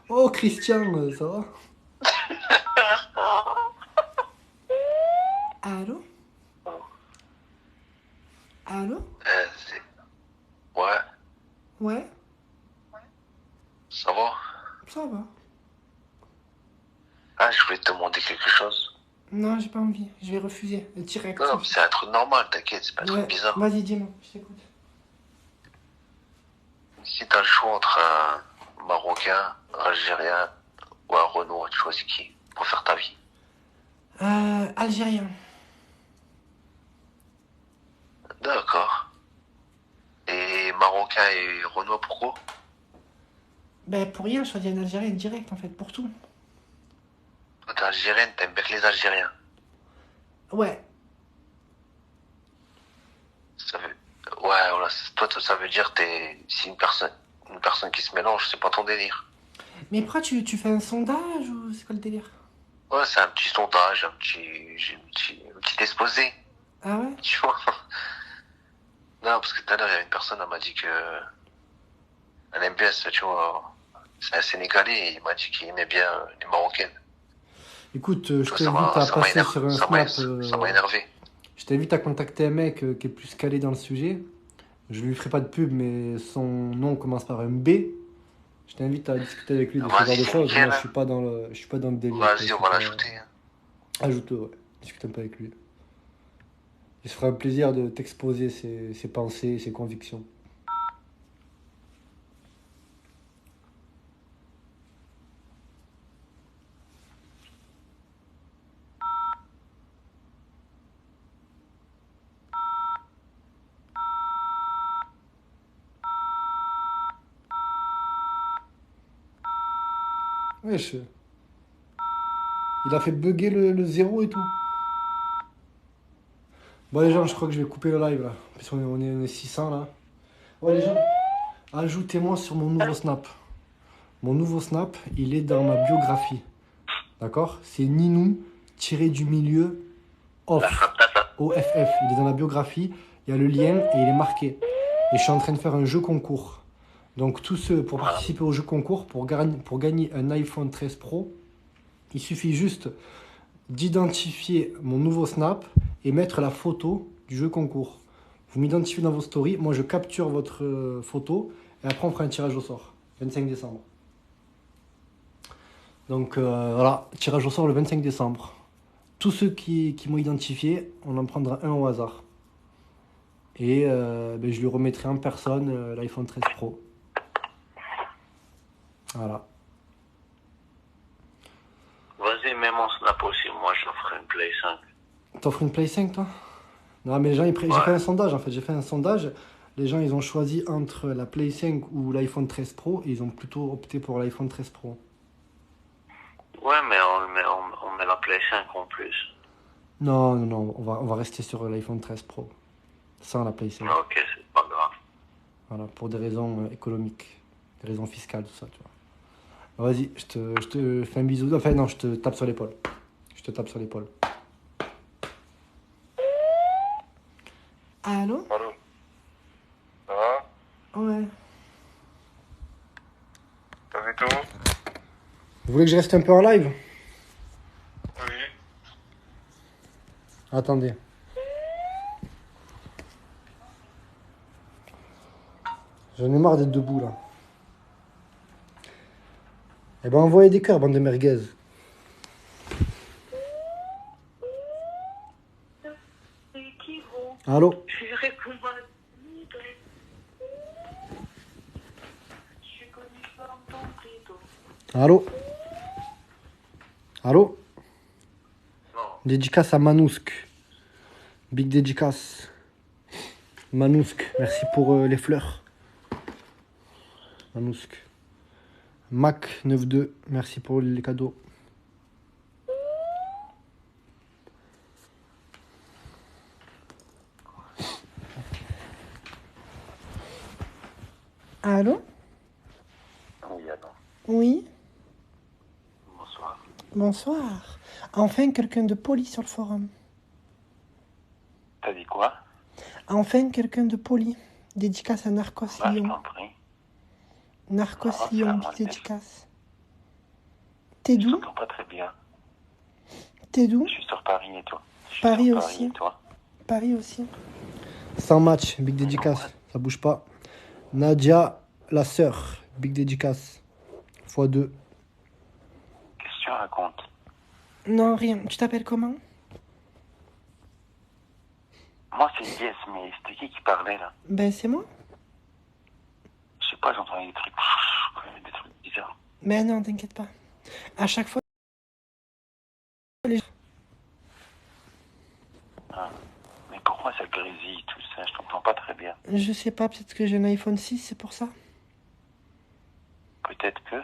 Oh, Christian, ça va? Allô? Allô? Ouais, Ouais, ça va. ça va. Ah, je voulais te demander quelque chose. Non, j'ai pas envie, je vais refuser, direct. Non, mais c'est un truc normal, t'inquiète, c'est pas un Ouais, truc bizarre. vas-y, dis-moi, je t'écoute. Si t'as le choix entre un Marocain, un Algérien ou un Renoir, tu choisis qui pour faire ta vie? Algérien. D'accord. Et Marocain et Renoir, pourquoi? Ben, pour rien, je choisis un Algérien direct, en fait, pour tout. Toi, t'es algérienne, t'aimes bien que les Algériens. Ouais, Ça veut... Ouais, voilà, toi, ça veut dire que si une personne qui se mélange, c'est pas ton délire. mais pourquoi tu fais un sondage ou c'est quoi le délire? Ouais, c'est un petit sondage, un petit exposé, Ah ouais? tu vois. Non, parce que tout à l'heure, il y a une personne, elle m'a dit que elle aime bien ça, tu vois. C'est un Sénégalais, et il m'a dit qu'il aimait bien les Marocaines. Écoute, je Ça m'a- t'invite à ça m'a passer énervé, sur un ça m'a- snap. ça m'a énervé. Je t'invite à contacter un mec qui est plus calé dans le sujet. Je lui ferai pas de pub, mais son nom commence par un B. Je t'invite à discuter avec lui de ce Vas-y, genre de c'est choses. nickel. Moi, je suis pas dans le délire. Vas-y, on va quoi. l'ajouter. Ajoute-le, ouais. Discute un peu avec lui. Il se fera un plaisir de t'exposer ses pensées, ses convictions. Wesh. Il a fait bugger le 0 et tout. Bon les gens, je crois que je vais couper le live là. Parce qu'on est 600 là. Ouais les gens, ajoutez-moi sur mon nouveau snap. Mon nouveau snap, il est dans ma biographie. D'accord? C'est Ninou tiré du milieu off. OFF. Il est dans la biographie. Il y a le lien et il est marqué. Et je suis en train de faire un jeu concours. Donc tous ceux pour participer au jeu concours, pour gagner un iPhone 13 Pro, il suffit juste d'identifier mon nouveau snap et mettre la photo du jeu concours. Vous m'identifiez dans vos stories, moi je capture votre photo et après on fera un tirage au sort. 25 décembre. Donc voilà, tirage au sort le 25 décembre. Tous ceux qui m'ont identifié, on en prendra un au hasard. Et ben, je lui remettrai en personne l'iPhone 13 Pro. Voilà. Vas-y, mets mon snap aussi. Moi, j'offre une Play 5. T'offres une Play 5 toi? Non mais les gens, j'ai fait un sondage en fait. J'ai fait un sondage. Les gens, ils ont choisi entre la Play 5 ou l'iPhone 13 Pro. Et ils ont plutôt opté pour l'iPhone 13 Pro. Ouais, mais on met la Play 5 en plus. Non, non, non, on va rester sur l'iPhone 13 Pro. Sans la Play 5. Ok, c'est pas grave. Voilà, pour des raisons économiques, des raisons fiscales, tout ça, tu vois. Vas-y, je te fais un bisou. Enfin, non, je te tape sur l'épaule. Je te tape sur l'épaule. Allô? Allô? Ça va? Ouais. T'as vu tout? Vous voulez que je reste un peu en live? Oui. Attendez. J'en ai marre d'être debout, là. Eh ben, envoyez des cœurs, bande de merguez. Allô? Allô? Allô? Non. Dédicace à Manousk. Big dédicace. Manousk, merci pour les fleurs. Manousk. Mac 92, merci pour les cadeaux. Allô? Oui, attends. Oui, Bonsoir. bonsoir. Enfin quelqu'un de poli sur le forum. T'as dit quoi? Enfin quelqu'un de poli. Dédicace à Narcos Bah, je Lyon. t'en prie. Narcos Ah, c'est à Lyon, moi de dédicace. T'es Je d'où? t'entends pas très bien. T'es d'où? Je suis sur Paris et toi? Je suis Paris sur aussi. Et toi? Paris aussi. Sans match, big dédicace. Ça bouge pas. Nadia, la sœur, big dédicace. x2. Qu'est-ce que tu racontes? Non, rien. Tu t'appelles comment? Moi, c'est Yes, mais c'était qui parlait là? Ben, c'est moi. Je sais pas, j'entendais des trucs bizarres. Mais non, t'inquiète pas. À chaque fois. Ah. Mais pourquoi ça grésille tout ça? Je t'entends pas très bien. Je sais pas, peut-être que j'ai un iPhone 6, c'est pour ça. Peut-être que.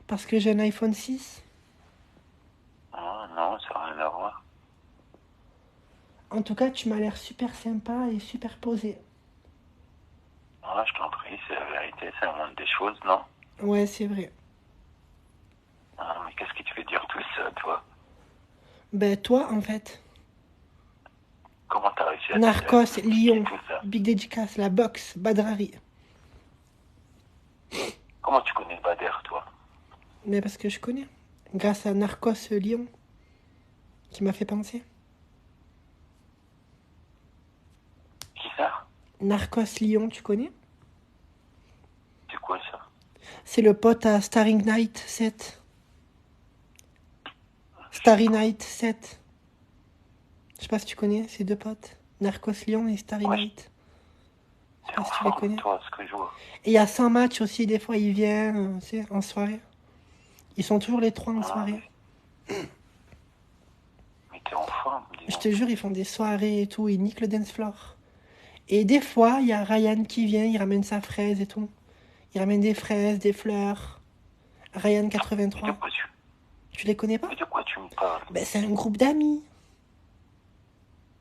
Parce que j'ai un iPhone 6. Oh, non, ça n'a rien à voir. En tout cas, tu m'as l'air super sympa et super posé. Ah, je t'en prie, c'est la vérité, c'est la moindre des choses, non? Ouais, c'est vrai. Ah, mais qu'est-ce qui te fait dire tout ça, toi? Ben, toi, en fait. Comment t'as réussi à Narcos, te Lyon, tout ça? Big Dédicace, la boxe, Badrari. Comment tu connais Bader, toi? Mais parce que je connais. Grâce à Narcos Lyon, qui m'a fait penser. Qui ça? Narcos Lyon, tu connais? C'est quoi ça? C'est le pote à Starry Night 7. Starry Night 7. Je sais pas si tu connais ces deux potes. Narcos Lyon et Starry Ouais. Night. C'est sais pas si tu les connais. toi, ce que je vois. Et il y a 100 matchs aussi, des fois ils viennent, tu sais, en soirée. Ils sont toujours les trois en soirée. Mais t'es en forme, dis Je donc. te jure, ils font des soirées et tout, ils niquent le dance floor. Et des fois, il y a Ryan qui vient, il ramène sa fraise et tout. Il ramène des fraises, des fleurs. Ryan Mais 83. de quoi Tu les connais pas? mais de quoi tu me parles? Ben, c'est un groupe d'amis.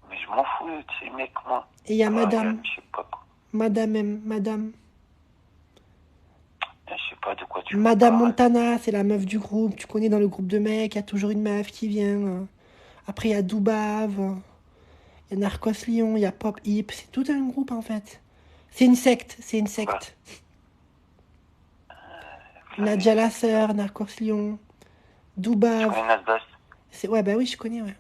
Mais je m'en fous de ces mecs, moi. Et il y a Ah, Madame. Je sais pas quoi. Madame M. Madame. Je sais pas de quoi tu me Madame parles. Montana, c'est la meuf du groupe. Tu connais dans le groupe de mecs, il y a toujours une meuf qui vient. Après, il y a Doubave. Il y a Narcos Lyon, il y a Pop Hip. C'est tout un groupe en fait. C'est une secte, c'est une secte. Nadia la sœur, Narcos Lyon, Tu Doubave. connais Nasdaq? Ouais, bah oui, je connais, ouais.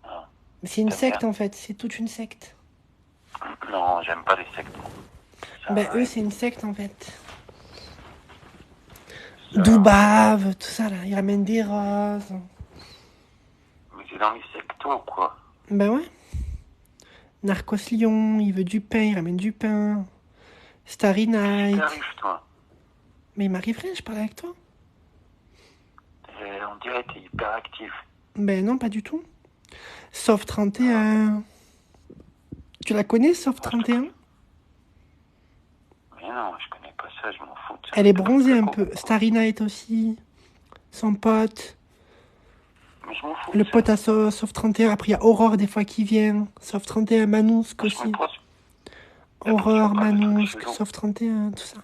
Ah. Mais c'est une T'aimes secte bien en fait, c'est toute une secte. Non, j'aime pas les sectes. Ça, Bah eux, c'est une secte en fait. Doubave, tout ça là, il ramène des roses. Mais c'est dans les secteurs ou quoi? Ben ouais. Narcos Lyon, il veut du pain, il ramène du pain. Starry Night. T'arrives, toi. Mais il m'arriverait, je parlais avec toi. On dirait que t'es hyper actif. Ben non, pas du tout. Sauf 31. Tu la connais, Sauf 31? Mais non, je connais pas ça, je m'en fous de ça. Elle est bronzée un peu. Starry Night aussi. Son pote. Mais je m'en fous. Le pote à Sauf 31. Après, il y a Aurore des fois qui vient. Sauf 31, Manousk aussi. Aurore, Manousk, Sauf 31, tout ça.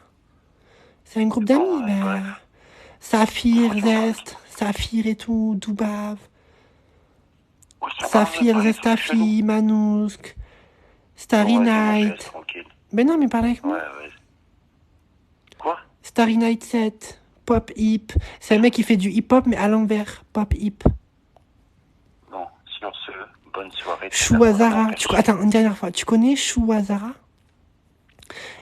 C'est un groupe d'amis, ben. Saphir, Zest, Saphir et tout, Doubave. Saphir, Zestafi, Manousk, Starry Night. Ben non, mais parle avec moi. Ouais. Quoi? Starry Night 7, Pop Hip. C'est un mec qui fait du hip-hop, mais à l'envers. Pop Hip. Bon, sur ce, bonne soirée. Chouazara. Attends, une dernière fois. Tu connais Chouazara?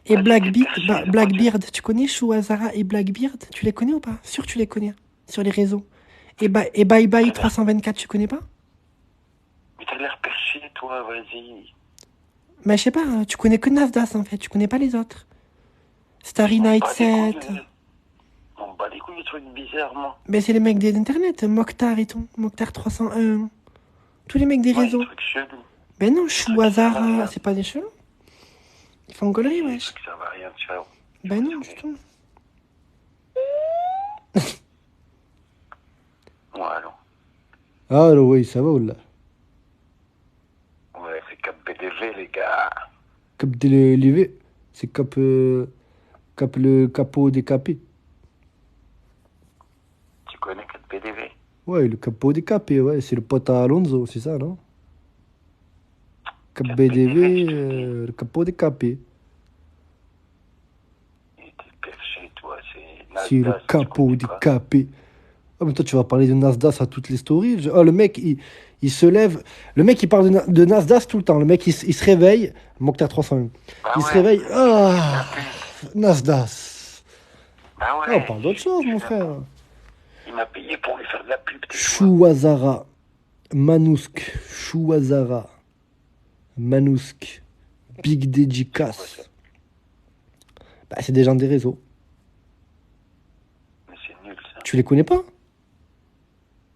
Et Blackbeard, tu connais Chouazara et Blackbeard? Tu les connais ou pas? Sûr que tu les connais sur les réseaux. Et Bye Bye 324, tu connais pas? Mais t'as l'air perché, toi, vas-y. Mais je sais pas, tu connais que Nasdaq en fait, tu connais pas les autres. Starry Night 7. On bat les couilles des trucs bizarres, moi. Mais c'est les mecs des internet, Mokhtar et tout, Mokhtar 301. Tous les mecs des réseaux. Des trucs chelous. Ben non, Chouazara, c'est pas des chelous. Ils font gaulerie, wesh. Ça va rien, ciao. Ben non, du tout. Ouais, allô. Allô, oui, ça va ou là? Ouais, c'est Cap BDV, les gars. Cap de c'est Cap le capot décapé. Tu connais Cap BDV? Ouais, le capot décapé, ouais, c'est le pote à Alonso, c'est ça, non? Cap BDV, le capot décapé. Il était perché, toi, C'est le capot décapé. Ah, mais toi, tu vas parler de Nasdaq à toutes les stories. Oh, le mec, il se lève. Le mec, il parle de Nasdaq tout le temps. Le mec, il se réveille. Mokhtar 301. Il se réveille. Ah, Nasdaq. Bah ouais. Ah, on parle d'autre chose, mon frère. Il m'a payé pour lui faire de la pub. Chouazara. Manousk. Chouazara. Manousk. Big Dédicace. Bah, c'est des gens des réseaux. Mais c'est nul, ça. Tu les connais pas?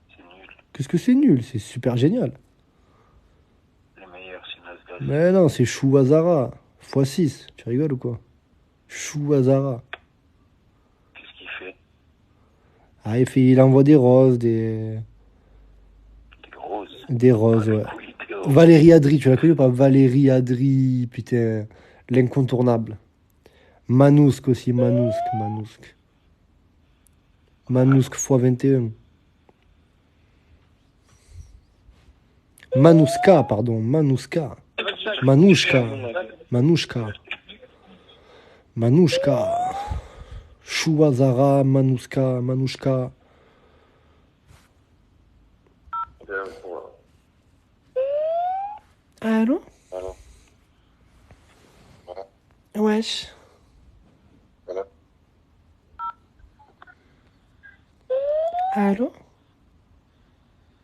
C'est nul. Qu'est-ce que c'est nul? C'est super génial. Le meilleur, c'est Nasdaq. Mais non, c'est Chouazara. x6. Tu rigoles ou quoi? Chouazara. Qu'est-ce qu'il fait? Ah, il envoie des roses, des roses. Des roses, ouais. Oui, Valérie Adry, tu la connais ou pas? Valérie Adry, putain, l'incontournable. Manousk aussi, Manousk. Manousk x21. Manouska, pardon, Manouska. Manouchka. Chouazara, Manouchka. Allô? Allô? Voilà. Wesh. Voilà. Allô?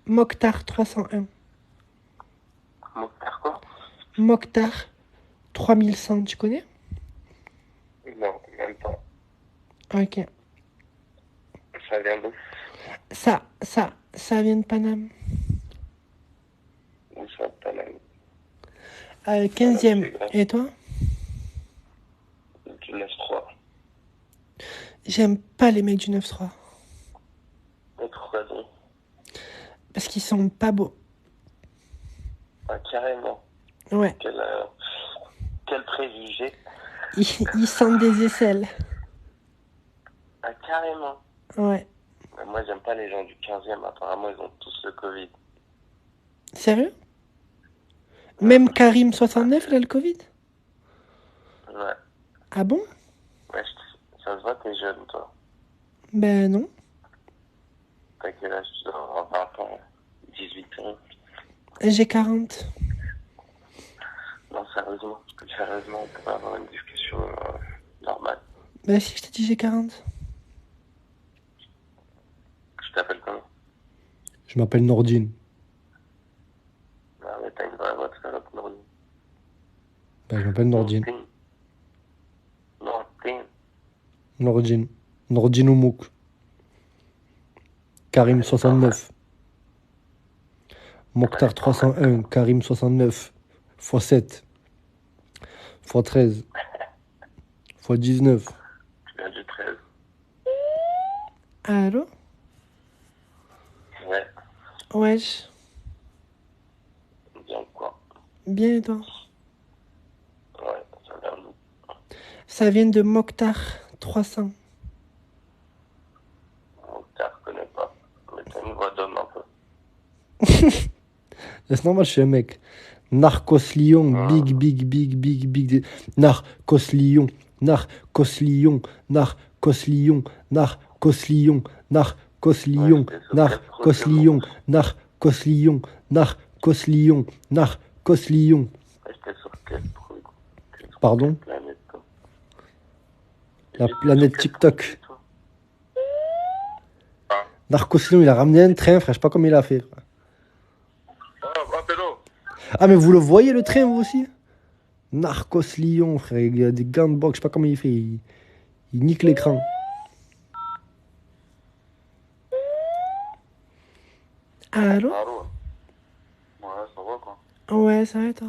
Mokhtar 301. Mokhtar quoi? Mokhtar 3100, tu connais? Non, même pas. Ok. Ça vient d'où? Ça vient de Paname. Où ça, Paname? 15e. Et toi? Du 9-3. J'aime pas les mecs du 9-3. Autre raison. Parce qu'ils sont pas beaux. Ah, carrément. Ouais. Quel préjugé. Ils sentent des aisselles. Ah, carrément. Ouais. Mais moi, j'aime pas les gens du 15e. Apparemment, ils ont tous le Covid. Sérieux? Même Karim 69, il a le Covid? Ouais. Ah bon? Ouais, ça se voit, t'es jeune, toi. Ben non. T'as quel âge? Tu dois avoir 20 ans. 18 ans. J'ai 40. Non, sérieusement, on peut avoir une discussion normale. Ben si, je t'ai dit j'ai 40. Tu t'appelles comment? Je m'appelle Nordine. Ah ouais, t'as une vraie voix, c'est notre Nordine. Ben, je m'appelle Nordine. Nordine. Nordine. Nordine Oumouk. Karim 69. Mokhtar 301. Karim 69. x 7. x 13. x 19. Tu viens du 13. Allô? Ouais. Wesh. Bien quoi? Bien et toi? Ouais, ça vient d'où? Ça vient de Mokhtar 300. Mokhtar, je connais pas. Mais t'as une voix d'homme un peu. C'est normal, je suis un mec. Narcos Lyon, big. Narcos Lyon, Narcos Lyon, Narcos Lyon, Narcos Lyon, Narcos Lyon, Narcos Lyon, Narcos Lyon, Narcos Lyon, Narcos Lyon. J'étais sur quel truc? Pardon? Planète, toi. La planète TikTok. Narcos Lyon, il a ramené un train, frère, je sais pas comment il a fait. Frère. Ah, Pélo. Ah, mais vous le voyez le train, vous aussi? Narcos Lyon, frère, il a des gants de boxe, je sais pas comment il fait. Il nique l'écran. Allô? Allô. Ouais, ça va quoi? Ouais, ça va et toi?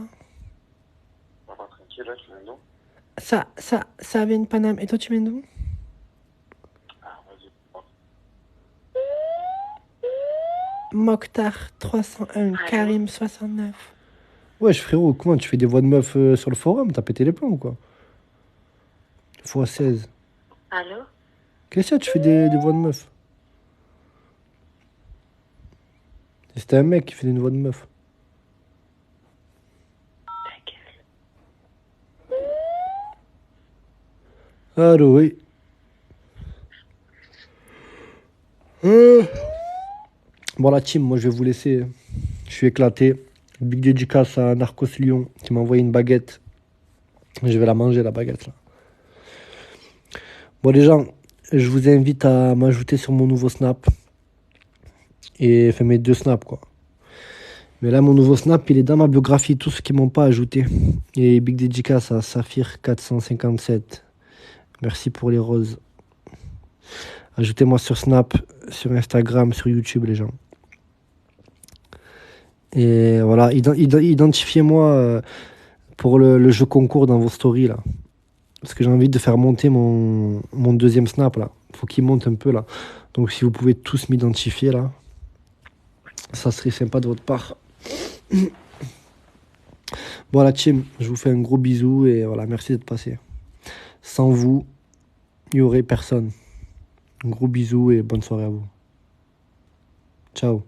Ça va tranquille, là, tu viens d'où? Ça vient de Paname. Et toi, tu viens d'où? Ah, vas-y. Mokhtar 301, Karim 69. Wesh, frérot, comment tu fais des voix de meuf sur le forum? T'as pété les plombs ou quoi? x 16. Allô? Qu'est-ce que tu fais des voix de meuf? C'était un mec qui faisait une voix de meuf. Allô, oui. Bon, la team, moi je vais vous laisser. Je suis éclaté. Big dédicace à Narcos Lyon qui m'a envoyé une baguette. Je vais la manger, la baguette là. Bon, les gens, je vous invite à m'ajouter sur mon nouveau Snap. Et faire mes 2 snaps, quoi. Mais là, mon nouveau Snap, il est dans ma biographie, tous ceux qui m'ont pas ajouté. Et big dédicace à Saphir457. Merci pour les roses. Ajoutez-moi sur Snap, sur Instagram, sur YouTube, les gens. Et voilà, identifiez-moi pour le jeu concours dans vos stories, là. Parce que j'ai envie de faire monter mon deuxième Snap, là. Faut qu'il monte un peu, là. Donc, si vous pouvez tous m'identifier, là, ça serait sympa de votre part. Bon, la team, je vous fais un gros bisou et voilà, merci d'être passé. Sans vous, il n'y aurait personne. Un gros bisou et bonne soirée à vous. Ciao.